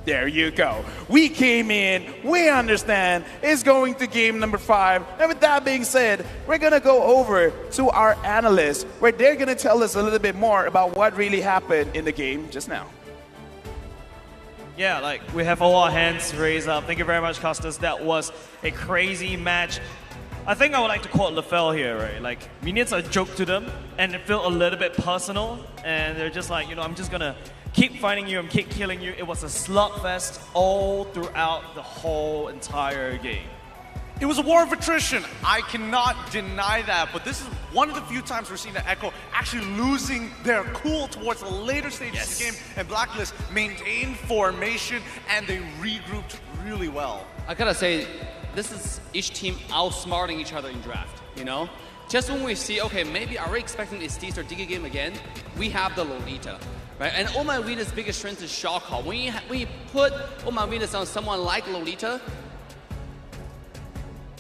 There you go. We came in, we understand, it's going to game number 5. And with that being said, we're going to go over to our analysts where they're going to tell us a little bit more about what really happened in the game just now. Yeah, like we have all our hands raised up. Thank you very much, Costas. That was a crazy match. I think I would like to quote LaFell here, right? Like, minions are a joke to them, and it felt a little bit personal, and they're just like, I'm just gonna keep fighting you and keep killing you. It was a slugfest all throughout the whole entire game. It was a war of attrition. I cannot deny that, but this is one of the few times we're seeing the Echo actually losing their cool towards the later stages of the game, and Blacklist maintained formation, and they regrouped really well. I gotta say, this is each team outsmarting each other in draft, Just when we see, okay, maybe are we expecting a Steez or Diggy game again? We have the Lolita, right? And Oh My Venus' biggest strength is shock call. When you put Oh My Venus on someone like Lolita,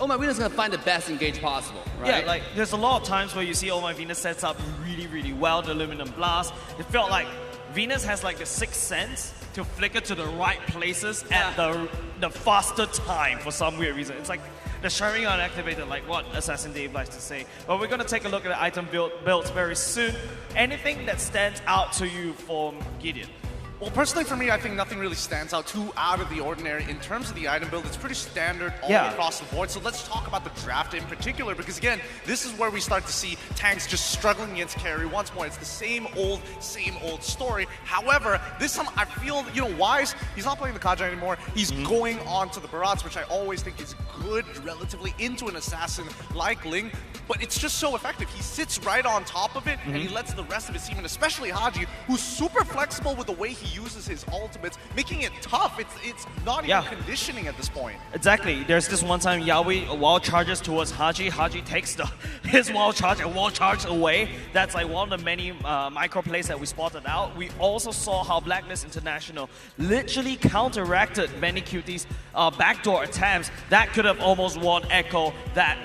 Oh My Venus is gonna find the best engage possible, right? Yeah, like there's a lot of times where you see Oh My Venus sets up really, really well, the Aluminum Blast. It felt like Venus has like the sixth sense to flicker to the right places at the faster time for some weird reason. It's like the Sharingan unactivated, like what Assassin Dave likes to say. But we're gonna take a look at the item builds very soon. Anything that stands out to you from Gideon? Well, personally for me, I think nothing really stands out too out of the ordinary. In terms of the item build, it's pretty standard all across the board. So let's talk about the draft in particular, because again, this is where we start to see tanks just struggling against carry once more. It's the same old story. However, this time I feel, Wise, he's not playing the Kaja anymore. He's going on to the Barats, which I always think is good relatively into an assassin like Ling, but it's just so effective. He sits right on top of it, and he lets the rest of his team, and especially Haji, who's super flexible with the way he uses his ultimates, making it tough. It's not even conditioning at this point. Exactly. There's this one time Yawi wild charges towards Haji. Haji takes his wild charge and wild charge away. That's like one of the many micro plays that we spotted out. We also saw how Blacklist International literally counteracted many cuties backdoor attempts that could have almost won Echo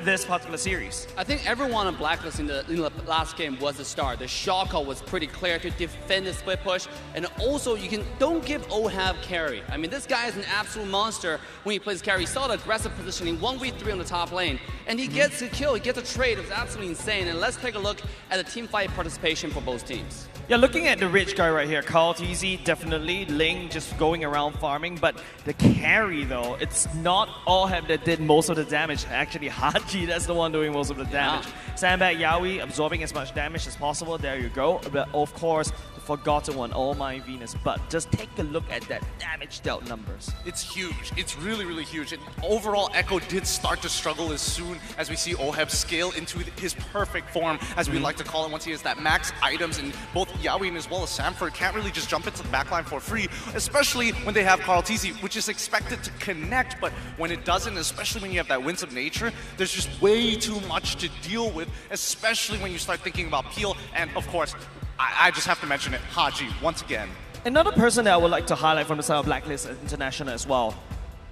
this particular series. I think everyone on Blacklist in the last game was a star. The shot call was pretty clear to defend the split push, and also don't give Ohab carry. I mean, this guy is an absolute monster when he plays carry. He saw the aggressive positioning, 1v3 on the top lane, and he gets a kill, he gets a trade. It was absolutely insane. And let's take a look at the team fight participation for both teams. Yeah, looking at the rich guy right here, Carl TZ, definitely. Ling just going around farming, but the carry though, it's not Ohab that did most of the damage. Actually, Haji, that's the one doing most of the damage. Sandbag Yawi absorbing as much damage as possible. There you go. But of course, the forgotten one, Oh My Venus. But just take a look at that damage dealt numbers. It's huge. It's really, really huge. And overall, Echo did start to struggle as soon as we see Oheb scale into his perfect form, as we like to call it, once he has that max items. And both Yawi and as well as Samford can't really just jump into the backline for free, especially when they have Carl TZ, which is expected to connect. But when it doesn't, especially when you have that winsome nature, there's just way too much to deal with, especially when you start thinking about Peel. And of course, I just have to mention it, Haji, once again. Another person that I would like to highlight from the side of Blacklist International as well,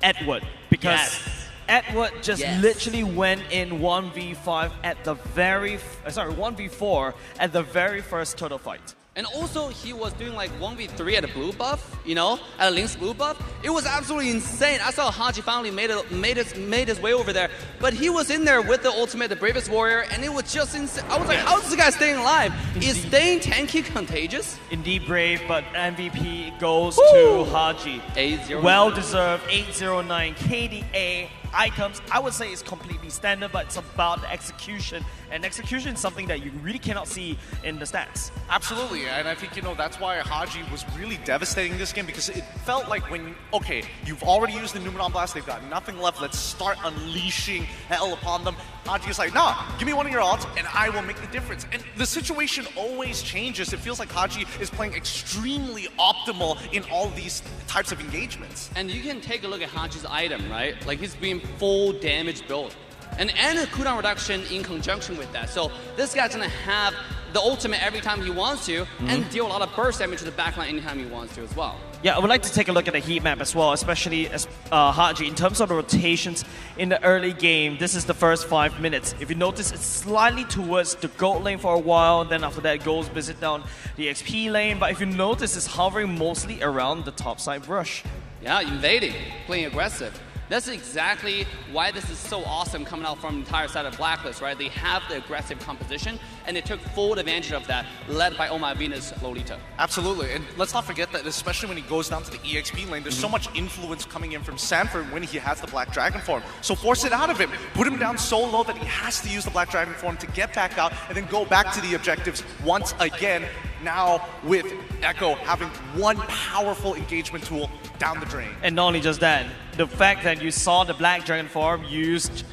Edward. Because Edward just literally went in 1v5 at the 1v4 at the very first turtle fight. And also, he was doing like 1v3 at a blue buff, you know, at a Link's blue buff. It was absolutely insane. I saw Haji finally made his way over there, but he was in there with the ultimate, the bravest warrior, and it was just insane. I was like, how is this guy staying alive? Is staying tanky contagious? Indeed brave, but MVP goes to Haji. 809. Well deserved, 809 KDA. Items, I would say it's completely standard, but it's about the execution. And execution is something that you really cannot see in the stats. Absolutely, and I think, you know, that's why Haji was really devastating this game, because it felt like when, okay, you've already used the Numenon Blast, they've got nothing left, let's start unleashing hell upon them. Haji is like, nah, give me one of your ults and I will make the difference. And the situation always changes. It feels like Haji is playing extremely optimal in all these types of engagements. And you can take a look at Haji's item, right? Like he's being full damage build. And a cooldown reduction in conjunction with that. So this guy's gonna have the ultimate every time he wants to, and deal a lot of burst damage to the backline anytime he wants to as well. Yeah, I would like to take a look at the heat map as well, especially as Haji. In terms of the rotations in the early game, this is the first 5 minutes. If you notice, it's slightly towards the gold lane for a while, then after that goes visit down the XP lane. But if you notice, it's hovering mostly around the top side brush. Yeah, invading, playing aggressive. That's exactly why this is so awesome coming out from the entire side of BLACKLIST, right? They have the aggressive composition, and they took full advantage of that, led by Oh My Venus Lolita. Absolutely, and let's not forget that especially when he goes down to the EXP lane, there's so much influence coming in from Sanford when he has the Black Dragon form. So force it out of him. Put him down so low that he has to use the Black Dragon form to get back out and then go back to the objectives once again. Now with Echo having one powerful engagement tool down the drain. And not only just that, the fact that you saw the Black Dragon form used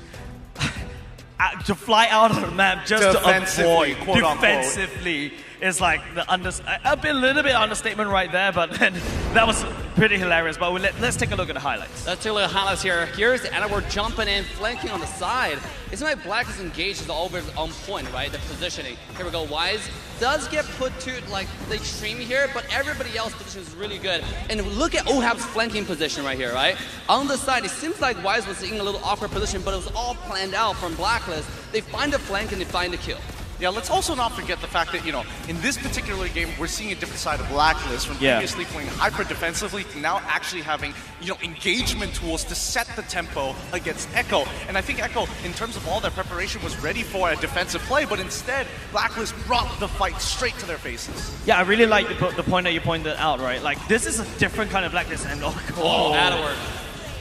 to fly out of the map just to avoid defensively is like a little bit understatement right there, but then that was pretty hilarious. But let's take a look at the highlights. Let's take a look at the highlights here. Here's Edward jumping in, flanking on the side. It seems like Black is engaged, is always on point, right? The positioning. Here we go. Wise does get put to like the extreme here, but everybody else's position is really good. And look at Ohab's flanking position right here, right? On the side, it seems like Wise was in a little awkward position, but it was all planned out from BLACKLIST. They find the flank and they find the kill. Yeah, let's also not forget the fact that, you know, in this particular game, we're seeing a different side of BLACKLIST from previously playing hyper defensively to now actually having, you know, engagement tools to set the tempo against Echo. And I think Echo, in terms of all their preparation, was ready for a defensive play, but instead, BLACKLIST brought the fight straight to their faces. Yeah, I really like the point that you pointed out, right? Like, this is a different kind of BLACKLIST, and Edward.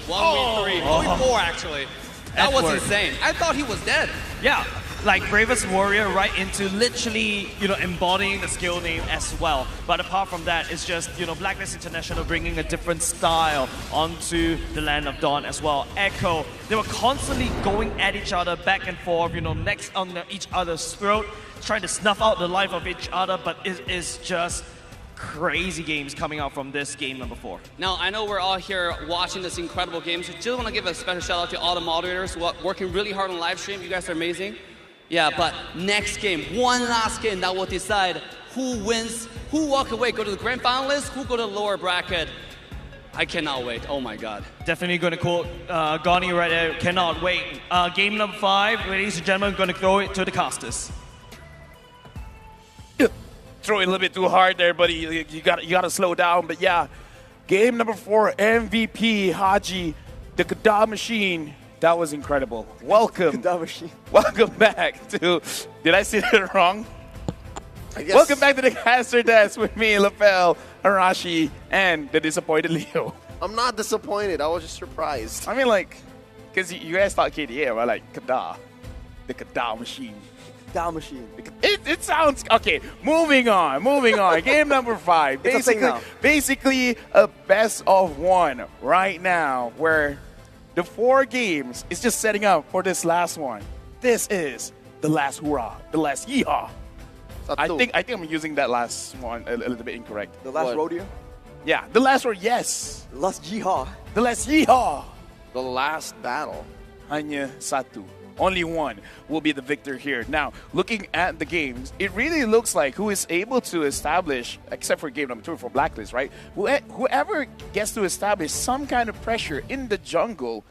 1v3, 1v4 actually. That was insane. I thought he was dead. Yeah, like Bravest Warrior right into literally, you know, embodying the skill name as well. But apart from that, it's just, you know, BLACKLIST International bringing a different style onto the Land of Dawn as well. Echo, they were constantly going at each other back and forth, you know, next on each other's throat, trying to snuff out the life of each other, but it is just crazy games coming out from this game number 4. Now, I know we're all here watching this incredible game, so just want to give a special shout out to all the moderators who are working really hard on live stream. You guys are amazing. Yeah, but next game, one last game that will decide who wins, who walk away, go to the grand finalists, who go to the lower bracket. I cannot wait. Oh my God. Definitely going to quote Gani right there. Cannot wait. Game number 5, ladies and gentlemen, going to throw it to the casters. Throw it a little bit too hard there, buddy. You got to slow down. But yeah, game number 4, MVP Haji, the Kada Machine. That was incredible. Welcome. Kada Machine. Welcome back to. Did I say that wrong? I guess. Welcome back to the caster desk with me, Lapel, Arashi, and the disappointed Leo. I'm not disappointed. I was just surprised. I mean, like, because you guys thought KDA, right? Like Kada, the Kada Machine. Kada Machine. It sounds okay. Moving on. Game number 5. Basically a best of 1 right now, where the 4 games is just setting up for this last one. This is the last hurrah, the last yeehaw. I think I'm using that last one a little bit incorrect. The last rodeo? Yeah, the last rodeo. Yes. The last yeehaw. The last yeehaw. The last battle. Hanya Satu. Only one will be the victor here. Now, looking at the games, it really looks like who is able to establish, except for game number 2 for BLACKLIST, right? Whoever gets to establish some kind of pressure in the jungle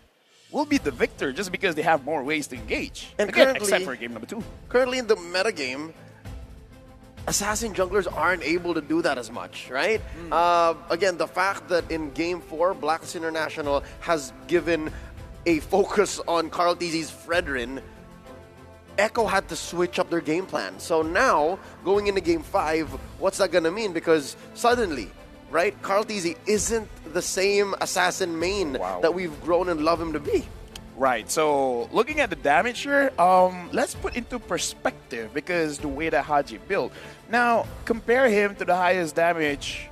will be the victor just because they have more ways to engage. And again, except for game number 2. Currently in the metagame, assassin junglers aren't able to do that as much, right? Again, the fact that in Game 4, BLACKLIST International has given a focus on Carl TZ's Fredrin, Echo had to switch up their game plan. So now, going into Game 5, what's that going to mean? Because suddenly, right, Carl TZ isn't the same assassin main that we've grown and love him to be. Right, so looking at the damage here, let's put into perspective because the way that Haji built. Now, compare him to the highest damage,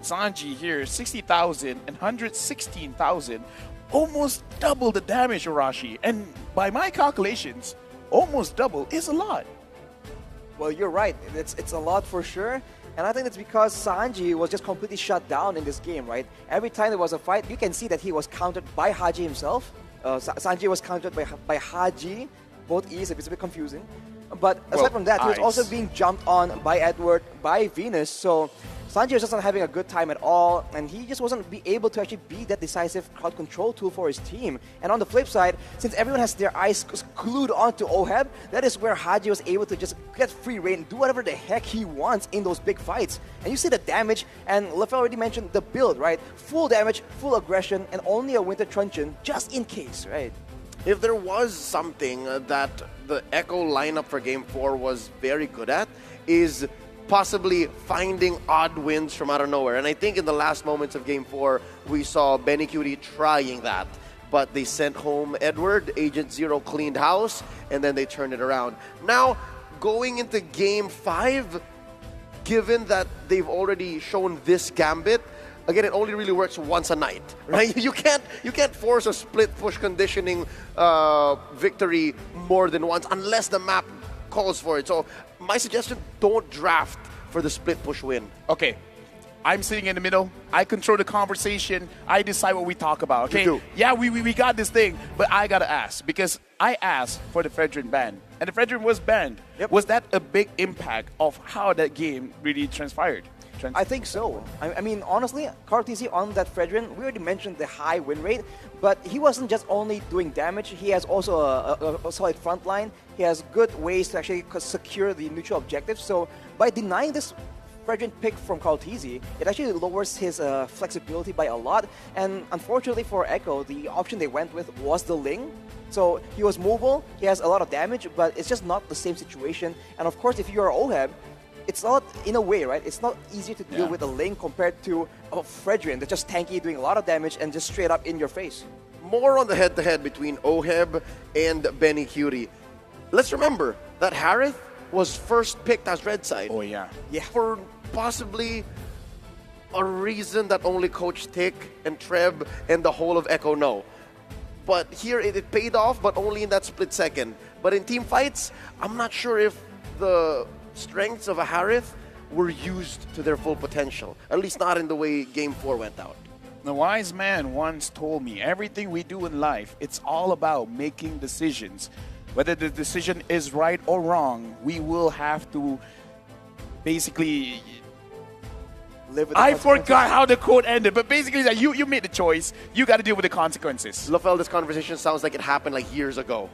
Sanji here, 60,000 and 116,000, almost double the damage, Arashi. And by my calculations, almost double is a lot. Well, you're right. It's a lot for sure. And I think it's because Sanji was just completely shut down in this game, right? Every time there was a fight, you can see that he was countered by Haji himself. Sanji was countered by Haji, both E's, it's a bit confusing. But aside from that, he was also being jumped on by Edward, by Venus, so Sanji was just not having a good time at all, and he just wasn't able to actually be that decisive crowd control tool for his team. And on the flip side, since everyone has their eyes glued onto Oheb, that is where Haji was able to just get free reign, do whatever the heck he wants in those big fights. And you see the damage, and Lefel already mentioned the build, right? Full damage, full aggression, and only a Winter Truncheon, just in case, right? If there was something that the Echo lineup for Game 4 was very good at, is possibly finding odd wins from out of nowhere. And I think in the last moments of Game 4, we saw Benny Cutie trying that. But they sent home Edward, Agent Zero cleaned house, and then they turned it around. Now, going into Game 5, given that they've already shown this gambit, again, it only really works once a night, right? You can't force a split push conditioning victory more than once unless the map calls for it. So my suggestion, don't draft for the split push win. Okay, I'm sitting in the middle. I control the conversation. I decide what we talk about, okay? You do. Yeah, we got this thing, but I gotta ask because I asked for the Fredrin ban, and the Fredrin was banned. Yep. Was that a big impact of how that game really transpired? I think so. I mean, honestly, Carl TZ on that Fredrin, we already mentioned the high win rate, but he wasn't just only doing damage, he has also a solid front line. He has good ways to actually secure the neutral objectives. So by denying this Fredrin pick from Carl TZ, it actually lowers his flexibility by a lot. And unfortunately for Echo, the option they went with was the Ling. So he was mobile, he has a lot of damage, but it's just not the same situation. And of course, if you're Oheb, it's not, in a way, right? It's not easier to deal with a Ling compared to a Fredrin that's just tanky, doing a lot of damage, and just straight up in your face. More on the head-to-head between Oheb and Benny Cutie. Let's remember that Harith was first picked as red side. Oh, yeah. Yeah. For possibly a reason that only Coach Tick and Treb and the whole of Echo know. But here it paid off, but only in that split second. But in team fights, I'm not sure if the strengths of a Harith were used to their full potential. At least not in the way Game 4 went out. The wise man once told me, everything we do in life, it's all about making decisions. Whether the decision is right or wrong, we will have to basically live with the I consequences. forgot how the quote ended, but basically that you made the choice, you got to deal with the consequences. Lafel, this conversation sounds like it happened like years ago.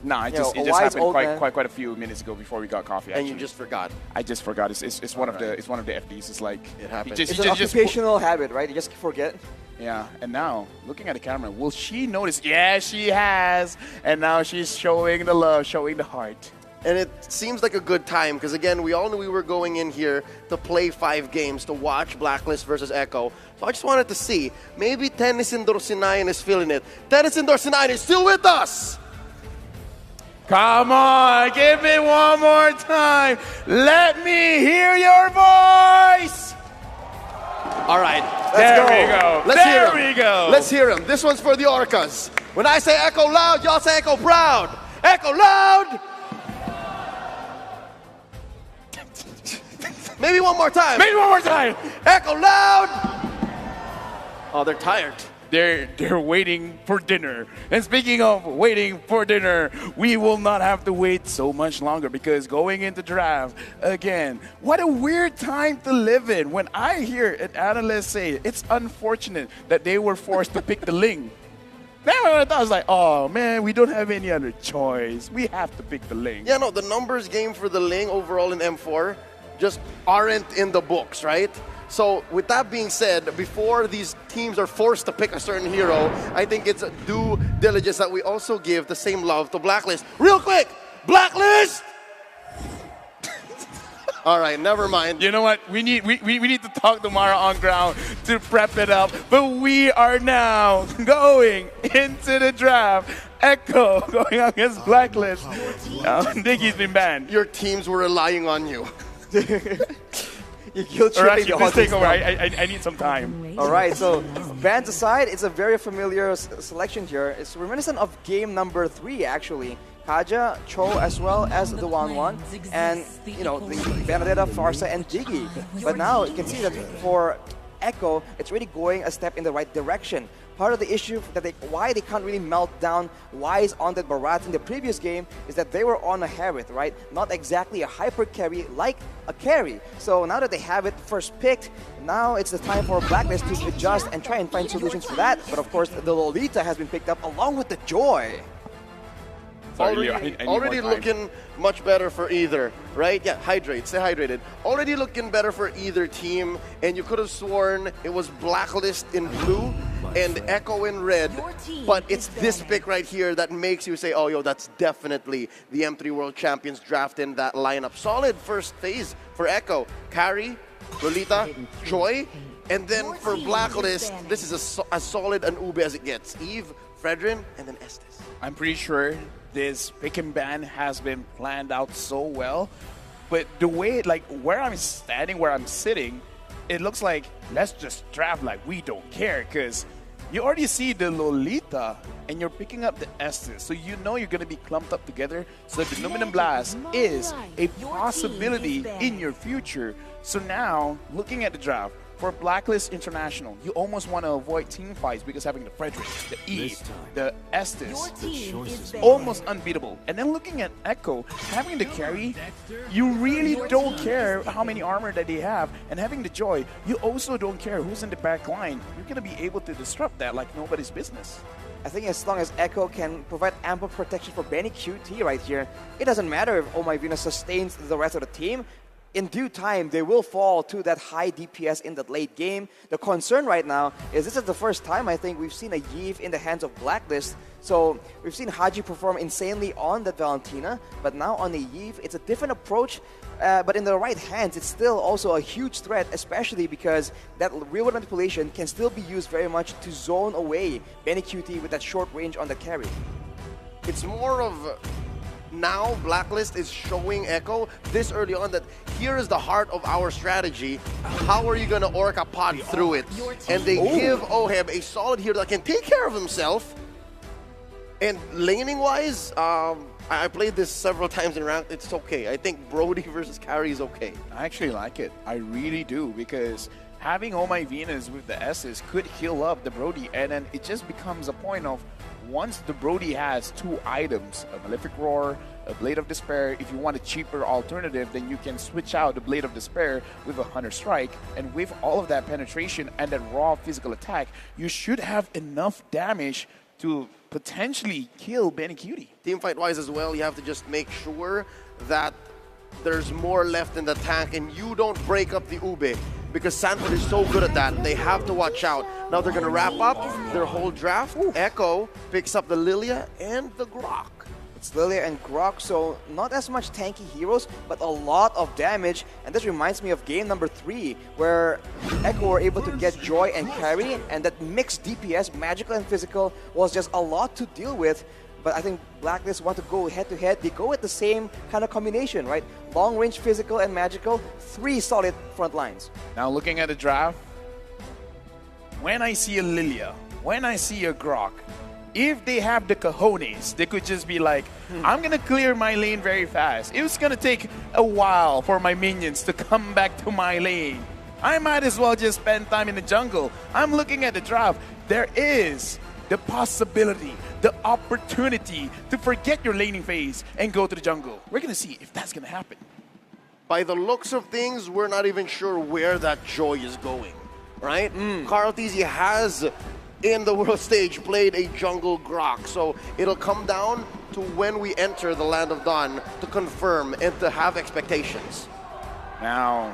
Nah, it Yeah, just a wise happened old man. quite a few minutes ago before we got coffee. And Actually. you just forgot. I just forgot. It's one of the FDs. It's like It happened. Just, It's an occupational habit, right? You just forget. yeah, and now looking at the camera, will she notice? Yeah, she has, and now she's showing the love, showing the heart. And it seems like a good time because, again, we all knew we were going in here to play 5 games, to watch BLACKLIST versus Echo. So I just wanted to see. Maybe Tennyson Dorsinayan is feeling it. Tennyson Dorsinayan is still with us. Come on, give me one more time. Let me hear your voice. All right, There we go. Let's hear There him. we go. Let's hear him. This one's for the Orcas. When I say Echo loud, y'all say Echo proud. Echo loud. Maybe one more time. Maybe one more time. Echo loud. Oh, they're tired. They're waiting for dinner. And speaking of waiting for dinner, we will not have to wait so much longer because going into draft, again, what a weird time to live in. When I hear an analyst say it's unfortunate that they were forced to pick the Ling. Then I was like, oh man, we don't have any other choice. We have to pick the Ling. Yeah, no, the numbers game for the Ling overall in M4 just aren't in the books, right? So with that being said, before these teams are forced to pick a certain hero, I think it's due diligence that we also give the same love to Blacklist. Real quick, Blacklist! All right, never mind. You know what? We need to talk tomorrow on ground to prep it up. But we are now going into the draft. Echo going against Blacklist. Diggy's been banned. Your teams were relying on you. You guilt All right, tripping the please take over. audience now. I need some time. All right, so bans aside, it's a very familiar selection here. It's reminiscent of game number 3, actually. Kaja, Cho, as well as the 1-1, and you know the Benedetta, Farsa, and Diggy. But now you can see that for Echo, it's really going a step in the right direction. Part of the issue that why they can't really melt down Wise on that Barat in the previous game is that they were on a Harith, right? Not exactly a hyper carry like a carry. So now that they have it first picked, now it's the time for Blacklist to adjust and try and find solutions for that. But of course, the Lolita has been picked up along with the Joy. Sorry, already looking much better for either, right? Yeah, hydrate, stay hydrated. Already looking better for either team, and you could have sworn it was Blacklist in blue and Echo in red, but it's this pick right here that makes you say, oh, yo, that's definitely the M3 World Champions draft in that lineup. Solid first phase for Echo. Carry, Lolita, Joy, and then for Blacklist, this is as solid an Ube as it gets. Eve, Fredrin, and then Estes. I'm pretty sure this pick and ban has been planned out so well, but the way, like where I'm standing, where I'm sitting, it looks like let's just draft like we don't care, because you already see the Lolita and you're picking up the Estes, so you know you're going to be clumped up together. So the Luminum Blast is a possibility in your future. So now, looking at the draft, for Blacklist International, you almost want to avoid team fights because having the Frederick, the Eve, the Estes, almost unbeatable. And then looking at Echo, having the carry, you really don't care how many armor that they have. And having the Joy, you also don't care who's in the back line. You're going to be able to disrupt that like nobody's business. I think as long as Echo can provide ample protection for Benny QT right here, it doesn't matter if Oh My Venus sustains the rest of the team. In due time, they will fall to that high DPS in the late game. The concern right now is this is the first time I think we've seen a Yeve in the hands of Blacklist. So we've seen Haji perform insanely on that Valentina, but now on the Yeve, it's a different approach. But in the right hands, it's still also a huge threat, especially because that real-world manipulation can still be used very much to zone away Benny QT with that short range on the carry. It's more of... Now, Blacklist is showing Echo this early on that here is the heart of our strategy. How are you going to Orca pod through it? And they give Oheb a solid hero that can take care of himself. And laning-wise, I played this several times in ranked. It's okay. I think Brody versus Carry is okay. I actually like it. I really do, because having Oh My Venus with the S's could heal up the Brody, and then it just becomes a point of once the Brody has 2 items, a Malefic Roar, a Blade of Despair, if you want a cheaper alternative, then you can switch out the Blade of Despair with a Hunter Strike, and with all of that penetration and that raw physical attack, you should have enough damage to potentially kill Benny Cutie. Teamfight-wise as well, you have to just make sure that there's more left in the tank and you don't break up the Ube, because Sanford is so good at that. They have to watch out. Now they're going to wrap up their whole draft. Echo picks up the Lilia and the Grok. It's Lilia and Grok, so not as much tanky heroes, but a lot of damage. And this reminds me of game number 3, where Echo were able to get Joy and Carry, and that mixed DPS, magical and physical, was just a lot to deal with. But I think Blacklist want to go head-to-head. They go with the same kind of combination, right? Long-range physical and magical, 3 solid front lines. Now looking at the draft, when I see a Lilia, when I see a Grok, if they have the cojones, they could just be like, I'm going to clear my lane very fast. It's going to take a while for my minions to come back to my lane. I might as well just spend time in the jungle. I'm looking at the draft. There is the possibility, the opportunity to forget your laning phase and go to the jungle. We're going to see if that's going to happen. By the looks of things, we're not even sure where that Joy is going, right? Carl Tizzy has in the world stage played a jungle Grok. So it'll come down to when we enter the Land of Dawn to confirm and to have expectations. Now,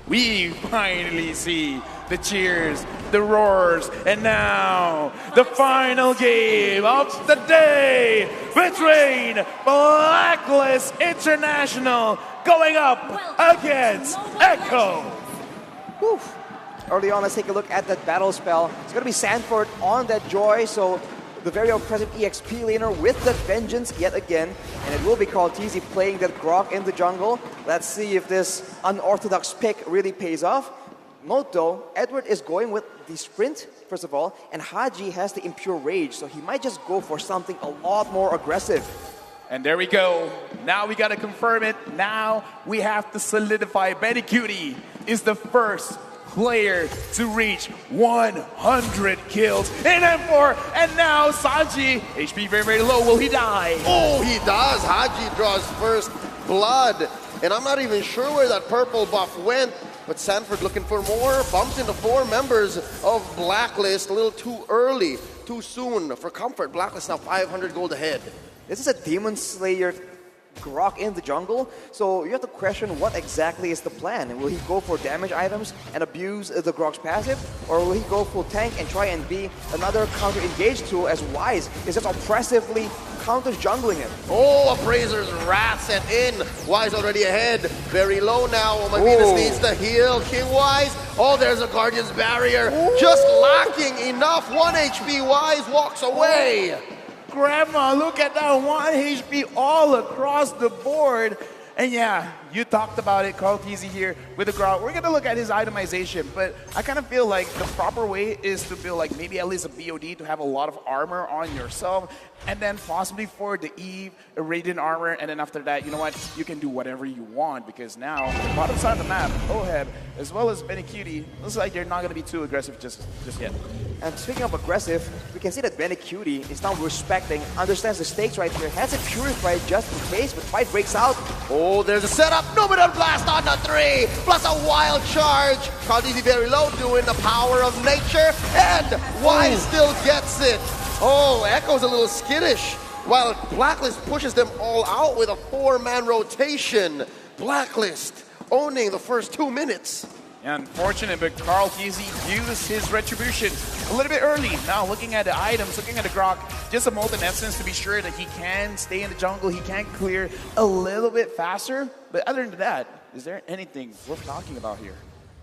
we finally see the cheers, the roars, and now the final game of the day between Blacklist International going up against Echo. Whew. Early on, let's take a look at that battle spell. It's going to be Sanford on that Joy, so the very oppressive EXP laner with that Vengeance yet again, and it will be Karl'Tezi playing that Grok in the jungle. Let's see if this unorthodox pick really pays off. Note though, Edward is going with the sprint, first of all, and Haji has the Impure Rage, so he might just go for something a lot more aggressive. And there we go. Now we got to confirm it. Now we have to solidify Benny Cutie is the first player to reach 100 kills in M4. And now Sanji, HP very, very low. Will he die? Oh, he does. Haji draws first blood. And I'm not even sure where that purple buff went. But Sanford looking for more. Bumps into 4 members of Blacklist. A little too early, too soon for comfort. Blacklist now 500 gold ahead. This is a Demon Slayer Grok in the jungle, so you have to question what exactly is the plan. Will he go for damage items and abuse the Grok's passive, or will he go full tank and try and be another counter-engage tool as Wise is just oppressively counter-jungling him? Oh, Appraiser's Wrath sent in. Wise already ahead. Very low now. Oh, my Venus needs to heal. King Wise. Oh, there's a Guardian's Barrier. Just lacking enough. 1 HP. Wise walks away. Grandma, look at that 1 HP all across the board. And yeah, you talked about it, Karl'Tezi here with the Grok. We're going to look at his itemization, but I kind of feel like the proper way is to build like maybe at least a BOD to have a lot of armor on yourself, and then possibly for the Eve, a Radiant armor, and then after that, you know what, you can do whatever you want, because now, the bottom side of the map, Oheb, as well as Benny Cutie, looks like they're not going to be too aggressive just yet. And speaking of aggressive, we can see that Benny Cutie is now respecting, understands the stakes right here, has it purified just in case, but fight breaks out. Oh, there's a setup. Numenor Blast on the 3, plus a wild charge. Karl'Tezi very low, doing the power of nature, and Wise still gets it. Oh, Echo's a little skittish, while Blacklist pushes them all out with a 4-man rotation. Blacklist owning the first 2 minutes. Unfortunate, but Karl'Tezi used his retribution a little bit early. Now looking at the items, looking at the Grok, just a Molten Essence to be sure that he can stay in the jungle, he can clear a little bit faster. But other than that, is there anything worth talking about here?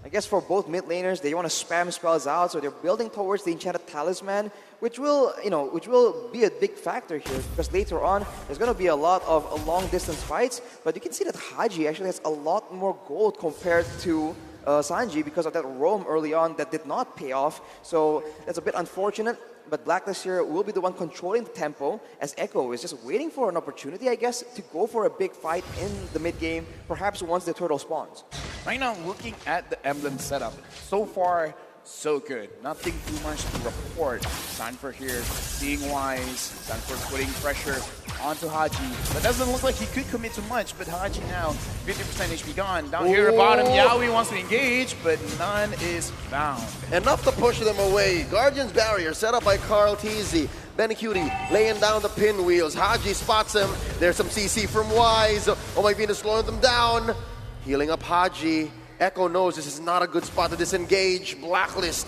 I guess for both mid laners, they want to spam spells out, so they're building towards the Enchanted Talisman, which will be a big factor here, because later on, there's going to be a lot of long-distance fights, but you can see that Haji actually has a lot more gold compared to Sanji because of that roam early on that did not pay off. So that's a bit unfortunate, but Blacklist here will be the one controlling the tempo, as Echo is just waiting for an opportunity, I guess, to go for a big fight in the mid game, perhaps once the turtle spawns. Right now, looking at the emblem setup, so far, so good. Nothing too much to report. Sanford here, being wise. Sanford putting pressure onto Haji. That doesn't look like he could commit too much, but Haji now, 50% HP gone. Down here at bottom, Yaoi wants to engage, but none is found. Enough to push them away. Guardian's Barrier set up by Karl'Tezi. Benny Cutie laying down the pinwheels. Haji spots him. There's some CC from Wise. Oh my Venus slowing them down. Healing up Haji. Echo knows this is not a good spot to disengage. Blacklist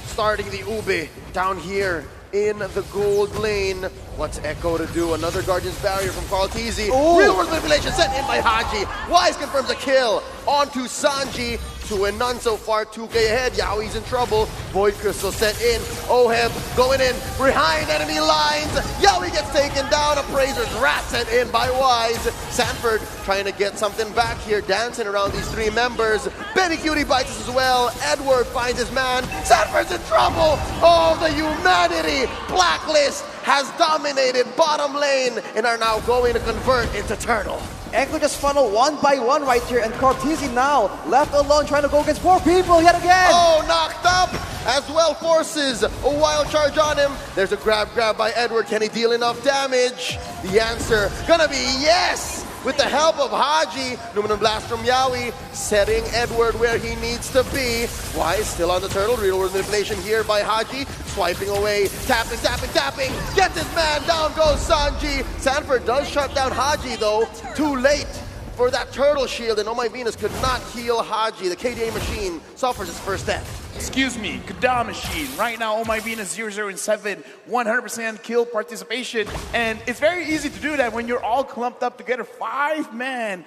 starting the Ube down here in the gold lane. What's Echo to do? Another Guardian's Barrier from Karl'Tezi. Real world manipulation sent in by Haji. Wise confirms a kill onto Sanji. 2 and none so far, 2K ahead. Yaoi's in trouble. Void Crystal sent in. Oheb going in behind enemy lines. Yaoi gets taken down. Appraiser's Wrath sent in by Wise. Sanford trying to get something back here, dancing around these 3 members. Benny Cutie bites us as well. Edward finds his man. Sanford's in trouble. Oh, the humanity. Blacklist has dominated bottom lane and are now going to convert into turtle. Echo just funnel 1 by 1 right here, and Karl'Tezi now left alone trying to go against 4 people yet again. Oh, knocked up as well. Forces a wild charge on him. There's a grab by Edward. Can he deal enough damage? The answer gonna be yes. with the help of Haji. Numinum Blast from Yawi, setting Edward where he needs to be. Wise still on the turtle. Real world manipulation here by Haji. Swiping away, tapping, tapping, tapping. Gets his man, down goes Sanji. Sanford does shut down Haji though. Too late for that turtle shield, and Oh My Venus could not heal Haji. The KDA machine suffers its first death. Excuse me, Kada Machine. Right now, Oh My Venus 007, 100% kill participation. And it's very easy to do that when you're all clumped up together. 5-man,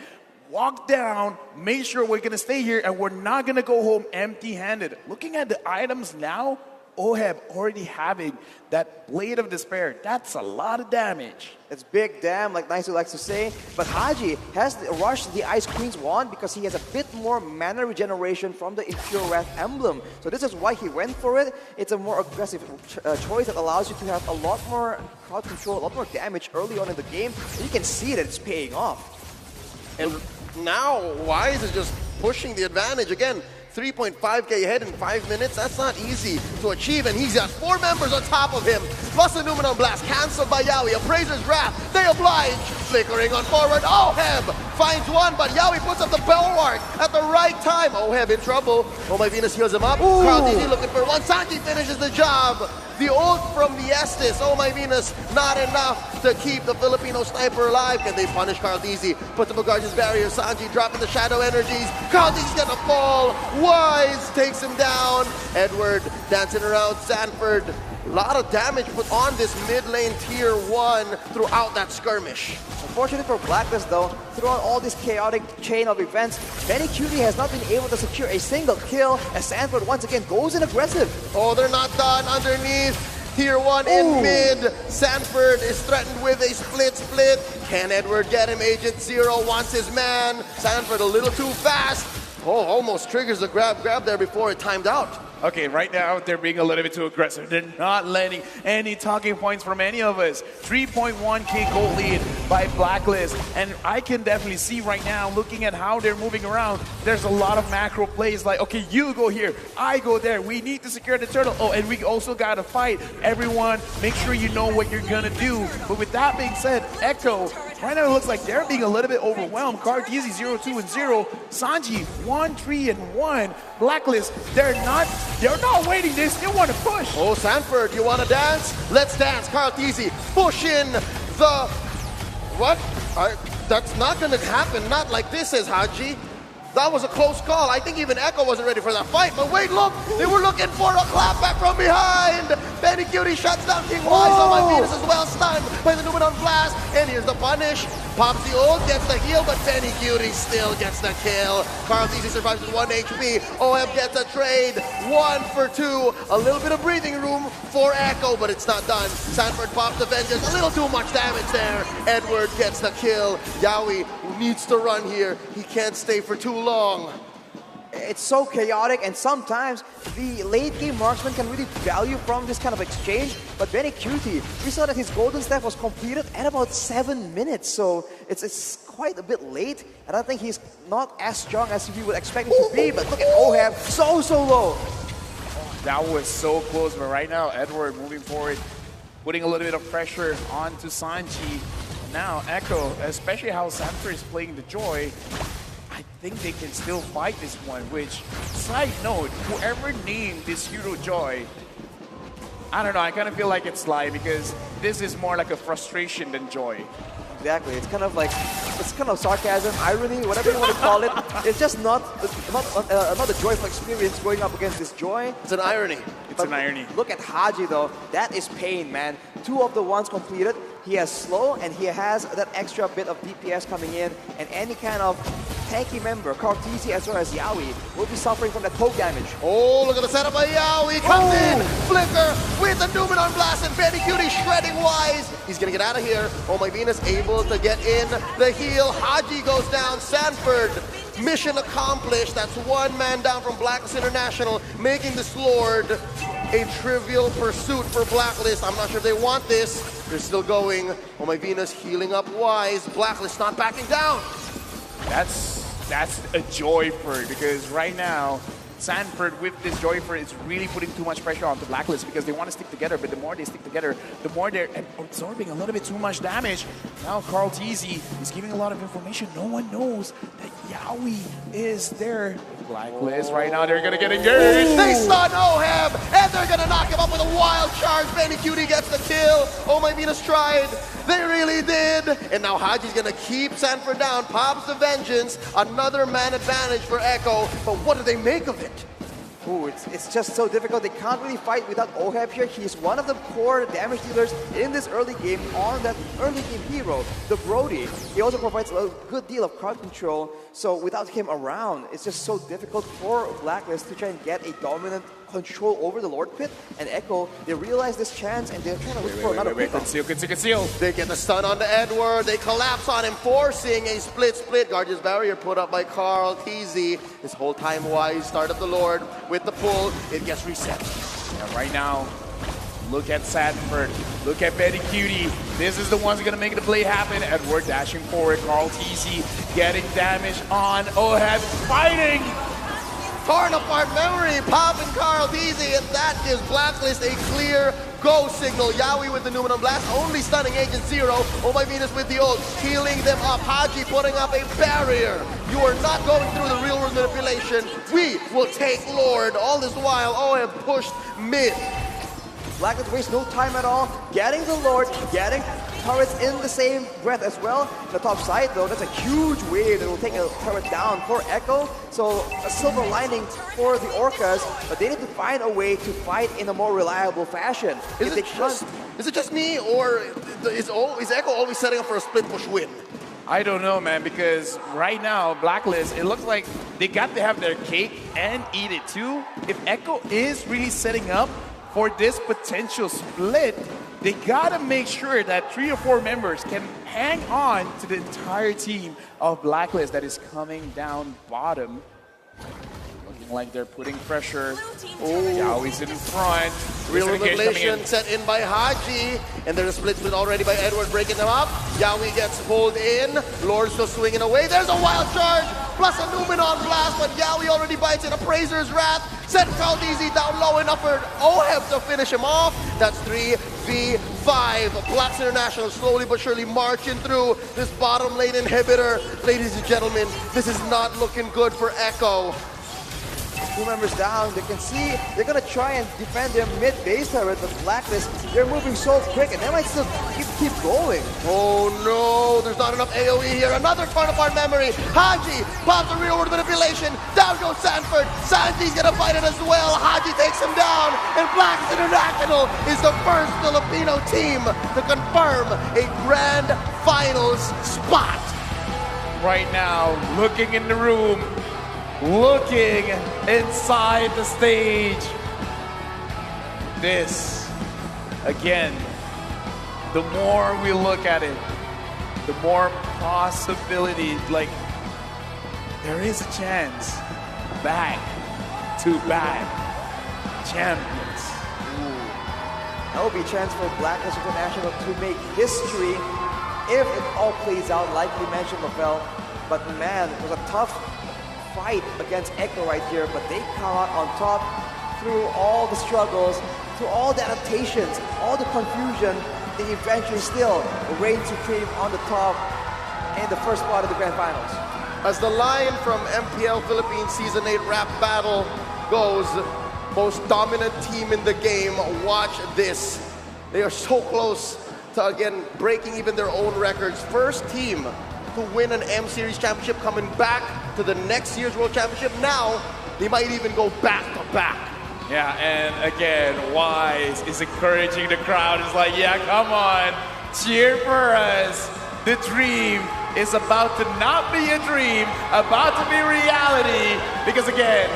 walk down, make sure we're gonna stay here and we're not gonna go home empty-handed. Looking at the items now, Oheb already having that Blade of Despair. That's a lot of damage. It's big damn, like Naisu likes to say. But Haji has rushed the Ice Queen's wand because he has a bit more mana regeneration from the Impure Wrath emblem. So this is why he went for it. It's a more aggressive choice that allows you to have a lot more crowd control, a lot more damage early on in the game. And you can see that it's paying off. And now Wise is just pushing the advantage again. 3.5k ahead in 5 minutes, that's not easy to achieve, and he's got 4 members on top of him, plus a Numinum Blast, cancelled by Yawi, Appraiser's Wrath, they oblige, flickering on forward, Oheb finds one, but Yawi puts up the bulwark at the right time. Oheb in trouble, Oh My Venus heals him up, Carl DD looking for one, Sanji finishes the job. The ult from the Estes, Oh My Venus, not enough to keep the Filipino sniper alive. Can they punish Carl Deasy? Put the Guardian's barrier, Sanji dropping the shadow energies. Carl Deasy's gonna fall. Wise takes him down. Edward dancing around Sanford. A lot of damage put on this mid lane tier 1 throughout that skirmish. Unfortunately for Blacklist though, throughout all this chaotic chain of events, Benny Cutie has not been able to secure a single kill as Sanford once again goes in aggressive. Oh, they're not done underneath. Tier 1 in mid. Sanford is threatened with a split. Can Edward get him? Agent Zero wants his man. Sanford a little too fast. Oh, almost triggers the grab there before it timed out. Okay, right now they're being a little bit too aggressive. They're not letting any talking points from any of us. 3.1k goal lead by Blacklist. And I can definitely see right now, looking at how they're moving around, there's a lot of macro plays like, okay, you go here, I go there. We need to secure the turtle. Oh, and we also got to fight. Everyone, make sure you know what you're going to do. But with that being said, Echo, right now it looks like they're being a little bit overwhelmed. Carteezy 0-2 and 0. Sanji 1-3 and 1. Blacklist, they're not waiting, they still want to push. Oh, Sanford, you want to dance? Let's dance. Carl Teasy, push in the... What? That's not going to happen. Not like this, says Haji. That was a close call. I think even Echo wasn't ready for that fight. But wait, look! They were looking for a clapback from behind! Benny Cutie shuts down King Wise on My Venus as well, stunned by the Numinum Blast. And here's the punish. Pops the ult, gets the heal, but Benny Cutie still gets the kill. Carl Deasy survives with 1 HP. OM gets a trade. 1 for 2. A little bit of breathing room for Echo, but it's not done. Sanford pops the Vengeance. A little too much damage there. Edward gets the kill. Yawi needs to run here. He can't stay for too long. It's so chaotic, and sometimes the late game marksman can really value from this kind of exchange. But Benny Cutie, we saw that his golden staff was completed at about 7 minutes, so it's quite a bit late. And I think he's not as strong as we would expect him to be. But look at Oheb, so low. That was so close, but right now Edward moving forward, putting a little bit of pressure onto Sanji. Now Echo, especially how Sanford is playing the Joy, I think they can still fight this one, which, side note, whoever named this hero Joy, I don't know, I kind of feel like it's Sly because this is more like a frustration than joy. Exactly, it's kind of sarcasm, irony, whatever you want to call it. It's just not a joyful experience going up against this Joy. It's an irony. It's an irony. Look at Haji though, that is pain, man. 2 of the ones completed. He has slow and he has that extra bit of DPS coming in, and any kind of tanky member, Carteezy as well as Yawi, will be suffering from that poke damage. Oh, look at the setup by Yawi. Comes in, Flicker with the Numinum Blast, and Benny Cutie shredding Wise. He's gonna get out of here. Oh My Venus able to get in the heal. Haji goes down. Sanford, mission accomplished. That's 1 man down from Blacklist International, making this Lord a trivial pursuit for Blacklist. I'm not sure if they want this. They're still going. Oh My Venus healing up Wise. Blacklist not backing down. That's a joy for it because right now Sanford with this Joyfer is really putting too much pressure on the Blacklist because they want to stick together, but the more they stick together, the more they're absorbing a little bit too much damage. Now Carl Teasy is giving a lot of information. No one knows that Yaoi is there. Blacklist right now, they're gonna get engaged. They stun Oheb, and they're gonna knock him up with a wild charge. Benny Cutie gets the kill. Oh my Venus tried. They really did. And now Haji's gonna keep Sanford down. Pops the Vengeance. Another man advantage for Echo. But what do they make of it? Ooh, it's just so difficult. They can't really fight without Oheb here. He's one of the core damage dealers in this early game on that early game hero, the Brody. He also provides a good deal of crowd control. So without him around, it's just so difficult for Blacklist to try and get a dominant control over the Lord Pit. And Echo, they realize this chance and they're trying to look for another pick. Conceal. They get the stun on the Edward. They collapse on him, forcing a split. Guardian's Barrier put up by Carl Teasy. This whole time wise, start of the Lord with the pull. It gets reset. And right now, look at Sanford. Look at Betty Cutie. This is the ones who are going to make the play happen. Edward dashing forward. Carl Teasy getting damage on Oheb. Fighting! Torn apart memory, Pop and Carl Teasy, and that gives Blacklist a clear go signal. Yaoi with the Numenor Blast, only stunning Agent Zero. Oh my Venus with the ult, healing them up. Haji putting up a barrier. You are not going through the real world manipulation. We will take Lord. All this while, Oheb pushed mid. Blacklist wastes no time at all, getting the Lord, getting turrets in the same breath as well. The top side though, that's a huge wave that will take a turret down for Echo. So a silver lining for the Orcas, but they need to find a way to fight in a more reliable fashion. Is it just me, or is Echo always setting up for a split push win? I don't know, man, because right now, Blacklist, it looks like they got to have their cake and eat it too. If Echo is really setting up for this potential split, they gotta make sure that 3 or 4 members can hang on to the entire team of Blacklist that is coming down bottom. Looking like they're putting pressure. Oh, Yaoi's in front. Real revelation set in by Haji, and there's a split already by Edward breaking them up. Yaoi gets pulled in. Lord still swinging away. There's a wild charge, plus a Numenor Blast, but Yaoi already bites in. Appraiser's Wrath. Set Carl Teasy down low enough for Oheb to finish him off. That's 3v5. Blacks International slowly but surely marching through this bottom lane inhibitor. Ladies and gentlemen, this is not looking good for Echo. 2 members down, they can see they're gonna try and defend their mid-base turret, but Blacklist, they're moving so quick and they might still keep going. Oh no, there's not enough AoE here. Another torn apart memory. Haji pops a real world manipulation. Down goes Sanford. Sanji's gonna fight it as well. Haji takes him down, and Blacks International is the first Filipino team to confirm a grand finals spot. Right now, looking in the room, looking inside the stage. This, again, the more we look at it, the more possibility, like, there is a chance back-to-back champions. That will be a chance for Blacklist International to make history if it all plays out like you mentioned, Mafel. But man, it was a tough fight against Echo right here, but they come out on top through all the struggles, through all the adaptations, all the confusion. They eventually still reign supreme on the top in the first part of the Grand Finals. As the line from MPL Philippines Season 8 rap battle goes, most dominant team in the game, watch this. They are so close to, again, breaking even their own records. First team to win an M Series championship coming back to the next year's World Championship. Now, they might even go back to back. Yeah, and again, Wise is encouraging the crowd. It's like, yeah, come on, cheer for us. The dream is about to not be a dream, about to be reality. Because again,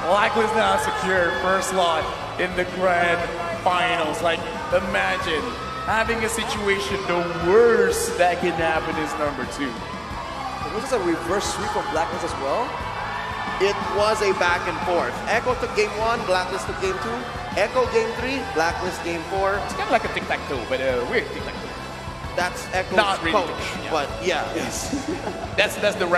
Blacklist now secure first slot in the Grand Finals. Like, imagine having a situation, the worst that can happen is number 2. Was this a reverse sweep of Blacklist as well? It was a back and forth. Echo took game 1, Blacklist took game 2. Echo game 3, Blacklist game 4. It's kind of like a tic-tac-toe, but a weird tic-tac-toe. That's Echo's Not really coach, yeah. but yeah. That's the reference.